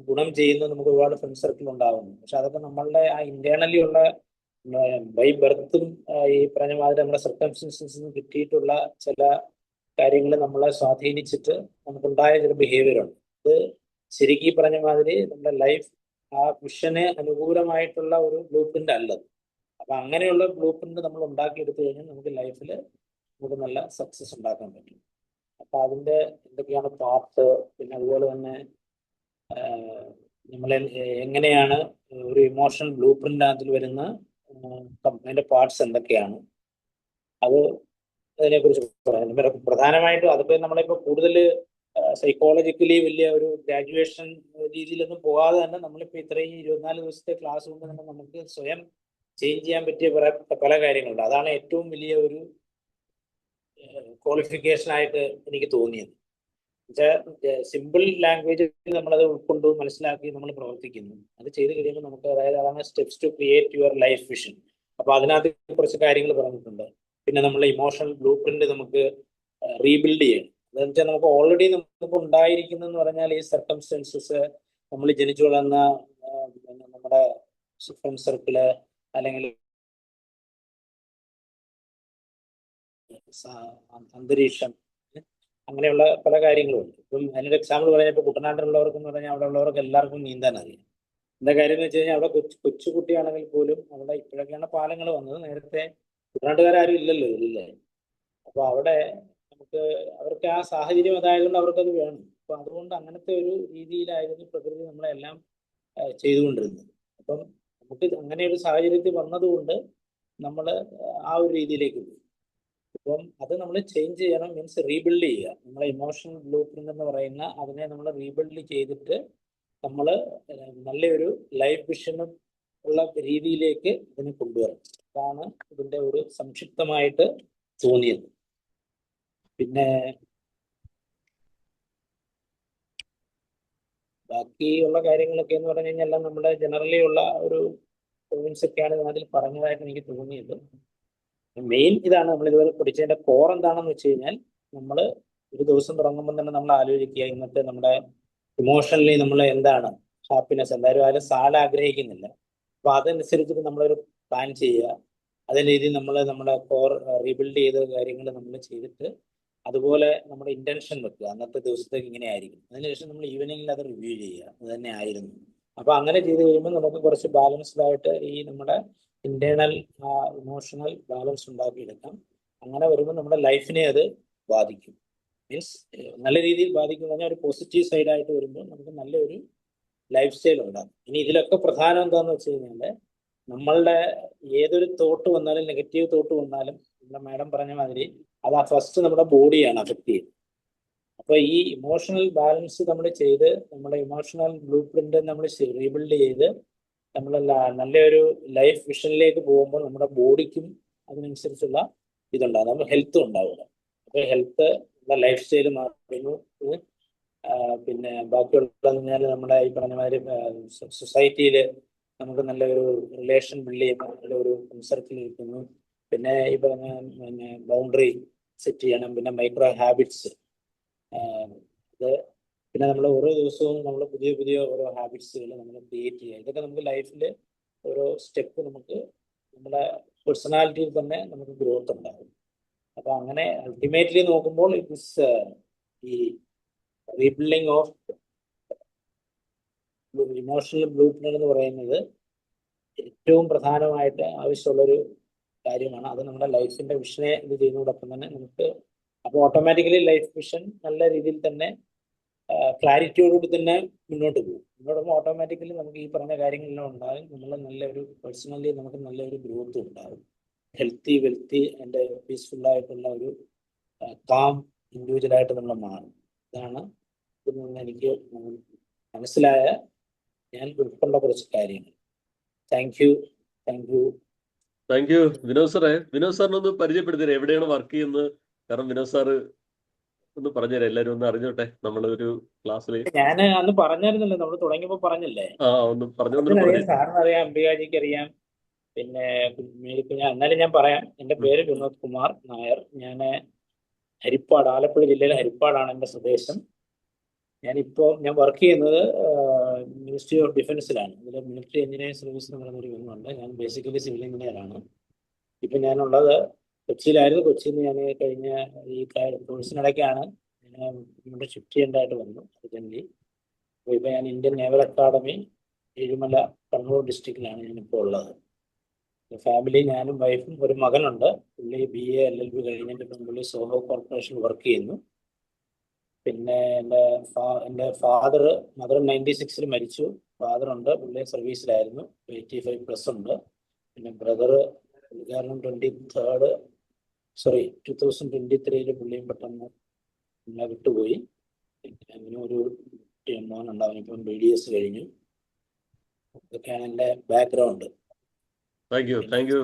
ഗുണം ചെയ്യുന്ന നമുക്ക് ഒരുപാട് ഫ്രണ്ട് സർക്കിൾ ഉണ്ടാകുന്നു. പക്ഷെ അതൊക്കെ നമ്മളുടെ ആ ഇന്റേണലി ഉള്ള ബൈ ബർത്തും ഈ പറഞ്ഞ മാതിരി നമ്മുടെ സർക്കംസ്റ്റൻസസിൽ നിന്ന് കിട്ടിയിട്ടുള്ള ചില കാര്യങ്ങൾ നമ്മളെ സ്വാധീനിച്ചിട്ട് നമുക്കുണ്ടായ ചില ബിഹേവിയറുണ്ട്. അത് ശരിക്കും പറഞ്ഞ മാതിരി നമ്മുടെ ലൈഫ് ആ മിഷന് അനുകൂലമായിട്ടുള്ള ഒരു ബ്ലൂ പ്രിന്റ് അല്ലത്. അപ്പൊ അങ്ങനെയുള്ള ബ്ലൂ പ്രിന്റ് നമ്മൾ ഉണ്ടാക്കിയെടുത്തു കഴിഞ്ഞാൽ നമുക്ക് ലൈഫിൽ നമുക്ക് നല്ല സക്സസ് ഉണ്ടാക്കാൻ പറ്റും. അപ്പൊ അതിന്റെ എന്തൊക്കെയാണ് പാർട്ട്, പിന്നെ അതുപോലെ തന്നെ നമ്മൾ എങ്ങനെയാണ് ഒരു ഇമോഷണൽ ബ്ലൂ പ്രിന്റ് അതിൽ വരുന്ന അതിന്റെ പാർട്സ് എന്തൊക്കെയാണ്, അത് അതിനെക്കുറിച്ച് പറയാം. പ്രധാനമായിട്ടും അതിപ്പോ നമ്മളിപ്പോ കൂടുതൽ സൈക്കോളജിക്കലി വലിയ ഒരു ഗ്രാജുവേഷൻ രീതിയിലൊന്നും പോകാതെ തന്നെ നമ്മളിപ്പോ ഇത്രയും 24 ദിവസത്തെ ക്ലാസ് കൊണ്ട് തന്നെ നമുക്ക് സ്വയം ചേഞ്ച് ചെയ്യാൻ പറ്റിയ പല കാര്യങ്ങളുണ്ട്. അതാണ് ഏറ്റവും വലിയ ഒരു ക്വാളിഫിക്കേഷൻ ആയിട്ട് എനിക്ക് തോന്നിയത്. സിമ്പിൾ ലാംഗ്വേജ് നമ്മളത് ഉൾക്കൊണ്ട് മനസ്സിലാക്കി നമ്മൾ പ്രവർത്തിക്കുന്നു. അത് ചെയ്ത് കഴിയുമ്പോൾ നമുക്ക്, അതായത് അതാണ് steps to create your life vision. അപ്പൊ അതിനകത്ത് കുറച്ച് കാര്യങ്ങൾ പറഞ്ഞിട്ടുണ്ട്. പിന്നെ നമ്മളെ ഇമോഷണൽ ബ്ലൂ പ്രിന്റ് നമുക്ക് റീബിൽഡ് ചെയ്യണം. അതെന്ന് വെച്ചാൽ നമുക്ക് ഓൾറെഡി നമുക്ക് ഉണ്ടായിരിക്കുന്നെന്ന് പറഞ്ഞാൽ ഈ സർക്കംസ്റ്റൻസസ്, നമ്മൾ ജനിച്ചു വളർന്ന നമ്മുടെ ഫ്രണ്ട് സർക്കിള്, അല്ലെങ്കിൽ അന്തരീക്ഷം, അങ്ങനെയുള്ള പല കാര്യങ്ങളുണ്ട്. ഇപ്പം അതിനൊരു എക്സാമ്പിൾ പറഞ്ഞാൽ ഇപ്പോൾ കുട്ടനാട്ടിലുള്ളവർക്ക് എന്ന് പറഞ്ഞാൽ അവിടെ ഉള്ളവർക്ക് എല്ലാവർക്കും നീന്താൻ അറിയാം. എന്താ കാര്യം എന്ന് വെച്ച് കഴിഞ്ഞാൽ അവിടെ കൊച്ചുകുട്ടിയാണെങ്കിൽ പോലും അവിടെ ഇപ്പോഴൊക്കെയാണ് പാലങ്ങൾ വന്നത്, നേരത്തെ കുട്ടനാട്ടുകാരും ഇല്ലല്ലോ ഇതില്ലേ. അപ്പൊ അവിടെ നമുക്ക് അവർക്ക് ആ സാഹചര്യം അതായതുകൊണ്ട് അവർക്കത് വേണം. അപ്പൊ അതുകൊണ്ട് അങ്ങനത്തെ ഒരു രീതിയിലായിരുന്നു പ്രകൃതി നമ്മളെല്ലാം ചെയ്തുകൊണ്ടിരുന്നത്. അപ്പം നമുക്ക് അങ്ങനെ ഒരു സാഹചര്യത്തിൽ വന്നതുകൊണ്ട് നമ്മൾ ആ ഒരു രീതിയിലേക്ക് പോയി. അപ്പം അത് നമ്മൾ ചേഞ്ച് ചെയ്യണം, മീൻസ് റീബിൽഡ് ചെയ്യുക. നമ്മളെ ഇമോഷണൽ ബ്ലൂ പ്രിന്റ് എന്ന് പറയുന്ന അതിനെ നമ്മൾ റീബിൽഡ് ചെയ്തിട്ട് നമ്മൾ നല്ലൊരു ലൈഫ് വിഷനും ഉള്ള രീതിയിലേക്ക് ഇതിനെ കൊണ്ടുവരണം. അതാണ് ഇതിന്റെ ഒരു സംക്ഷിപ്തമായിട്ട് തോന്നിയത്. പിന്നെ ബാക്കിയുള്ള കാര്യങ്ങളൊക്കെ എന്ന് പറഞ്ഞു കഴിഞ്ഞാൽ എല്ലാം നമ്മുടെ ജനറലി ഉള്ള ഒരു പോയിന്റ്സ് ഒക്കെയാണ് അതിൽ പറഞ്ഞതായിട്ട് എനിക്ക് തോന്നിയത്. മെയിൻ ഇതാണ് നമ്മൾ ഇതുവരെ പഠിച്ചതിന്റെ കോർ എന്താണെന്ന് വെച്ച് കഴിഞ്ഞാൽ, നമ്മൾ ഒരു ദിവസം തുടങ്ങുമ്പോൾ തന്നെ നമ്മൾ ആലോചിക്കുക ഇന്നത്തെ നമ്മുടെ ഇമോഷണലി നമ്മൾ എന്താണ് ഹാപ്പിനെസ്, എന്തായാലും ആരും സാഡ് ആഗ്രഹിക്കുന്നില്ല. അപ്പൊ അതനുസരിച്ചിട്ട് നമ്മളൊരു പ്ലാൻ ചെയ്യുക. അതേ രീതിയിൽ നമ്മൾ നമ്മുടെ കോർ റീബിൽഡ് ചെയ്ത കാര്യങ്ങൾ നമ്മൾ ചെയ്തിട്ട് അതുപോലെ നമ്മുടെ ഇന്റൻഷൻ വെക്കുക, അന്നത്തെ ദിവസത്തേക്ക് ഇങ്ങനെ ആയിരിക്കും. അതിനുശേഷം നമ്മൾ ഈവനിങ്ങിൽ അത് റിവ്യൂ ചെയ്യുക, അത് തന്നെ ആയിരുന്നു. അപ്പൊ അങ്ങനെ ചെയ്ത് കഴിയുമ്പോൾ നമുക്ക് കുറച്ച് ബാലൻസ്ഡ് ആയിട്ട് ഈ നമ്മുടെ ഇന്റേണൽ ഇമോഷണൽ ബാലൻസ് ഉണ്ടാക്കിയെടുക്കാം. അങ്ങനെ വരുമ്പോൾ നമ്മുടെ ലൈഫിനെ അത് ബാധിക്കും. മീൻസ് നല്ല രീതിയിൽ ബാധിക്കും എന്ന് പറഞ്ഞാൽ ഒരു പോസിറ്റീവ് സൈഡായിട്ട് വരുമ്പോൾ നമുക്ക് നല്ലൊരു ലൈഫ് സ്റ്റൈൽ ഉണ്ടാകും. ഇനി ഇതിലൊക്കെ പ്രധാനം എന്താണെന്ന് വെച്ച് കഴിഞ്ഞാൽ, നമ്മളുടെ ഏതൊരു തോട്ട് വന്നാലും, നെഗറ്റീവ് തോട്ട് വന്നാലും, നമ്മുടെ മാഡം പറഞ്ഞ മാതിരി അത് ആ ഫസ്റ്റ് നമ്മുടെ ബോഡിയാണ് അഫക്ട് ചെയ്യുന്നത്. അപ്പൊ ഈ ഇമോഷണൽ ബാലൻസ് നമ്മൾ ചെയ്ത് നമ്മുടെ ഇമോഷണൽ ബ്ലൂ പ്രിന്റ് നമ്മൾ റീബിൽഡ് ചെയ്ത് നമ്മൾ നല്ലൊരു ലൈഫ് വിഷനിലേക്ക് പോകുമ്പോൾ നമ്മുടെ ബോഡിക്കും അതിനനുസരിച്ചുള്ള ഇതുണ്ടാകും, നമുക്ക് ഹെൽത്തും ഉണ്ടാവുക. അപ്പൊ ഹെൽത്ത്, നമ്മുടെ ലൈഫ് സ്റ്റൈൽ മാറുന്നു. പിന്നെ ബാക്കിയുള്ള പറഞ്ഞാൽ നമ്മുടെ ഈ പറഞ്ഞ മാതിരി സൊസൈറ്റിയിൽ നമുക്ക് നല്ലൊരു റിലേഷൻ ബിൽഡ് ചെയ്യുമ്പോൾ നല്ലൊരു സർക്കിൾ കിട്ടുന്നു. പിന്നെ ഈ പറഞ്ഞ ബൗണ്ടറി സെറ്റ് ചെയ്യണം. പിന്നെ മൈക്രോ ഹാബിറ്റ്സ്, ഇത് പിന്നെ നമ്മൾ ഓരോ ദിവസവും നമ്മൾ പുതിയ പുതിയ ഓരോ ഹാബിറ്റ്സുകൾ നമ്മൾ ക്രിയേറ്റ് ചെയ്യുക. ഇതൊക്കെ നമുക്ക് ലൈഫിൽ ഓരോ സ്റ്റെപ്പ് നമുക്ക് നമ്മുടെ പേഴ്സണാലിറ്റിയിൽ തന്നെ നമുക്ക് ഗ്രോത്ത് ഉണ്ടാകും. അപ്പൊ അങ്ങനെ അൾട്ടിമേറ്റ്ലി നോക്കുമ്പോൾ ഈ rebuilding of emotional blue print എന്ന് പറയുന്നത് ഏറ്റവും പ്രധാനമായിട്ട് ആവശ്യമുള്ളൊരു കാര്യമാണ്. അത് നമ്മുടെ ലൈഫിന്റെ വിഷനെ ഇത് ചെയ്യുന്നതോടൊപ്പം തന്നെ നമുക്ക് അപ്പോൾ ഓട്ടോമാറ്റിക്കലി ലൈഫ് വിഷൻ നല്ല രീതിയിൽ തന്നെ ക്ലാരിറ്റിയോടുകൂടി തന്നെ മുന്നോട്ട് പോകും. മുന്നോട്ട് ഓട്ടോമാറ്റിക്കലി നമുക്ക് ഈ പറഞ്ഞ കാര്യങ്ങളെല്ലാം ഉണ്ടാകും. നമ്മൾ നല്ലൊരു പേഴ്സണലി നമുക്ക് നല്ലൊരു ഗ്രോത്ത് ഉണ്ടാകും. ഹെൽത്തി, വെൽത്തി ആൻഡ് പീസ്ഫുൾ ആയിട്ടുള്ള ഒരു കാം ഇൻഡിവിജ്വലായിട്ട് നമ്മൾ മാറും. ഇതാണ് ഇതിൽ നിന്ന് എനിക്ക് മനസ്സിലായ ഞാൻ ഉൾക്കൊണ്ട കുറച്ച് കാര്യങ്ങൾ. Thank you. Thank U Vinod സാറേ. വിനോദ് സാറിനൊന്ന് പരിചയപ്പെടുത്തരാം, എവിടെയാണ് വർക്ക് ചെയ്യുന്നത്? കാരണം വിനോദ് സാറ് ഒന്ന് പറഞ്ഞുതരാം, എല്ലാവരും ഒന്ന് അറിഞ്ഞോട്ടെ നമ്മളൊരു ക്ലാസ്സിൽ. ഞാൻ അന്ന് പറഞ്ഞായിരുന്നല്ലോ, നമ്മൾ തുടങ്ങിയപ്പോ പറഞ്ഞില്ലേ. ഒന്ന് പറഞ്ഞുകൊണ്ട് അറിയാം, സാറിന് അറിയാം, അംബികാജിക്ക് അറിയാം, പിന്നെ എന്നാലും ഞാൻ പറയാം. എൻ്റെ പേര് വിനോദ് കുമാർ നായർ. ഞാൻ ഹരിപ്പാട്, ആലപ്പുഴ ജില്ലയിലെ ഹരിപ്പാടാണ് എൻ്റെ സ്വദേശം. ഞാൻ വർക്ക് ചെയ്യുന്നത് മിനിസ്ട്രി ഓഫ് ഡിഫൻസിലാണ്. ഇതിൽ മിലിറ്ററി എഞ്ചിനീയറിംഗ് സർവീസ് എന്ന് പറയുന്നൊരു വിങ്ങുണ്ട്. ഞാൻ ബേസിക്കലി സിവിൽ എഞ്ചിനീയർ ആണ്. ഇപ്പം ഞാനുള്ളത് കൊച്ചിയിലായിരുന്നു. കൊച്ചിയിൽ നിന്ന് ഞാൻ കഴിഞ്ഞ ഈ കോഴ്സിനിടയ്ക്കാണ് ഞാൻ ഇവിടെ ഷിഫ്റ്റ് ചെയ്യേണ്ടതായിട്ട് വന്നു അർജന്റീന. അപ്പോൾ ഇപ്പം ഞാൻ Indian naval academy Ezhimala Kannur ഡിസ്ട്രിക്റ്റിലാണ് ഞാനിപ്പോൾ ഉള്ളത്. ഫാമിലി, ഞാനും വൈഫും ഒരു മകനുണ്ട്. പുള്ളി BA LLB കഴിഞ്ഞിട്ട് ഇപ്പം പുള്ളി സോഹോ കോർപ്പറേഷനിൽ വർക്ക് ചെയ്യുന്നു. പിന്നെ എൻ്റെ മദർ 96 മരിച്ചു. ഫാദറുണ്ട്, പുള്ളി സർവീസിലായിരുന്നു, 85+ ഉണ്ട്. പിന്നെ ബ്രദർ കാരണം 2023 പുള്ളിയും പെട്ടെന്ന് നമ്മളെ വിട്ടുപോയി. അങ്ങനെ ഒരു മോനുണ്ട്, അവനിപ്പം BDS കഴിഞ്ഞു. ഇതൊക്കെയാണ് എൻ്റെ ബാക്ക്ഗ്രൗണ്ട്. Thank you.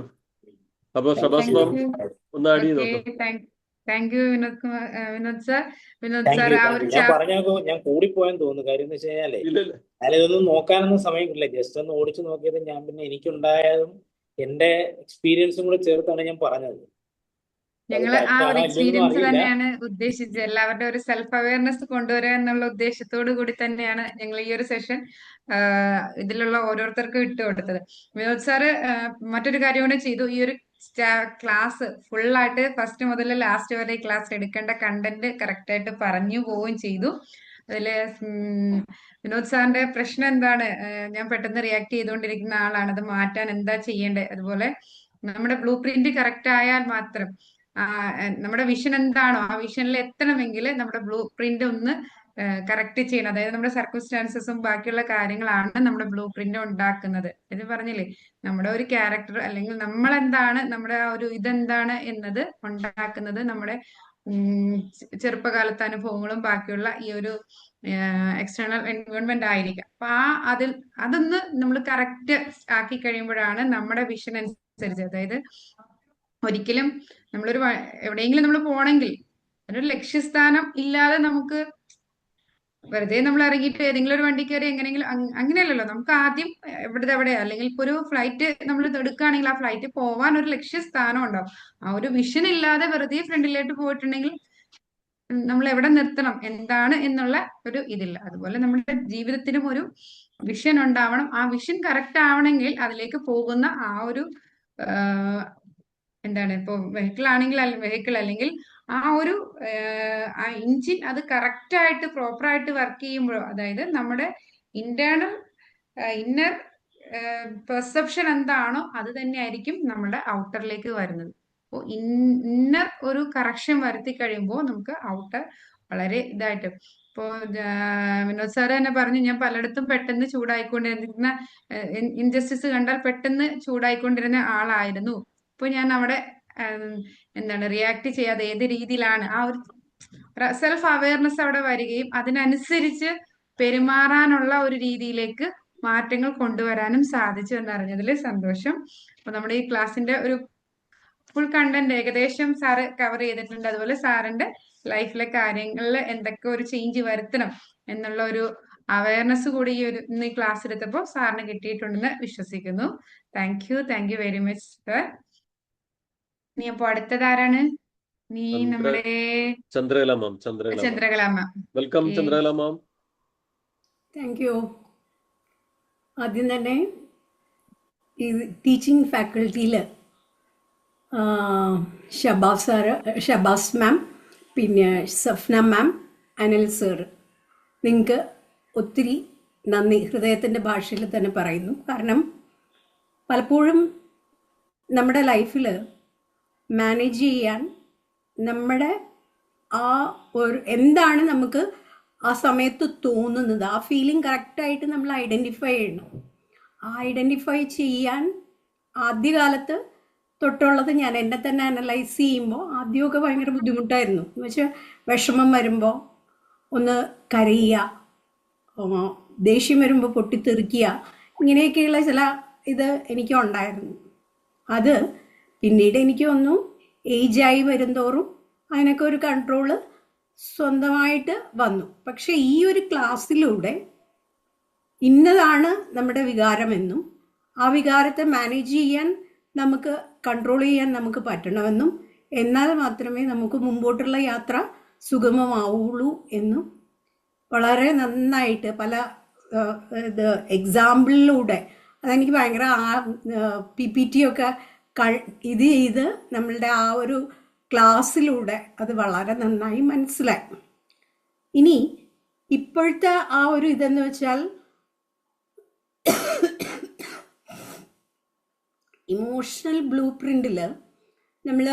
അപ്പൊ ഷബാസ് മാം ഒന്ന് ആഡ് ചെയ്ത് നോക്കാം. Thank you Vinod sir. ഞാൻ കൂടിപ്പോയെന്ന് തോന്നുന്നു. കാര്യം എന്ന് വെച്ച് കഴിഞ്ഞാലേ, ഞാനിതൊന്നും നോക്കാനൊന്നും സമയം കിട്ടില്ല. ജസ്റ്റ് ഒന്ന് ഓടിച്ചു നോക്കിയത് ഞാൻ. പിന്നെ എനിക്കുണ്ടായതും എന്റെ എക്സ്പീരിയൻസും കൂടെ ചേർത്താണ് ഞാൻ പറഞ്ഞത്. ഞങ്ങള് ആ ഒരു എക്സ്പീരിയൻസ് തന്നെയാണ് ഉദ്ദേശിച്ചത്. എല്ലാവരുടെ ഒരു സെൽഫ് അവയർനെസ് കൊണ്ടുവരിക എന്നുള്ള ഉദ്ദേശത്തോടു കൂടി തന്നെയാണ് ഞങ്ങൾ ഈ ഒരു സെഷൻ ഇതിലുള്ള ഓരോരുത്തർക്കും ഇട്ടുകൊടുത്തത്. വിനോദ് സാറ് മറ്റൊരു കാര്യം കൂടെ ചെയ്തു. ഈ ഒരു ക്ലാസ് ഫുള്ളായിട്ട് ഫസ്റ്റ് മുതൽ ലാസ്റ്റ് വരെ ഈ ക്ലാസ് എടുക്കേണ്ട കണ്ടന്റ് കറക്റ്റ് ആയിട്ട് പറഞ്ഞു പോവുകയും ചെയ്തു. അതില് വിനോദ് സാറിന്റെ പ്രശ്നം എന്താണ്, ഞാൻ പെട്ടെന്ന് റിയാക്ട് ചെയ്തുകൊണ്ടിരിക്കുന്ന ആളാണ്, അത് മാറ്റാൻ എന്താ ചെയ്യേണ്ടത്, അതുപോലെ നമ്മുടെ ബ്ലൂ പ്രിന്റ് കറക്റ്റ് ആയാൽ മാത്രം നമ്മുടെ വിഷൻ എന്താണോ ആ വിഷനിൽ എത്തണമെങ്കിൽ നമ്മുടെ ബ്ലൂ പ്രിന്റ് ഒന്ന് കറക്റ്റ് ചെയ്യണം. അതായത് നമ്മുടെ സർക്കംസ്റ്റാൻസസും ബാക്കിയുള്ള കാര്യങ്ങളാണ് നമ്മുടെ ബ്ലൂ പ്രിന്റ് ഉണ്ടാക്കുന്നത്. ഇത് പറഞ്ഞില്ലേ, നമ്മുടെ ഒരു ക്യാരക്ടർ അല്ലെങ്കിൽ നമ്മൾ എന്താണ്, നമ്മുടെ ആ ഒരു ഇതെന്താണ് എന്നത് ഉണ്ടാക്കുന്നത് നമ്മുടെ ചെറുപ്പകാലത്തെ അനുഭവങ്ങളും ബാക്കിയുള്ള ഈ ഒരു എക്സ്റ്റേണൽ എൻവയോൺമെന്റ് ആയിരിക്കാം. അപ്പൊ അതൊന്ന് നമ്മൾ കറക്റ്റ് ആക്കി കഴിയുമ്പോഴാണ് നമ്മുടെ വിഷൻ അനുസരിച്ച്, അതായത് ഒരിക്കലും നമ്മളൊരു എവിടെയെങ്കിലും നമ്മൾ പോകണമെങ്കിൽ ഒരു ലക്ഷ്യസ്ഥാനം ഇല്ലാതെ നമുക്ക് വെറുതെ നമ്മൾ ഇറങ്ങിയിട്ട് ഏതെങ്കിലും ഒരു വണ്ടി കയറി എങ്ങനെയെങ്കിലും അങ്ങനെയല്ലല്ലോ. നമുക്ക് ആദ്യം എവിടെയാ, അല്ലെങ്കിൽ ഇപ്പൊ ഒരു ഫ്ലൈറ്റ് നമ്മൾ എടുക്കുകയാണെങ്കിൽ ആ ഫ്ലൈറ്റ് പോവാൻ ഒരു ലക്ഷ്യസ്ഥാനം ഉണ്ടാവും. ആ ഒരു വിഷൻ ഇല്ലാതെ വെറുതെ ഫ്രണ്ടിലോട്ട് പോയിട്ടുണ്ടെങ്കിൽ നമ്മൾ എവിടെ നിർത്തണം എന്താണ് എന്നുള്ള ഒരു ഇതില്ല. അതുപോലെ നമ്മുടെ ജീവിതത്തിനും ഒരു വിഷൻ ഉണ്ടാവണം. ആ വിഷൻ കറക്റ്റ് ആവണമെങ്കിൽ അതിലേക്ക് പോകുന്ന ആ ഒരു എന്താണ്, ഇപ്പൊ വെഹിക്കിൾ ആണെങ്കിൽ അല്ലെങ്കിൽ ആ ഒരു ആ എഞ്ചിൻ അത് കറക്റ്റ് ആയിട്ട് പ്രോപ്പർ ആയിട്ട് വർക്ക് ചെയ്യുമ്പോഴോ, അതായത് നമ്മുടെ ഇന്നർ പെർസെപ്ഷൻ എന്താണോ അത് തന്നെ ആയിരിക്കും നമ്മുടെ ഔട്ടറിലേക്ക് വരുന്നത്. അപ്പോൾ ഇന്നർ ഒരു കറക്ഷൻ വരുത്തി കഴിയുമ്പോൾ നമുക്ക് ഔട്ടർ വളരെ ഇതായിട്ട്. ഇപ്പോ വിനോദ് സാറ് തന്നെ പറഞ്ഞു, ഞാൻ പലയിടത്തും പെട്ടെന്ന് ചൂടായിക്കൊണ്ടിരുന്ന ഇൻജസ്റ്റിസ് കണ്ടാൽ പെട്ടെന്ന് ചൂടായിക്കൊണ്ടിരുന്ന ആളായിരുന്നു. ഇപ്പൊ ഞാൻ അവിടെ എന്താണ് റിയാക്ട് ചെയ്യാതെ ഏത് രീതിയിലാണ് ആ ഒരു സെൽഫ് അവയർനെസ് അവിടെ വരികയും അതിനനുസരിച്ച് പെരുമാറാനുള്ള ഒരു രീതിയിലേക്ക് മാറ്റങ്ങൾ കൊണ്ടുവരാനും സാധിച്ചു എന്നറിഞ്ഞതിൽ സന്തോഷം. അപ്പൊ നമ്മുടെ ഈ ക്ലാസ്സിന്റെ ഒരു ഫുൾ കണ്ടന്റ് ഏകദേശം സാറ് കവർ ചെയ്തിട്ടുണ്ട്. അതുപോലെ സാറിന്റെ ലൈഫിലെ കാര്യങ്ങളിൽ എന്തൊക്കെ ഒരു ചേഞ്ച് വരുത്തണം എന്നുള്ള ഒരു അവയർനെസ് കൂടി ഇന്ന് ഈ ക്ലാസ് എടുത്തപ്പോൾ സാറിന് കിട്ടിയിട്ടുണ്ടെന്ന് വിശ്വസിക്കുന്നു. Thank you very much sir. നീ അപ്പൊ അടുത്തതാരാണ്? നീ നമ്മുടെ Chandrakala ma'am. Welcome Chandrakala ma'am. Thank you. ആദ്യം തന്നെ ഈ ടീച്ചിങ് ഫാക്കൽറ്റിയിൽ ഷബാസ് മാം, പിന്നെ സഫ്ന മാം, അനിൽ സർ, നിങ്ങൾക്ക് ഒത്തിരി നന്ദി ഹൃദയത്തിൻ്റെ ഭാഷയിൽ തന്നെ പറയുന്നു. കാരണം പലപ്പോഴും നമ്മുടെ ലൈഫിൽ മാനേജ് ചെയ്യാൻ നമ്മുടെ ആ ഒരു എന്താണ് നമുക്ക് ആ സമയത്ത് തോന്നുന്നത്, ആ ഫീലിംഗ് കറക്റ്റായിട്ട് നമ്മൾ ഐഡൻറ്റിഫൈ ചെയ്യണം. ആ ഐഡൻറ്റിഫൈ ചെയ്യാൻ ആദ്യകാലത്ത് തൊട്ടുള്ളത് ഞാൻ എന്നെ തന്നെ അനലൈസ് ചെയ്യുമ്പോൾ ആദ്യമൊക്കെ ഭയങ്കര ബുദ്ധിമുട്ടായിരുന്നു. എന്ന് വെച്ചാൽ വിഷമം വരുമ്പോൾ ഒന്ന് കരയുക, ദേഷ്യം വരുമ്പോൾ പൊട്ടിത്തെറിക്കുക, ഇങ്ങനെയൊക്കെയുള്ള ചില ഇത് എനിക്ക് ഉണ്ടായിരുന്നു. അത് പിന്നീട് എനിക്ക് തോന്നുന്നു ഏജായി വരുംതോറും അതിനൊക്കെ ഒരു കൺട്രോള് സ്വന്തമായിട്ട് വന്നു. പക്ഷെ ഈ ഒരു ക്ലാസ്സിലൂടെ ഇന്നതാണ് നമ്മുടെ വികാരമെന്നും ആ വികാരത്തെ മാനേജ് ചെയ്യാൻ നമുക്ക്, കൺട്രോൾ ചെയ്യാൻ നമുക്ക് പറ്റണമെന്നും എന്നാൽ മാത്രമേ നമുക്ക് മുമ്പോട്ടുള്ള യാത്ര സുഗമമാവുള്ളൂ എന്നും വളരെ നന്നായിട്ട് പല ഇത് എക്സാമ്പിളിലൂടെ, അതെനിക്ക് ഭയങ്കര PPT ഒക്കെ ഇത് ചെയ്ത് നമ്മളുടെ ആ ഒരു ക്ലാസ്സിലൂടെ അത് വളരെ നന്നായി മനസ്സിലായി. ഇനി ഇപ്പോഴത്തെ ആ ഒരു ഇതെന്ന് വെച്ചാൽ ഇമോഷണൽ ബ്ലൂ പ്രിന്റിൽ നമ്മൾ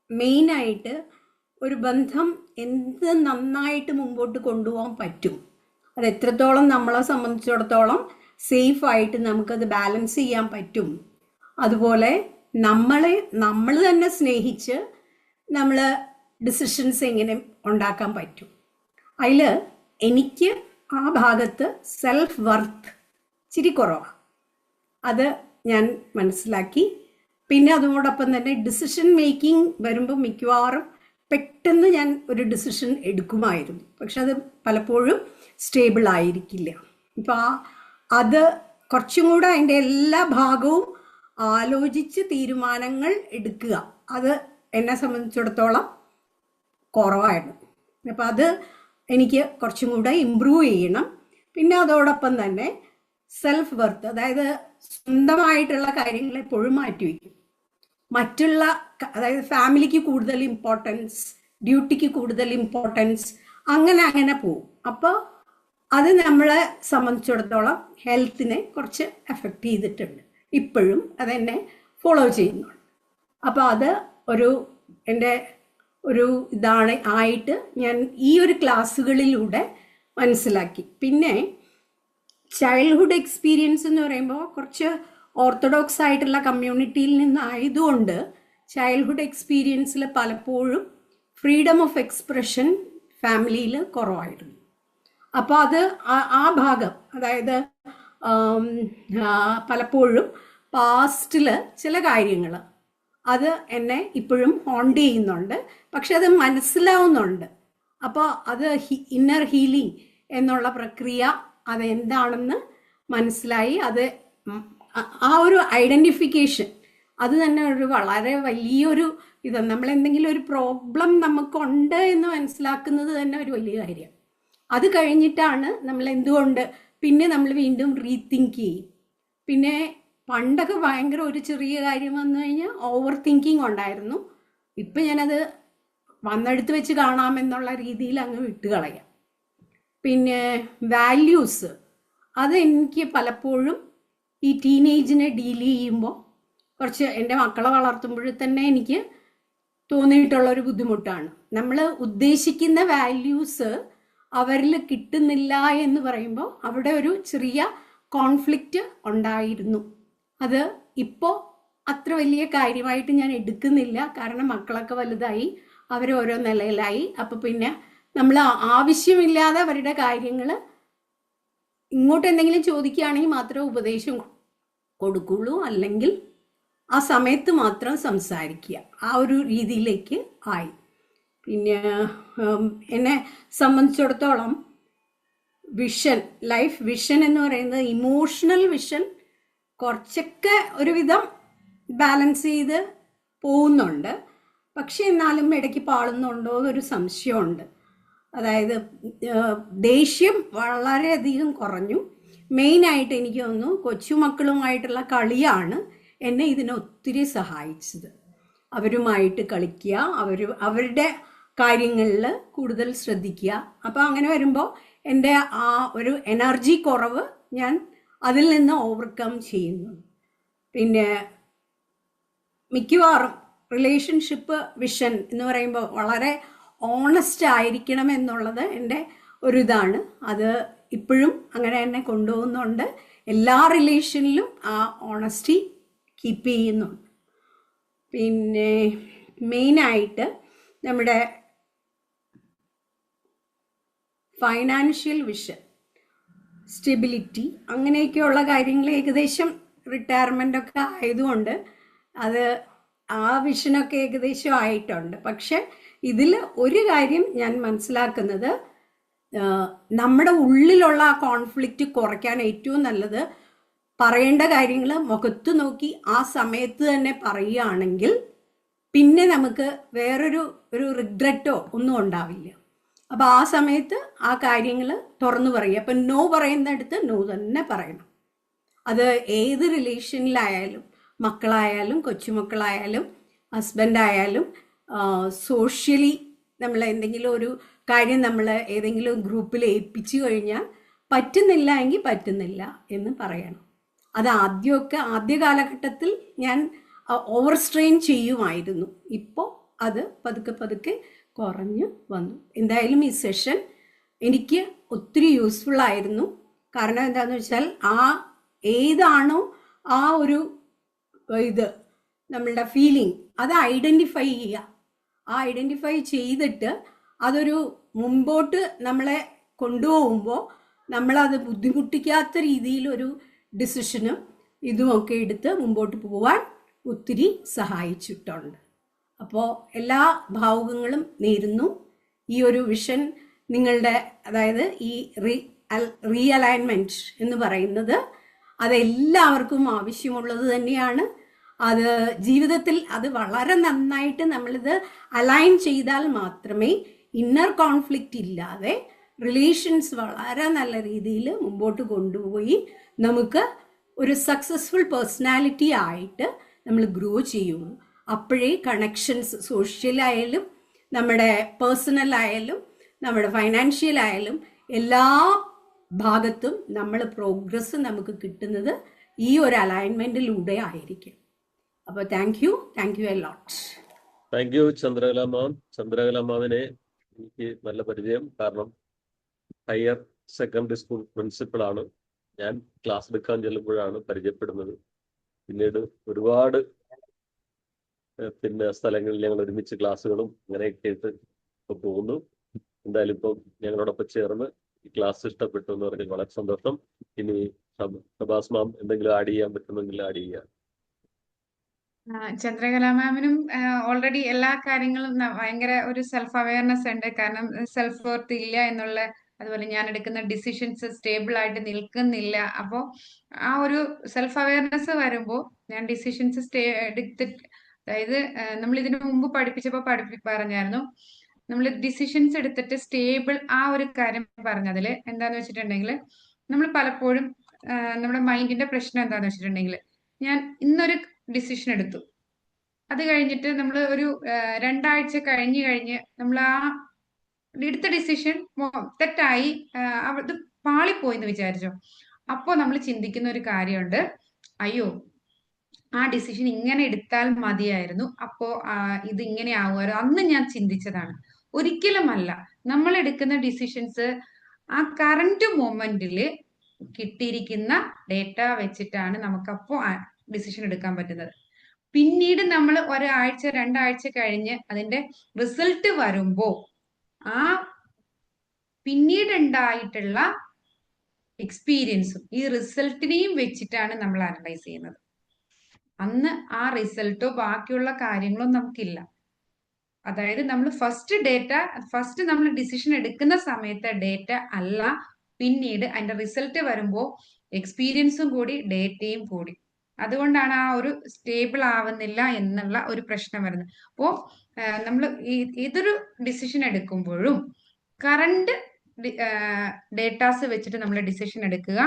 മെയിനായിട്ട് ഒരു ബന്ധം എന്ത് നന്നായിട്ട് മുമ്പോട്ട് കൊണ്ടുപോകാൻ പറ്റും, അത് എത്രത്തോളം നമ്മളെ സംബന്ധിച്ചിടത്തോളം സേഫായിട്ട് നമുക്കത് ബാലൻസ് ചെയ്യാൻ പറ്റും, അതുപോലെ നമ്മൾ തന്നെ സ്നേഹിച്ച് നമ്മൾ ഡിസിഷൻസ് എങ്ങനെ ഉണ്ടാക്കാൻ പറ്റും. അതിൽ എനിക്ക് ആ ഭാഗത്ത് സെൽഫ് വർത്ത് ഇച്ചിരി കുറവാണ്, അത് ഞാൻ മനസ്സിലാക്കി. പിന്നെ അതോടൊപ്പം തന്നെ ഡിസിഷൻ മേക്കിംഗ് വരുമ്പോൾ മിക്കവാറും പെട്ടെന്ന് ഞാൻ ഒരു ഡിസിഷൻ എടുക്കുമായിരുന്നു, പക്ഷെ അത് പലപ്പോഴും സ്റ്റേബിൾ ആയിരിക്കില്ല. ഇപ്പം അത് കുറച്ചും കൂടെ അതിൻ്റെ എല്ലാ ഭാഗവും ആലോചിച്ച് തീരുമാനങ്ങൾ എടുക്കുക, അത് എന്നെ സംബന്ധിച്ചിടത്തോളം കുറവായിരുന്നു. അപ്പം അത് എനിക്ക് കുറച്ചും കൂടെ ഇമ്പ്രൂവ് ചെയ്യണം. പിന്നെ അതോടൊപ്പം തന്നെ സെൽഫ് വർത്ത്, അതായത് സ്വന്തമായിട്ടുള്ള കാര്യങ്ങൾ എപ്പോഴും മാറ്റിവെക്കും. മറ്റുള്ള, അതായത് ഫാമിലിക്ക് കൂടുതൽ ഇമ്പോർട്ടൻസ്, ഡ്യൂട്ടിക്ക് കൂടുതൽ ഇമ്പോർട്ടൻസ്, അങ്ങനെ പോകും. അപ്പോൾ അത് നമ്മളെ സംബന്ധിച്ചിടത്തോളം ഹെൽത്തിനെ കുറച്ച് എഫക്റ്റ് ചെയ്തിട്ടുണ്ട്. ഇപ്പോഴും അതെന്നെ ഫോളോ ചെയ്യുന്നുണ്ട്. അപ്പോൾ അത് എൻ്റെ ഒരു ഇതാണ് ആയിട്ട് ഞാൻ ഈ ഒരു ക്ലാസ്സുകളിലൂടെ മനസ്സിലാക്കി. പിന്നെ ചൈൽഡ്ഹുഡ് എക്സ്പീരിയൻസ് എന്ന് പറയുമ്പോൾ കുറച്ച് ഓർത്തഡോക്സ് ആയിട്ടുള്ള കമ്മ്യൂണിറ്റിയിൽ നിന്നായതുകൊണ്ട് ചൈൽഡ്ഹുഡ് എക്സ്പീരിയൻസിൽ പലപ്പോഴും ഫ്രീഡം ഓഫ് എക്സ്പ്രഷൻ ഫാമിലിയിൽ കുറവായിരുന്നു. അപ്പോൾ അത് ആ ഭാഗം, അതായത് പലപ്പോഴും പാസ്റ്റിൽ ചില കാര്യങ്ങൾ അത് എന്നെ ഇപ്പോഴും ഹോണ്ട് ചെയ്യുന്നുണ്ട്, പക്ഷെ അത് മനസ്സിലാവുന്നുണ്ട്. അപ്പോൾ അത് ഇന്നർ ഹീലിംഗ് എന്നുള്ള പ്രക്രിയ അതെന്താണെന്ന് മനസ്സിലായി. അത് ആ ഒരു ഐഡൻറ്റിഫിക്കേഷൻ അത് തന്നെ ഒരു വളരെ വലിയൊരു ഇത്. നമ്മളെന്തെങ്കിലും ഒരു പ്രോബ്ലം നമുക്കുണ്ട് എന്ന് മനസ്സിലാക്കുന്നത് തന്നെ ഒരു വലിയ കാര്യം. അത് കഴിഞ്ഞിട്ടാണ് നമ്മൾ എന്തുകൊണ്ട് പിന്നെ നമ്മൾ വീണ്ടും റീതിങ്ക് ചെയ്യും. പിന്നെ പണ്ടൊക്കെ ഭയങ്കര ഒരു ചെറിയ കാര്യം വന്നു കഴിഞ്ഞാൽ ഓവർ തിങ്കിങ് ഉണ്ടായിരുന്നു. ഇപ്പം ഞാനത് വന്നെടുത്ത് വെച്ച് കാണാമെന്നുള്ള രീതിയിൽ അങ്ങ് വിട്ടുകളയാം. പിന്നെ വാല്യൂസ്, അത് എനിക്ക് പലപ്പോഴും ഈ ടീനേജിനെ ഡീൽ ചെയ്യുമ്പോൾ കുറച്ച് എൻ്റെ മക്കളെ വളർത്തുമ്പോൾ തന്നെ എനിക്ക് തോന്നിയിട്ടുള്ളൊരു ബുദ്ധിമുട്ടാണ്. നമ്മൾ ഉദ്ദേശിക്കുന്ന വാല്യൂസ് അവരിൽ കിട്ടുന്നില്ല എന്ന് പറയുമ്പോൾ അവിടെ ഒരു ചെറിയ കോൺഫ്ലിക്റ്റ് ഉണ്ടായിരുന്നു. അത് ഇപ്പോൾ അത്ര വലിയ കാര്യമായിട്ട് ഞാൻ എടുക്കുന്നില്ല, കാരണം മക്കളൊക്കെ വലുതായി, അവർ ഓരോ നിലയിലായി. അപ്പോൾ പിന്നെ നമ്മൾ ആവശ്യമില്ലാതെ അവരുടെ കാര്യങ്ങൾ ഇങ്ങോട്ട് എന്തെങ്കിലും ചോദിക്കുകയാണെങ്കിൽ മാത്രമേ ഉപദേശം കൊടുക്കുള്ളൂ, അല്ലെങ്കിൽ ആ സമയത്ത് മാത്രം സംസാരിക്കുക, ആ ഒരു രീതിയിലേക്ക് ആയി. പിന്നെ എന്നെ സംബന്ധിച്ചിടത്തോളം വിഷൻ, ലൈഫ് വിഷൻ എന്ന് പറയുന്നത് ഇമോഷണൽ വിഷൻ കുറച്ചൊക്കെ ഒരുവിധം ബാലൻസ് ചെയ്ത് പോകുന്നുണ്ട്. പക്ഷെ എന്നാലും ഇടയ്ക്ക് പാളുന്നുണ്ടോ എന്നൊരു സംശയമുണ്ട്. അതായത് ദേഷ്യം വളരെയധികം കുറഞ്ഞു. മെയിനായിട്ട് എനിക്ക് തോന്നുന്നു കൊച്ചുമക്കളുമായിട്ടുള്ള കളിയാണ് എന്നെ ഇതിനൊത്തിരി സഹായിച്ചത്. അവരുമായിട്ട് കളിക്കുക, അവരുടെ കാര്യങ്ങളിൽ കൂടുതൽ ശ്രദ്ധിക്കുക. അപ്പോൾ അങ്ങനെ വരുമ്പോൾ എൻ്റെ ആ ഒരു എനർജി കുറവ് ഞാൻ അതിൽ നിന്ന് ഓവർകം ചെയ്യുന്നു. പിന്നെ മിക്കവാറും റിലേഷൻഷിപ്പ് വിഷൻ എന്ന് പറയുമ്പോൾ വളരെ ഓണസ്റ്റ് ആയിരിക്കണം എന്നുള്ളത് എൻ്റെ ഒരു ഇതാണ്. അത് ഇപ്പോഴും അങ്ങനെ തന്നെ കൊണ്ടുപോകുന്നുണ്ട്. എല്ലാ റിലേഷനിലും ആ ഓണസ്റ്റി കീപ്പ് ചെയ്യുന്നുണ്ട്. പിന്നെ മെയിനായിട്ട് നമ്മുടെ ഫൈനാൻഷ്യൽ വിഷൻ, സ്റ്റെബിലിറ്റി, അങ്ങനെയൊക്കെയുള്ള കാര്യങ്ങൾ ഏകദേശം റിട്ടയർമെൻ്റ് ഒക്കെ ആയതുകൊണ്ട് അത് ആ വിഷനൊക്കെ ഏകദേശം ആയിട്ടുണ്ട്. പക്ഷെ ഇതിൽ ഒരു കാര്യം ഞാൻ മനസ്സിലാക്കുന്നത്, നമ്മുടെ ഉള്ളിലുള്ള ആ കോൺഫ്ലിക്റ്റ് കുറയ്ക്കാൻ ഏറ്റവും നല്ലത് പറയേണ്ട കാര്യങ്ങൾ മുഖത്ത് നോക്കി ആ സമയത്ത് തന്നെ പറയുകയാണെങ്കിൽ പിന്നെ നമുക്ക് വേറൊരു റിഗ്രറ്റോ ഒന്നും ഉണ്ടാവില്ല. അപ്പോൾ ആ സമയത്ത് ആ കാര്യങ്ങൾ തുറന്നു പറയുക. അപ്പം നോ പറയുന്നിടത്ത് നോ തന്നെ പറയണം. അത് ഏത് റിലേഷനിലായാലും, മക്കളായാലും കൊച്ചുമക്കളായാലും ഹസ്ബൻഡായാലും സോഷ്യലി നമ്മൾ എന്തെങ്കിലും ഒരു കാര്യം നമ്മൾ ഏതെങ്കിലും ഗ്രൂപ്പിൽ ഏൽപ്പിച്ചു കഴിഞ്ഞാൽ പറ്റുന്നില്ല എങ്കിൽ പറ്റുന്നില്ല എന്ന് പറയണം. അത് ആദ്യ കാലഘട്ടത്തിൽ ഞാൻ ഓവർ സ്ട്രെയിൻ ചെയ്യുമായിരുന്നു. ഇപ്പോൾ അത് പതുക്കെ പതുക്കെ കുറഞ്ഞു വന്നു. എന്തായാലും ഈ സെഷൻ എനിക്ക് ഒത്തിരി യൂസ്ഫുൾ ആയിരുന്നു. കാരണം എന്താണെന്ന് വെച്ചാൽ ഏതാണോ ആ ഒരു ഇത് നമ്മളുടെ ഫീലിംഗ് അത് ഐഡൻറ്റിഫൈ ചെയ്യുക. ആ ഐഡൻറ്റിഫൈ ചെയ്തിട്ട് അതൊരു മുമ്പോട്ട് നമ്മളെ കൊണ്ടുപോകുമ്പോൾ നമ്മളത് ബുദ്ധിമുട്ടിക്കാത്ത രീതിയിലൊരു ഡിസിഷനും ഇതുമൊക്കെ എടുത്ത് മുമ്പോട്ട് പോകാൻ ഒത്തിരി സഹായിച്ചിട്ടുണ്ട്. അപ്പോൾ എല്ലാ ഭാവുകങ്ങളും നേരുന്നു. ഈ ഒരു വിഷൻ നിങ്ങളുടെ, അതായത് ഈ റീഅലൈൻമെൻറ്റ് എന്ന് പറയുന്നത് അതെല്ലാവർക്കും ആവശ്യമുള്ളത് തന്നെയാണ്. അത് ജീവിതത്തിൽ അത് വളരെ നന്നായിട്ട് നമ്മളിത് അലൈൻ ചെയ്താൽ മാത്രമേ ഇന്നർ കോൺഫ്ലിക്റ്റ് ഇല്ലാതെ റിലേഷൻസ് വളരെ നല്ല രീതിയിൽ മുമ്പോട്ട് കൊണ്ടുപോയി നമുക്ക് ഒരു സക്സസ്ഫുൾ പേഴ്സണാലിറ്റി ആയിട്ട് നമ്മൾ ഗ്രോ ചെയ്യുള്ളൂ. അപ്പോഴേ കണക്ഷൻസ് സോഷ്യലായാലും നമ്മുടെ പേഴ്സണലായാലും നമ്മുടെ ഫൈനാൻഷ്യലായാലും എല്ലാ ഭാഗത്തും നമ്മൾ പ്രോഗ്രസ് നമുക്ക് കിട്ടുന്നത് ഈ ഒരു അലൈൻമെൻറ്റിലൂടെ ആയിരിക്കും. അപ്പോൾ thank you a lot. Thank you Chandrakala ma'am. Chandrakala മാമിനെ എനിക്ക് നല്ല പരിചയം. കാരണം ഹയർ സെക്കൻഡറി സ്കൂൾ പ്രിൻസിപ്പളാണ്. ഞാൻ ക്ലാസ് എടുക്കാൻ ചെല്ലുമ്പോഴാണ് പരിചയപ്പെടുന്നത്. പിന്നീട് ഒരുപാട് സ്ഥലങ്ങളിൽ ഞങ്ങൾ ഒരുമിച്ച് ക്ലാസ്സുകളും അങ്ങനെയൊക്കെ ആയിട്ട് ഇപ്പൊ പോകുന്നു. എന്തായാലും ഇപ്പം ഞങ്ങളോടൊപ്പം ചേർന്ന് ഈ ക്ലാസ് ഇഷ്ടപ്പെട്ടു എന്ന് പറഞ്ഞാൽ വളരെ സന്തോഷം. ഇനി ഷബാസ് മാം എന്തെങ്കിലും ആഡ് ചെയ്യാൻ പറ്റുമെങ്കിൽ ആഡ് ചെയ്യാം. ചന്ദ്രകല മാമിനും ഓൾറെഡി എല്ലാ കാര്യങ്ങളും ഭയങ്കര ഒരു സെൽഫ് അവയർനെസ് ഉണ്ട്. കാരണം സെൽഫ് വർത്ത് ഇല്ല എന്നുള്ള, അതുപോലെ ഞാൻ എടുക്കുന്ന ഡിസിഷൻസ് സ്റ്റേബിൾ ആയിട്ട് നിൽക്കുന്നില്ല. അപ്പോൾ ആ ഒരു സെൽഫ് അവയർനെസ് വരുമ്പോൾ ഞാൻ ഡിസിഷൻസ് എടുത്തിട്ട്, അതായത് നമ്മൾ ഇതിനു മുമ്പ് പഠിപ്പിച്ചപ്പോൾ പറഞ്ഞായിരുന്നു, നമ്മൾ ഡിസിഷൻസ് എടുത്തിട്ട് സ്റ്റേബിൾ ആ ഒരു കാര്യം പറഞ്ഞതിൽ എന്താന്ന് വെച്ചിട്ടുണ്ടെങ്കിൽ, നമ്മൾ പലപ്പോഴും നമ്മുടെ മൈൻഡിന്റെ പ്രശ്നം എന്താന്ന് വെച്ചിട്ടുണ്ടെങ്കിൽ, ഞാൻ ഇന്നൊരു ഡിസിഷൻ എടുത്തു, അത് കഴിഞ്ഞിട്ട് നമ്മൾ ഒരു 2 ആഴ്ച കഴിഞ്ഞ് നമ്മൾ ആ എടുത്ത ഡിസിഷൻ തെറ്റായി, അത് പാളിപ്പോയി എന്ന് വിചാരിച്ചോ. അപ്പോ നമ്മൾ ചിന്തിക്കുന്ന ഒരു കാര്യമുണ്ട്, അയ്യോ ആ ഡിസിഷൻ ഇങ്ങനെ എടുത്താൽ മതിയായിരുന്നു, അപ്പോ ഇത് ഇങ്ങനെ ആവുമായിരുന്നു, അന്ന് ഞാൻ ചിന്തിച്ചതാണ്. ഒരിക്കലുമല്ല. നമ്മൾ എടുക്കുന്ന ഡിസിഷൻസ് ആ കറന്റ് മൊമെന്റില് കിട്ടിയിരിക്കുന്ന ഡേറ്റ വെച്ചിട്ടാണ് നമുക്കപ്പോ ഡിസിഷൻ എടുക്കാൻ പറ്റുന്നത്. പിന്നീട് നമ്മൾ 1 ആഴ്ച 2 ആഴ്ച കഴിഞ്ഞ് അതിന്റെ റിസൾട്ട് വരുമ്പോ ആ പിന്നീട് ഉണ്ടായിട്ടുള്ള എക്സ്പീരിയൻസും ഈ റിസൾട്ടിനെയും വെച്ചിട്ടാണ് നമ്മൾ അനലൈസ് ചെയ്യുന്നത്. അന്ന് ആ റിസൾട്ടോ ബാക്കിയുള്ള കാര്യങ്ങളോ നമുക്കില്ല. അതായത് നമ്മൾ ഫസ്റ്റ് നമ്മൾ ഡിസിഷൻ എടുക്കുന്ന സമയത്തെ ഡേറ്റ അല്ല, പിന്നീട് അതിന്റെ റിസൾട്ട് വരുമ്പോൾ എക്സ്പീരിയൻസും കൂടി ഡേറ്റയും കൂടി. അതുകൊണ്ടാണ് ആ ഒരു സ്റ്റേബിൾ ആവുന്നില്ല എന്നുള്ള ഒരു പ്രശ്നം വരുന്നത്. അപ്പോ നമ്മൾ ഏതൊരു ഡിസിഷൻ എടുക്കുമ്പോഴും കറണ്ട് ഡേറ്റാസ് വെച്ചിട്ട് നമ്മൾ ഡിസിഷൻ എടുക്കുക,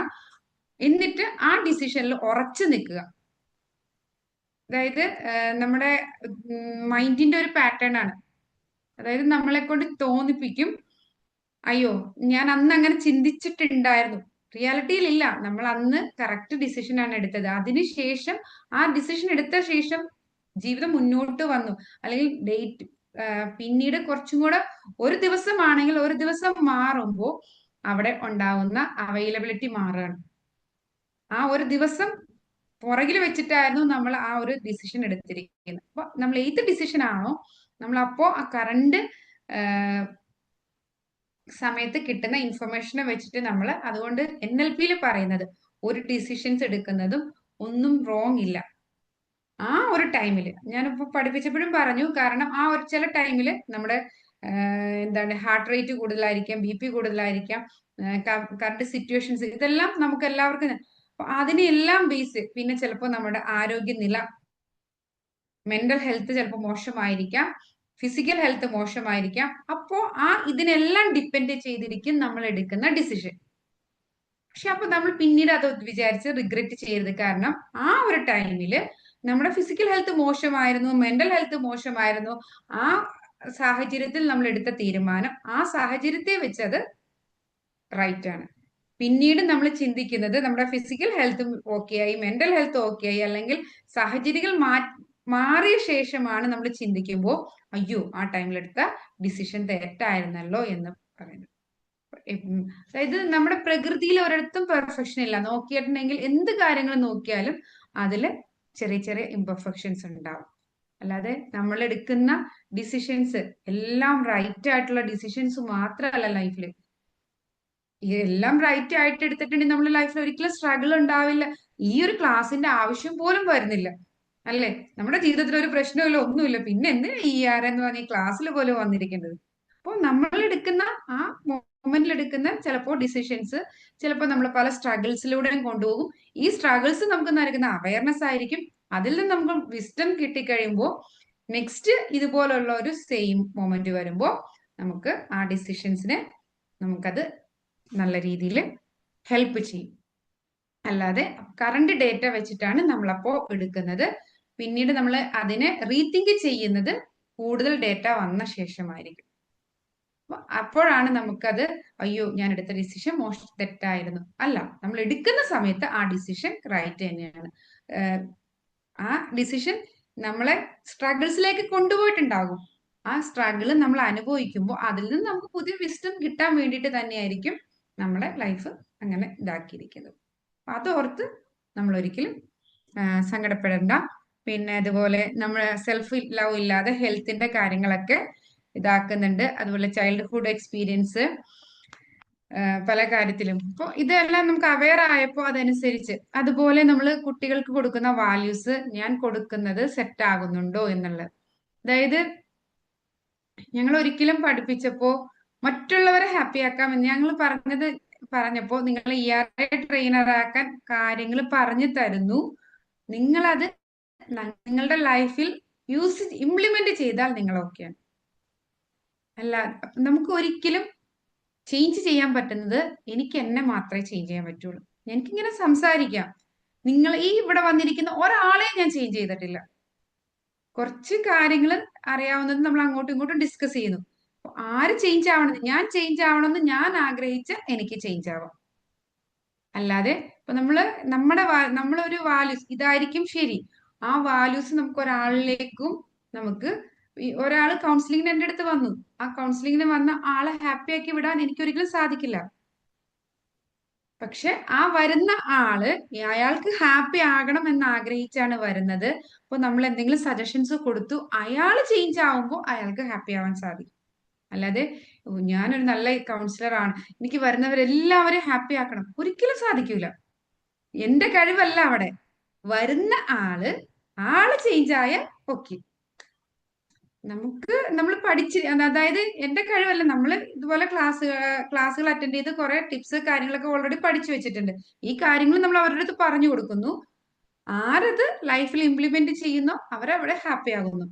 എന്നിട്ട് ആ ഡിസിഷനിൽ ഉറച്ചു നിൽക്കുക. അതായത് നമ്മുടെ മൈൻഡിന്റെ ഒരു പാറ്റേൺ ആണ്. അതായത് നമ്മളെ കൊണ്ട് തോന്നിപ്പിക്കും, അയ്യോ ഞാൻ അന്ന് അങ്ങനെ ചിന്തിച്ചിട്ടുണ്ടായിരുന്നു, റിയാലിറ്റിയിൽ ഇല്ല, നമ്മൾ അന്ന് കറക്റ്റ് ഡിസിഷൻ ആണ് എടുത്തത്. അതിനുശേഷം ആ ഡിസിഷൻ എടുത്ത ശേഷം ജീവിതം മുന്നോട്ട് വന്നു, അല്ലെങ്കിൽ ഡേറ്റ് പിന്നീട് കുറച്ചും കൂടെ ഒരു ദിവസമാണെങ്കിൽ ഒരു ദിവസം മാറുമ്പോൾ അവിടെ ഉണ്ടാവുന്ന അവൈലബിലിറ്റി മാറുകയാണ്. ആ ഒരു ദിവസം പുറകിൽ വെച്ചിട്ടായിരുന്നു നമ്മൾ ആ ഒരു ഡിസിഷൻ എടുത്തിരിക്കുന്നത്. അപ്പൊ നമ്മൾ ഏത് ഡിസിഷൻ ആണോ നമ്മൾ അപ്പോ ആ കറണ്ട് സമയത്ത് കിട്ടുന്ന ഇൻഫർമേഷനെ വെച്ചിട്ട് നമ്മൾ, അതുകൊണ്ട് NLP പറയുന്നത് ഒരു ഡിസിഷൻസ് എടുക്കുന്നതും ഒന്നും റോങ് ഇല്ല. ആ ഒരു ടൈമിൽ ഞാനിപ്പോ പഠിപ്പിച്ചപ്പോഴും പറഞ്ഞു, കാരണം ആ ഒരു ചില ടൈമിൽ നമ്മുടെ എന്താണ് ഹാർട്ട് റേറ്റ് കൂടുതലായിരിക്കാം, BP കൂടുതലായിരിക്കാം, കറണ്ട് സിറ്റുവേഷൻസ്, ഇതെല്ലാം നമുക്ക് എല്ലാവർക്കും അതിനെല്ലാം ബേസ്, പിന്നെ ചിലപ്പോൾ നമ്മുടെ ആരോഗ്യനില, മെന്റൽ ഹെൽത്ത് ചിലപ്പോൾ മോശമായിരിക്കാം, ഫിസിക്കൽ ഹെൽത്ത് മോശമായിരിക്കാം. അപ്പോ ഇതിനെല്ലാം ഡിപ്പെൻഡ് ചെയ്തിരിക്കും നമ്മൾ എടുക്കുന്ന ഡിസിഷൻ. പക്ഷെ അപ്പൊ നമ്മൾ പിന്നീട് അത് വിചാരിച്ച് റിഗ്രറ്റ് ചെയ്യരുത്. കാരണം ആ ഒരു ടൈമില് നമ്മുടെ ഫിസിക്കൽ ഹെൽത്ത് മോശമായിരുന്നു, മെന്റൽ ഹെൽത്ത് മോശമായിരുന്നു, ആ സാഹചര്യത്തിൽ നമ്മൾ എടുത്ത തീരുമാനം ആ സാഹചര്യത്തെ വെച്ചത് റൈറ്റ് ആണ്. പിന്നീട് നമ്മൾ ചിന്തിക്കുന്നത് നമ്മുടെ ഫിസിക്കൽ ഹെൽത്ത് ഓക്കെ ആയി, മെന്റൽ ഹെൽത്ത് ഓക്കെ ആയി, അല്ലെങ്കിൽ സാഹചര്യങ്ങൾ മാറിയ ശേഷമാണ് നമ്മൾ ചിന്തിക്കുമ്പോൾ അയ്യോ ആ ടൈമിലെടുത്ത ഡിസിഷൻ തെറ്റായിരുന്നല്ലോ എന്ന് പറയുന്നത്. അതായത് നമ്മുടെ പ്രകൃതിയിൽ ഒരിടത്തും പെർഫെക്ഷൻ ഇല്ല. നോക്കിയിട്ടുണ്ടെങ്കിൽ എന്ത് കാര്യങ്ങൾ നോക്കിയാലും അതില് ചെറിയ ചെറിയ ഇംപെർഫെക്ഷൻസ് ഉണ്ടാവും. അല്ലാതെ നമ്മൾ എടുക്കുന്ന ഡിസിഷൻസ് എല്ലാം റൈറ്റ് ആയിട്ടുള്ള ഡിസിഷൻസ് മാത്രമല്ല ലൈഫിൽ. എല്ലാം റൈറ്റ് ആയിട്ട് എടുത്തിട്ടുണ്ടെങ്കിൽ നമ്മുടെ ലൈഫിൽ ഒരിക്കലും സ്ട്രഗിൾ ഉണ്ടാവില്ല. ഈ ഒരു ക്ലാസിന്റെ ആവശ്യം പോലും വരുന്നില്ല, അല്ലേ? നമ്മുടെ ജീവിതത്തിൽ ഒരു പ്രശ്നമില്ല, ഒന്നുമില്ല, പിന്നെ എന്തിനാ എന്ന് പറഞ്ഞ ക്ലാസ്സിൽ പോലും വന്നിരിക്കേണ്ടത്? അപ്പോൾ നമ്മൾ എടുക്കുന്ന ആ മൊമെന്റിൽ എടുക്കുന്ന ചിലപ്പോൾ ഡിസിഷൻസ് ചിലപ്പോൾ നമ്മൾ പല സ്ട്രഗിൾസിലൂടെയും കൊണ്ടുപോകും. ഈ സ്ട്രഗിൾസ് നമുക്ക് നൽകുന്ന അവയർനെസ് ആയിരിക്കും. അതിൽ നിന്ന് നമുക്ക് വിസ്ഡം കിട്ടിക്കഴിയുമ്പോൾ നെക്സ്റ്റ് ഇതുപോലുള്ള ഒരു സെയിം മൊമെന്റ് വരുമ്പോൾ നമുക്ക് ആ ഡിസിഷൻസിനെ നമുക്കത് നല്ല രീതിയിൽ ഹെൽപ്പ് ചെയ്യും. അല്ലാതെ കറണ്ട് ഡേറ്റ വെച്ചിട്ടാണ് നമ്മളപ്പോ എടുക്കുന്നത്. പിന്നീട് നമ്മൾ അതിനെ റീതിങ്ക് ചെയ്യുന്നത് കൂടുതൽ ഡേറ്റ വന്ന ശേഷമായിരിക്കും. അപ്പോഴാണ് നമുക്കത് അയ്യോ ഞാൻ എടുത്ത ഡിസിഷൻ തെറ്റായിരുന്നു. അല്ല, നമ്മൾ എടുക്കുന്ന സമയത്ത് ആ ഡിസിഷൻ റൈറ്റ് തന്നെയാണ്. ആ ഡിസിഷൻ നമ്മളെ സ്ട്രഗിൾസിലേക്ക് കൊണ്ടുപോയിട്ടുണ്ടാകും. ആ സ്ട്രഗിൾ നമ്മൾ അനുഭവിക്കുമ്പോൾ അതിൽ നിന്ന് നമുക്ക് പുതിയ വിസ്ഡം കിട്ടാൻ വേണ്ടിയിട്ട് തന്നെയായിരിക്കും നമ്മുടെ ലൈഫ് അങ്ങനെ ഇതാക്കിയിരിക്കുന്നത്. അതോർത്ത് നമ്മൾ ഒരിക്കലും സങ്കടപ്പെടേണ്ട. പിന്നെ അതുപോലെ നമ്മൾ സെൽഫ് ലവ് ഇല്ലാതെ ഹെൽത്തിന്റെ കാര്യങ്ങളൊക്കെ ഇതാക്കുന്നുണ്ട്. അതുപോലെ ചൈൽഡ്ഹുഡ് എക്സ്പീരിയൻസ് പല കാര്യത്തിലും. അപ്പോൾ ഇതെല്ലാം നമുക്ക് അവെയർ ആയപ്പോൾ അതനുസരിച്ച് അതുപോലെ നമ്മൾ കുട്ടികൾക്ക് കൊടുക്കുന്ന വാല്യൂസ് ഞാൻ കൊടുക്കുന്നത് സെറ്റ് ആകുന്നുണ്ടോ എന്നുള്ളത്. അതായത് ഞങ്ങൾ ഒരിക്കലും പഠിപ്പിച്ചപ്പോ മറ്റുള്ളവരെ ഹാപ്പി ആക്കാമെന്ന് ഞങ്ങൾ പറഞ്ഞപ്പോ നിങ്ങൾ ERA ട്രെയിനർ ആക്കാൻ കാര്യങ്ങൾ പറഞ്ഞു തരുന്നു, നിങ്ങളത് നിങ്ങളുടെ ലൈഫിൽ ഇംപ്ലിമെന്റ് ചെയ്താൽ നിങ്ങൾ ഓക്കെയാണ്. അല്ല, നമുക്ക് ഒരിക്കലും ചേഞ്ച് ചെയ്യാൻ പറ്റുന്നത് എനിക്ക് എന്നെ മാത്രമേ ചേഞ്ച് ചെയ്യാൻ പറ്റുള്ളൂ. എനിക്കിങ്ങനെ സംസാരിക്കാം, നിങ്ങൾ ഈ ഇവിടെ വന്നിരിക്കുന്ന ഒരാളെ ഞാൻ ചേഞ്ച് ചെയ്തിട്ടില്ല. കുറച്ച് കാര്യങ്ങൾ അറിയാവുന്നത് നമ്മൾ അങ്ങോട്ടും ഇങ്ങോട്ടും ഡിസ്കസ് ചെയ്യുന്നു. ആര് ചേഞ്ച് ആവണം, ഞാൻ ചേഞ്ച് ആവണമെന്ന് ഞാൻ ആഗ്രഹിച്ച എനിക്ക് ചേഞ്ച് ആവാം. അല്ലാതെ ഇപ്പൊ നമ്മളൊരു വാല്യൂസ് ഇതായിരിക്കും ശരി, ആ വാല്യൂസ് നമുക്ക് ഒരാളിലേക്കും നമുക്ക് ഒരാൾ കൗൺസിലിങ്ങിന് എൻ്റെ അടുത്ത് വന്നു, ആ കൗൺസിലിങ്ങിന് വന്ന ആളെ ഹാപ്പി ആക്കി വിടാൻ എനിക്ക് ഒരിക്കലും സാധിക്കില്ല. പക്ഷെ ആ വരുന്ന ആള് അയാൾക്ക് ഹാപ്പി ആകണം എന്ന് ആഗ്രഹിച്ചാണ് വരുന്നത്. അപ്പൊ നമ്മൾ എന്തെങ്കിലും സജഷൻസ് കൊടുത്തു, അയാൾ ചേഞ്ച് ആവുമ്പോൾ അയാൾക്ക് ഹാപ്പി ആവാൻ സാധിക്കും. അല്ലാതെ ഞാനൊരു നല്ല കൗൺസിലർ ആണ്, എനിക്ക് വരുന്നവരെല്ലാവരും ഹാപ്പി ആക്കണം, ഒരിക്കലും സാധിക്കൂല. എന്റെ കഴിവല്ല അവിടെ, വരുന്ന ആള് ചേഞ്ച് ആയാൽ ഓക്കെ. നമ്മൾ അതായത് എന്റെ കഴിവല്ല, നമ്മൾ ഇതുപോലെ ക്ലാസ്സുകൾ അറ്റൻഡ് ചെയ്ത് കുറെ ടിപ്സ് കാര്യങ്ങളൊക്കെ ഓൾറെഡി പഠിച്ചു വെച്ചിട്ടുണ്ട്. ഈ കാര്യങ്ങൾ നമ്മൾ അവരുടെ അടുത്ത് പറഞ്ഞു കൊടുക്കുന്നു. ആരത് ലൈഫിൽ ഇംപ്ലിമെന്റ് ചെയ്യുന്നോ അവരവിടെ ഹാപ്പി ആകുന്നു.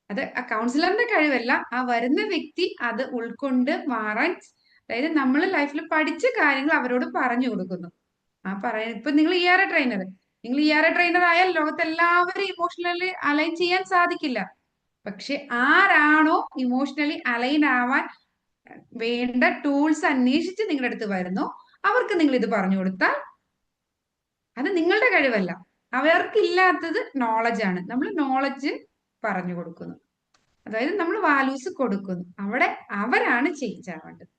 അത് ആ കൗൺസിലറിന്റെ കഴിവല്ല, ആ വരുന്ന വ്യക്തി അത് ഉൾക്കൊണ്ട് മാറാൻ, അതായത് നമ്മൾ ലൈഫിൽ പഠിച്ച കാര്യങ്ങൾ അവരോട് പറഞ്ഞു കൊടുക്കുന്നു. ഇപ്പൊ നിങ്ങൾ ERA ട്രെയിനർ ആയാൽ ലോകത്തെല്ലാവരും ഇമോഷണലി അലൈൻ ചെയ്യാൻ സാധിക്കില്ല. പക്ഷെ ആരാണോ ഇമോഷണലി അലൈൻ ആവാൻ വേണ്ട ടൂൾസ് അന്വേഷിച്ച് നിങ്ങളുടെ അടുത്ത് വരുന്നോ അവർക്ക് നിങ്ങൾ ഇത് പറഞ്ഞു കൊടുത്താൽ അത് നിങ്ങളുടെ കഴിവല്ല, അവർക്കില്ലാത്തത് നോളജാണ്. നമ്മൾ നോളജ് പറഞ്ഞു കൊടുക്കുന്നു, അതായത് നമ്മൾ വാല്യൂസ് കൊടുക്കുന്നു. അവിടെ അവരാണ് ചേഞ്ച് ആവേണ്ടത്.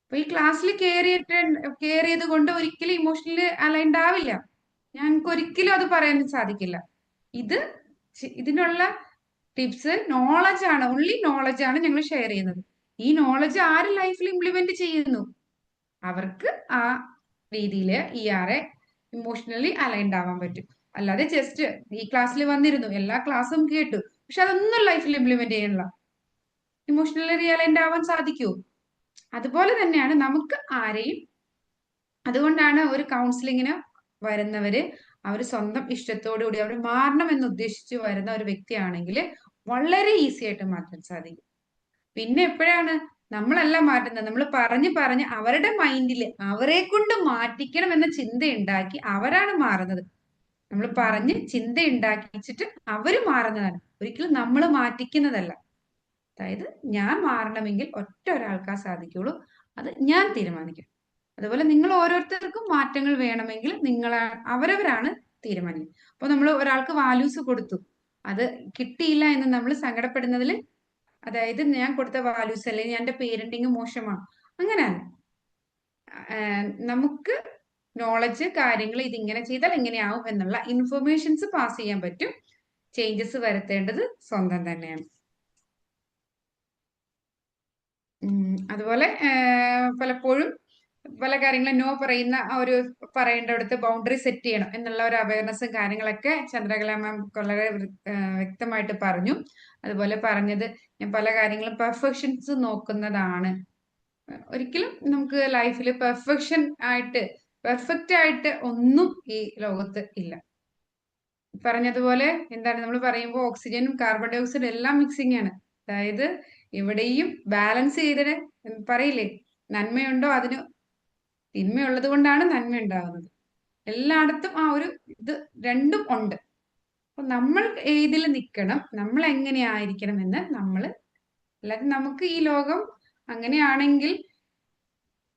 അപ്പൊ ഈ ക്ലാസ്സിൽ കയറിയത് കൊണ്ട് ഒരിക്കലും ഇമോഷണലി അലൈൻഡ് ആവില്ല. ഞങ്ങൾക്ക് ഒരിക്കലും അത് പറയാൻ സാധിക്കില്ല. ഇതിനുള്ള ടിപ്സ് നോളജാണ്, ഓൺലി നോളജാണ് ഞങ്ങൾ ഷെയർ ചെയ്യുന്നത്. ഈ നോളജ് ആര് ലൈഫിൽ ഇംപ്ലിമെന്റ് ചെയ്യുന്നു അവർക്ക് ആ രീതിയിൽ ഇയാറെ ഇമോഷണലി അലൈൻഡ് ആവാൻ പറ്റും. അല്ലാതെ ജസ്റ്റ് ഈ ക്ലാസ്സിൽ വന്നിരുന്നു, എല്ലാ ക്ലാസ്സും കേട്ടു, പക്ഷെ അതൊന്നും ലൈഫിൽ ഇംപ്ലിമെന്റ് ചെയ്യണില്ല, ഇമോഷണലി റിയലൈൻഡ് ആവാൻ സാധിക്കുമോ? അതുപോലെ തന്നെയാണ് നമുക്ക് ആരെയും. അതുകൊണ്ടാണ് ഒരു കൗൺസിലിങ്ങിന് വരുന്നവര് അവർ സ്വന്തം ഇഷ്ടത്തോടുകൂടി അവർ മാറണം എന്ന് ഉദ്ദേശിച്ച് വരുന്ന ഒരു വ്യക്തിയാണെങ്കിൽ വളരെ ഈസി ആയിട്ട് മാറ്റാൻ സാധിക്കും. പിന്നെ എപ്പോഴാണ് നമ്മളല്ല മാറ്റുന്നത്, നമ്മൾ പറഞ്ഞ് അവരുടെ മൈൻഡിൽ അവരെ കൊണ്ട് മാറ്റിക്കണം എന്ന ചിന്ത ഉണ്ടാക്കി അവരാണ് മാറുന്നത്. നമ്മൾ പറഞ്ഞ് ചിന്ത ഉണ്ടാക്കിച്ചിട്ട് അവര് മാറുന്നതാണ്, ഒരിക്കലും നമ്മൾ മാറ്റിക്കുന്നതല്ല. അതായത് ഞാൻ മാറണമെങ്കിൽ ഒറ്റ ഒരാൾക്കാ സാധിക്കുള്ളൂ, അത് ഞാൻ തീരുമാനിക്കും. അതുപോലെ നിങ്ങൾ ഓരോരുത്തർക്കും മാറ്റങ്ങൾ വേണമെങ്കിൽ അവരവരാണ് തീരുമാനിക്കുക. അപ്പൊ നമ്മൾ ഒരാൾക്ക് വാല്യൂസ് കൊടുത്തു, അത് കിട്ടിയില്ല എന്ന് നമ്മൾ സങ്കടപ്പെടുന്നതിൽ, അതായത് ഞാൻ കൊടുത്ത വാല്യൂസ് അല്ലെങ്കിൽ എന്റെ പേരന്റിങ് മോശമാണ്, അങ്ങനെയല്ല. നമുക്ക് നോളജ് കാര്യങ്ങൾ ഇതിങ്ങനെ ചെയ്താൽ എങ്ങനെയാവും എന്നുള്ള ഇൻഫർമേഷൻസ് പാസ് ചെയ്യാൻ പറ്റും. ചേഞ്ചസ് വരുത്തേണ്ടത് സ്വന്തം തന്നെയാണ്. അതുപോലെ പലപ്പോഴും പല കാര്യങ്ങളും നോ പറയുന്ന ഒരു പറയേണ്ടടുത്ത് ബൗണ്ടറി സെറ്റ് ചെയ്യണം എന്നുള്ള ഒരു അവയർനെസ്സും കാര്യങ്ങളൊക്കെ ചന്ദ്രകല മാം വളരെ വ്യക്തമായിട്ട് പറഞ്ഞു. അതുപോലെ പറഞ്ഞത് ഞാൻ പല കാര്യങ്ങളും പെർഫെക്ഷൻസ് നോക്കുന്നതാണ്. ഒരിക്കലും നമുക്ക് ലൈഫിൽ പെർഫെക്റ്റ് ആയിട്ട് ഒന്നും ഈ ലോകത്ത് ഇല്ല. പറഞ്ഞതുപോലെ എന്താണ് നമ്മൾ പറയുമ്പോൾ ഓക്സിജനും കാർബൺ ഡൈ ഓക്സൈഡും എല്ലാം മിക്സിംഗ് ആണ്. അതായത് എവിടെയും ബാലൻസ് ചെയ്തിട്ട് പറയില്ലേ, നന്മയുണ്ടോ അതിന് തിന്മയുള്ളത് കൊണ്ടാണ് നന്മ ഉണ്ടാകുന്നത്. എല്ലായിടത്തും ആ ഒരു ഇത് രണ്ടും ഉണ്ട്. അപ്പൊ നമ്മൾ ഏതിൽ നിൽക്കണം, നമ്മൾ എങ്ങനെയായിരിക്കണം എന്ന് അല്ലാതെ നമുക്ക് ഈ ലോകം അങ്ങനെയാണെങ്കിൽ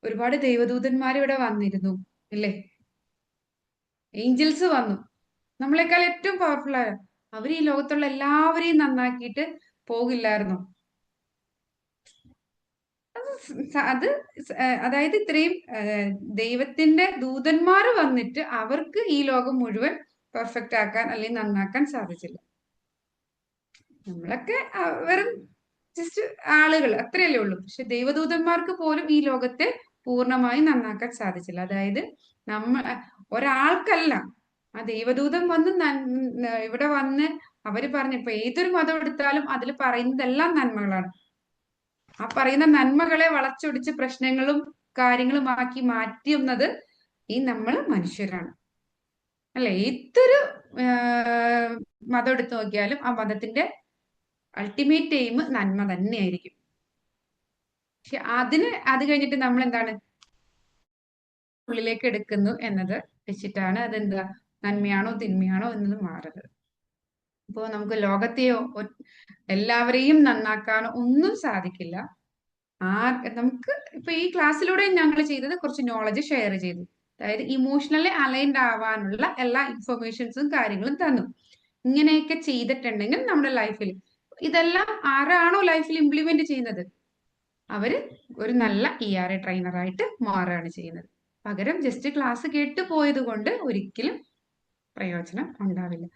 ഒരുപാട് ദൈവദൂതന്മാർ ഇവിടെ വന്നിരുന്നു അല്ലേ, ഏഞ്ചൽസ് വന്നു, നമ്മളെക്കാൾ ഏറ്റവും പവർഫുൾ ആയ അവർ ഈ ലോകത്തുള്ള എല്ലാവരെയും നന്നാക്കിയിട്ട് പോകില്ലായിരുന്നു. അതായത് ഇത്രയും ദൈവത്തിന്റെ ദൂതന്മാർ വന്നിട്ട് അവർക്ക് ഈ ലോകം മുഴുവൻ പെർഫെക്റ്റ് ആക്കാൻ അല്ലെങ്കിൽ നന്നാക്കാൻ സാധിച്ചില്ല. നമ്മളൊക്കെ വെറും ജസ്റ്റ് ആളുകൾ അത്രയല്ലേ ഉള്ളൂ. പക്ഷെ ദൈവദൂതന്മാർക്ക് പോലും ഈ ലോകത്തെ പൂർണ്ണമായി നന്നാക്കാൻ സാധിച്ചില്ല. അതായത് ഒരാൾക്കല്ല, ആ ദൈവദൂതൻ വന്ന് ഇവിടെ വന്ന് അവര് പറഞ്ഞു, ഇപ്പൊ ഏതൊരു മതം എടുത്താലും അതിൽ പറയുന്നതെല്ലാം നന്മകളാണ്. ആ പറയുന്ന നന്മകളെ വളച്ചൊടിച്ച് പ്രശ്നങ്ങളും കാര്യങ്ങളും ആക്കി മാറ്റുന്നത് ഈ നമ്മൾ മനുഷ്യരാണ് അല്ലെ. ഏതൊരു മതം എടുത്തു നോക്കിയാലും ആ മതത്തിന്റെ അൾട്ടിമേറ്റ് എയിം നന്മ തന്നെയായിരിക്കും. പക്ഷെ അത് കഴിഞ്ഞിട്ട് നമ്മൾ എന്താണ് ഉള്ളിലേക്ക് എടുക്കുന്നു എന്നത് വെച്ചിട്ടാണ് അതെന്താ നന്മയാണോ തിന്മയാണോ എന്നത് മാറുന്നത്. ഇപ്പോ നമുക്ക് ലോകത്തെയോ എല്ലാവരെയും നന്നാക്കാനോ ഒന്നും സാധിക്കില്ല. നമുക്ക് ഇപ്പൊ ഈ ക്ലാസ്സിലൂടെ ഞങ്ങൾ ചെയ്തത് കുറച്ച് നോളജ് ഷെയർ ചെയ്തു. അതായത് ഇമോഷണലി അലൈൻഡ് ആവാനുള്ള എല്ലാ ഇൻഫർമേഷൻസും കാര്യങ്ങളും തന്നു. ഇങ്ങനെയൊക്കെ ചെയ്തിട്ടുണ്ടെങ്കിൽ നമ്മുടെ ലൈഫിൽ ഇതെല്ലാം ആരാണോ ലൈഫിൽ ഇംപ്ലിമെന്റ് ചെയ്യുന്നത് അവര് ഒരു നല്ല ERA ട്രെയിനറായിട്ട് മാറുകയാണ് ചെയ്യുന്നത്. പകരം ജസ്റ്റ് ക്ലാസ് കേട്ട് പോയത് കൊണ്ട് ഒരിക്കലും പ്രയോജനം ഉണ്ടാവില്ല.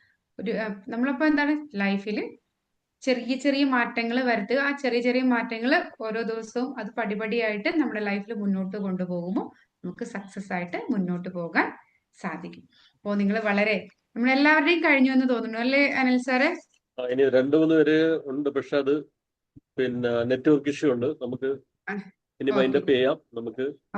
നമ്മളിപ്പോ എന്താണ് ലൈഫിൽ ചെറിയ ചെറിയ മാറ്റങ്ങൾ വരുത്തുക. ആ ചെറിയ ചെറിയ മാറ്റങ്ങൾ ഓരോ ദിവസവും അത് പടിപടിയായിട്ട് നമ്മുടെ ലൈഫിൽ മുന്നോട്ട് കൊണ്ടുപോകുമ്പോൾ നമുക്ക് സക്സസ് ആയിട്ട് മുന്നോട്ട് പോകാൻ സാധിക്കും. അപ്പോൾ നിങ്ങൾ നമ്മളെല്ലാവരുടെയും കഴിഞ്ഞു എന്ന് തോന്നുന്നു അല്ലേ അനിൽ സാറെ? ഇനി 2-3 പേര് ഉണ്ട്, പക്ഷെ അത് നെറ്റ്വർക്ക് ഇഷ്യൂ ഉണ്ട്. നമുക്ക് ഇനി മൈൻഡപ്പ് ചെയ്യാം.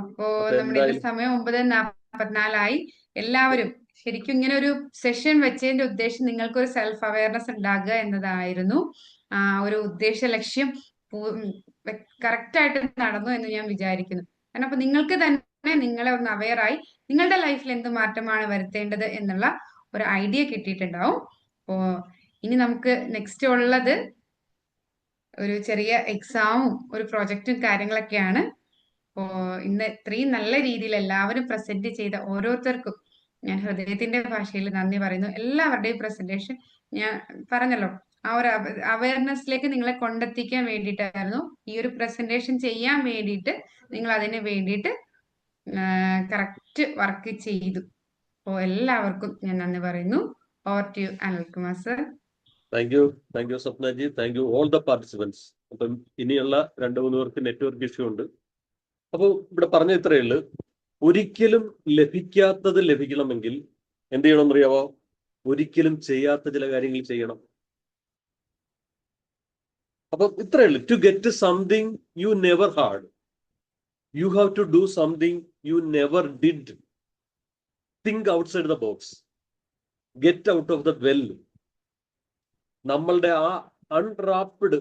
അപ്പോ നമ്മുടെ സമയം 9:44 എല്ലാവരും ശരിക്കും ഇങ്ങനെ ഒരു സെഷൻ വെച്ചതിന്റെ ഉദ്ദേശം നിങ്ങൾക്കൊരു സെൽഫ് അവയർനെസ് ഉണ്ടാകുക എന്നതായിരുന്നു. ഒരു ഉദ്ദേശ ലക്ഷ്യം കറക്റ്റ് ആയിട്ട് നടന്നു എന്ന് ഞാൻ വിചാരിക്കുന്നു. കാരണം അപ്പൊ നിങ്ങൾക്ക് തന്നെ നിങ്ങളെ ഒന്ന് അവെയറായി നിങ്ങളുടെ ലൈഫിൽ എന്ത് മാറ്റമാണ് വരുത്തേണ്ടത് എന്നുള്ള ഒരു ഐഡിയ കിട്ടിയിട്ടുണ്ടാവും. അപ്പോ ഇനി നമുക്ക് നെക്സ്റ്റ് ഉള്ളത് ഒരു ചെറിയ എക്സാമും ഒരു പ്രൊജക്റ്റും കാര്യങ്ങളൊക്കെയാണ്. അപ്പോ ഇന്ന് ഇത്രയും നല്ല രീതിയിൽ എല്ലാവരും പ്രസന്റ് ചെയ്ത ഓരോരുത്തർക്കും ഞാൻ ഹൃദയത്തിന്റെ ഭാഷയിൽ നന്ദി പറയുന്നു. എല്ലാവരുടെയും പ്രസന്റേഷൻ ഞാൻ പറഞ്ഞല്ലോ ആ ഒരു അവയർനെസ്സിലേക്ക് നിങ്ങളെ കൊണ്ടെത്തിക്കാൻ വേണ്ടിയിട്ടായിരുന്നു. ഈ ഒരു പ്രസന്റേഷൻ ചെയ്യാൻ വേണ്ടിയിട്ട് നിങ്ങൾ അതിന് വേണ്ടിയിട്ട് കറക്റ്റ് വർക്ക് ചെയ്തു. അപ്പോൾ എല്ലാവർക്കും ഞാൻ നന്ദി പറയുന്നു. Over to you Anilkumar sir. Thank you Swapnaji, thank you all the participants. അപ്പം ഇനിയുള്ള 2-3 പേർക്ക് നെറ്റ്വർക്ക് ഇഷ്യൂ ഉണ്ട്. അപ്പോൾ ഇവിടെ പറഞ്ഞ ഇത്രയേ ഉള്ളൂ. ഒരിക്കലും ലഭിക്കാത്തത് ലഭിക്കണമെങ്കിൽ എന്ത് ചെയ്യണം എന്നറിയാവോ? ഒരിക്കലും ചെയ്യാത്ത ചില കാര്യങ്ങൾ ചെയ്യണം. അപ്പൊ ഇത്രയേ ഉള്ളൂ. To get something you never had, you have to do something you never did. Think outside the box, get out of the well. നമ്മളുടെ ആ അൺറാപ്ഡ്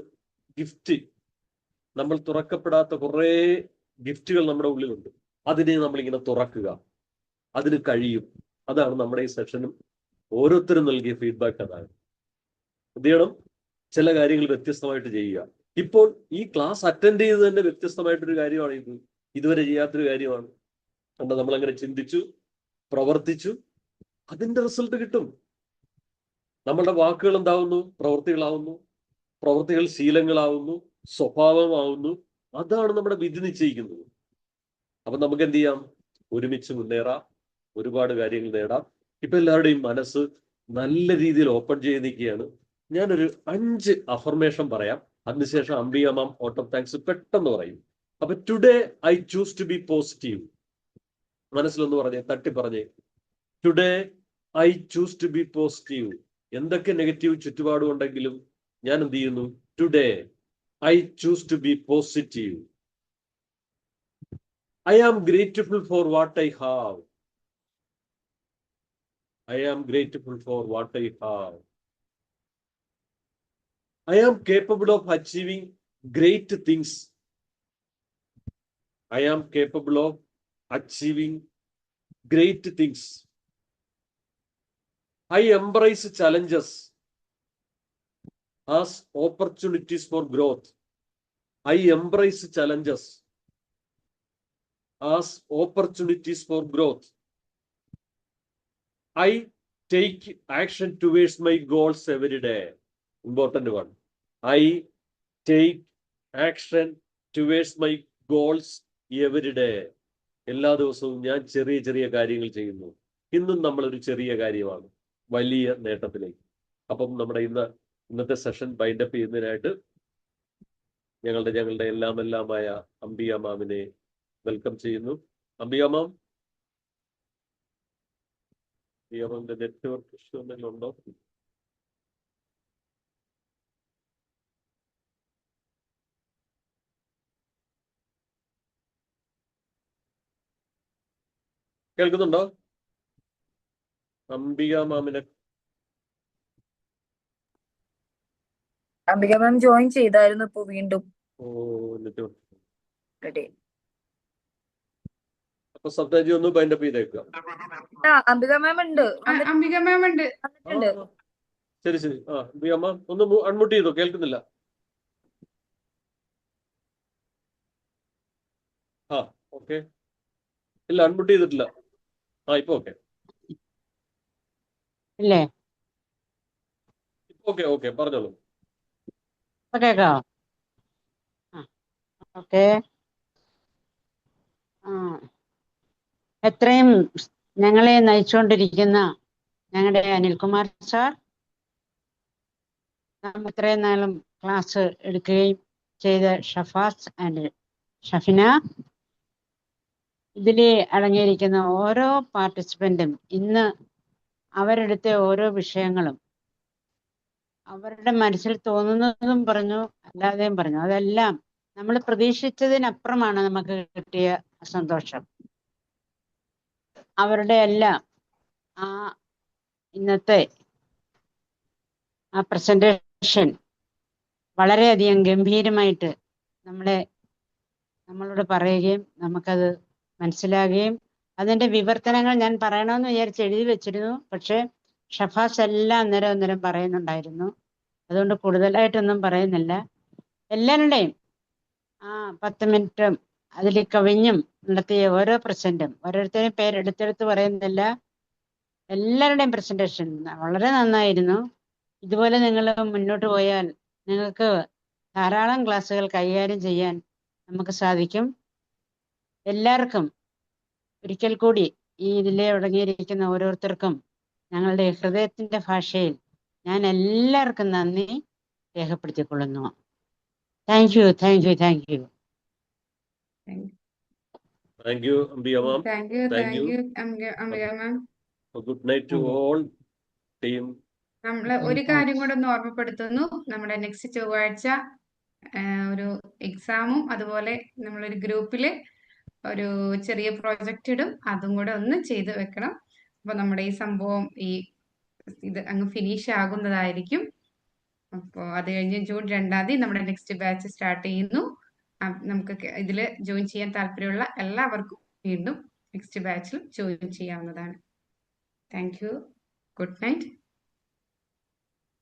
ഗിഫ്റ്റ്, നമ്മൾ തുറക്കപ്പെടാത്ത കുറേ ഗിഫ്റ്റുകൾ നമ്മുടെ ഉള്ളിലുണ്ട്. അതിനെ നമ്മളിങ്ങനെ തുറക്കുക. അതിന് കഴിയും. അതാണ് നമ്മുടെ ഈ സെഷനും ഓരോരുത്തരും നൽകിയ ഫീഡ്ബാക്ക്. അതാണ് എന്ത് ചെയ്യണം? ചില കാര്യങ്ങൾ വ്യത്യസ്തമായിട്ട് ചെയ്യുക. ഇപ്പോൾ ഈ ക്ലാസ് അറ്റൻഡ് ചെയ്ത് തന്നെ വ്യത്യസ്തമായിട്ടൊരു കാര്യമാണ് ഇത്. ഇതുവരെ ചെയ്യാത്തൊരു കാര്യമാണ്. കണ്ടോ, നമ്മളങ്ങനെ ചിന്തിച്ചു, പ്രവർത്തിച്ചു, അതിന്റെ റിസൾട്ട് കിട്ടും. നമ്മളുടെ വാക്കുകൾ എന്താവുന്നു? പ്രവൃത്തികളാവുന്നു. പ്രവൃത്തികൾ ശീലങ്ങളാവുന്നു, സ്വഭാവമാവുന്നു. അതാണ് നമ്മുടെ വിധി നിശ്ചയിക്കുന്നത്. അപ്പൊ നമുക്ക് എന്ത് ചെയ്യാം? ഒരുമിച്ച് മുന്നേറാം, ഒരുപാട് കാര്യങ്ങൾ നേടാം. ഇപ്പൊ എല്ലാവരുടെയും മനസ്സ് നല്ല രീതിയിൽ ഓപ്പൺ ചെയ്ത് നിൽക്കുകയാണ്. ഞാനൊരു 5 അഫർമേഷൻ പറയാം. അതിനുശേഷം Ambika ma'am out of thanks പെട്ടെന്ന് പറയും. അപ്പൊ today I choose to be positive. മനസ്സിലൊന്ന് പറഞ്ഞേ, തട്ടി പറഞ്ഞേ. Today I choose to be positive. എന്തൊക്കെ നെഗറ്റീവ് ചുറ്റുപാടും ഉണ്ടെങ്കിലും ഞാൻ എന്ത് ചെയ്യുന്നു? Today I choose to be positive. I am grateful for what I have. I am grateful for what I have. I am capable of achieving great things. I am capable of achieving great things. I embrace challenges as opportunities for growth. I embrace challenges as opportunities for growth. I take action towards my goals every day. Important one. I take action towards my goals every day. എല്ലാ ദിവസവും ഞാൻ ചെറിയ ചെറിയ കാര്യങ്ങൾ ചെയ്യുന്നു. ഇന്നും നമ്മളൊരു ചെറിയ കാര്യമാണ് വലിയ നേട്ടത്തിലേക്ക്. അപ്പം നമ്മുടെ ഇന്നത്തെ സെഷൻ ബൈൻഡപ്പ് ചെയ്യുന്നതിനായിട്ട് ഞങ്ങളുടെ എല്ലാമായ അംബിക മാമിനെ വെൽക്കം ചെയ്യുന്നു. അംബിക മാം, അംബിക നെറ്റ്വർക്ക് ഇഷ്യൂ എന്തെങ്കിലും ഉണ്ടോ? കേൾക്കുന്നുണ്ടോ? അംബിക മാമിനെ അംബിക മാം ജോയിൻ ചെയ്തായിരുന്നു. ഇപ്പൊ വീണ്ടും റെഡി. അപ്പൊ സപ്താജി ഒന്ന് ബൈൻഡപ്പ് ചെയ്തേക്കുക. അംബിക മാം ഉണ്ട്, അംബിക മാം ഉണ്ട്. വന്നിട്ടുണ്ട്. ശരി ശരി. അംബിക മാം ഒന്ന് അൺമ്യൂട്ട് ചെയ്തോ, കേൾക്കുന്നില്ല. ഓക്കെ. ഇല്ല, അൺമ്യൂട്ട് ചെയ്തിട്ടില്ല. ഇപ്പൊ ഓക്കെ. ഇല്ലേ? ഓക്കെ ഓക്കെ, പറഞ്ഞോളൂ. കേക്കാവോ? ഓക്കെ. എത്രയും ഞങ്ങളെ നയിച്ചുകൊണ്ടിരിക്കുന്ന ഞങ്ങളുടെ അനിൽകുമാർ സാർ, നാം ഇത്രയും നാളും ക്ലാസ് എടുക്കുകയും ചെയ്ത ഷഫാസ് ആൻഡ് ഷഫിന, ഇതിൽ അടങ്ങിയിരിക്കുന്ന ഓരോ പാർട്ടിസിപ്പൻറ്റും ഇന്ന് അവരെടുത്ത ഓരോ വിഷയങ്ങളും അവരുടെ മനസ്സിൽ തോന്നുന്നതും പറഞ്ഞു, അല്ലാതെയും പറഞ്ഞു. അതെല്ലാം നമ്മൾ പ്രതീക്ഷിച്ചതിനപ്പുറമാണ് നമുക്ക് കിട്ടിയ സന്തോഷം. അവരുടെ എല്ലാം ഇന്നത്തെ പ്രസന്റേഷൻ വളരെയധികം ഗംഭീരമായിട്ട് നമ്മളോട് പറയുകയും നമുക്കത് മനസ്സിലാകുകയും അതിൻ്റെ വിവർത്തനങ്ങൾ ഞാൻ പറയണമെന്ന് വിചാരിച്ച് എഴുതി വെച്ചിരുന്നു. പക്ഷേ ഷഫാസ് എല്ലാം അന്നേരം പറയുന്നുണ്ടായിരുന്നു. അതുകൊണ്ട് കൂടുതലായിട്ടൊന്നും പറയുന്നില്ല. എല്ലാവരുടെയും 10 മിനിറ്റും അതിൽ കവിഞ്ഞും നടത്തിയ ഓരോ പ്രസന്റും, ഓരോരുത്തരെയും പേരെടുത്തെടുത്ത് പറയുന്നില്ല, എല്ലാവരുടെയും പ്രസന്റേഷൻ വളരെ നന്നായിരുന്നു. ഇതുപോലെ നിങ്ങൾ മുന്നോട്ട് പോയാൽ നിങ്ങൾക്ക് ധാരാളം ക്ലാസ്സുകൾ കൈകാര്യം ചെയ്യാൻ നമുക്ക് സാധിക്കും. എല്ലാവർക്കും ഒരിക്കൽ കൂടി ഈ ഇതിലെ അടങ്ങിയിരിക്കുന്ന ഓരോരുത്തർക്കും ഞങ്ങളുടെ ഹൃദയത്തിൻ്റെ ഭാഷയിൽ ഞാൻ എല്ലാവർക്കും നന്ദി രേഖപ്പെടുത്തിക്കൊള്ളുന്നു. Thank you, thank you, thank you. Thank you Ambika ma'am. Thank you thank you. Ambika ma'am. Good night to all team. നമ്മള് ഒരു കാര്യം കൂടെ ഒന്ന് ഓർമ്മപ്പെടുത്തുന്നു. നമ്മുടെ നെക്സ്റ്റ് ചൊവ്വാഴ്ച ഒരു എക്സാമും അതുപോലെ നമ്മളൊരു ഗ്രൂപ്പില് ഒരു ചെറിയ പ്രോജക്റ്റ് ഇടും. അതും കൂടെ ഒന്ന് ചെയ്ത് വെക്കണം. അപ്പൊ നമ്മുടെ ഈ സംഭവം ഇത് അങ്ങ് ഫിനിഷ് ആകുന്നതായിരിക്കും. അപ്പോൾ അത് കഴിഞ്ഞ് ജൂൺ 2-ാം തീയതി നമ്മുടെ നെക്സ്റ്റ് ബാച്ച് സ്റ്റാർട്ട് ചെയ്യുന്നു. നമുക്ക് ഇതിൽ ജോയിൻ ചെയ്യാൻ താല്പര്യമുള്ള എല്ലാവർക്കും വീണ്ടും നെക്സ്റ്റ് ബാച്ചിൽ ജോയിൻ ചെയ്യാവുന്നതാണ്. Thank you. Good night.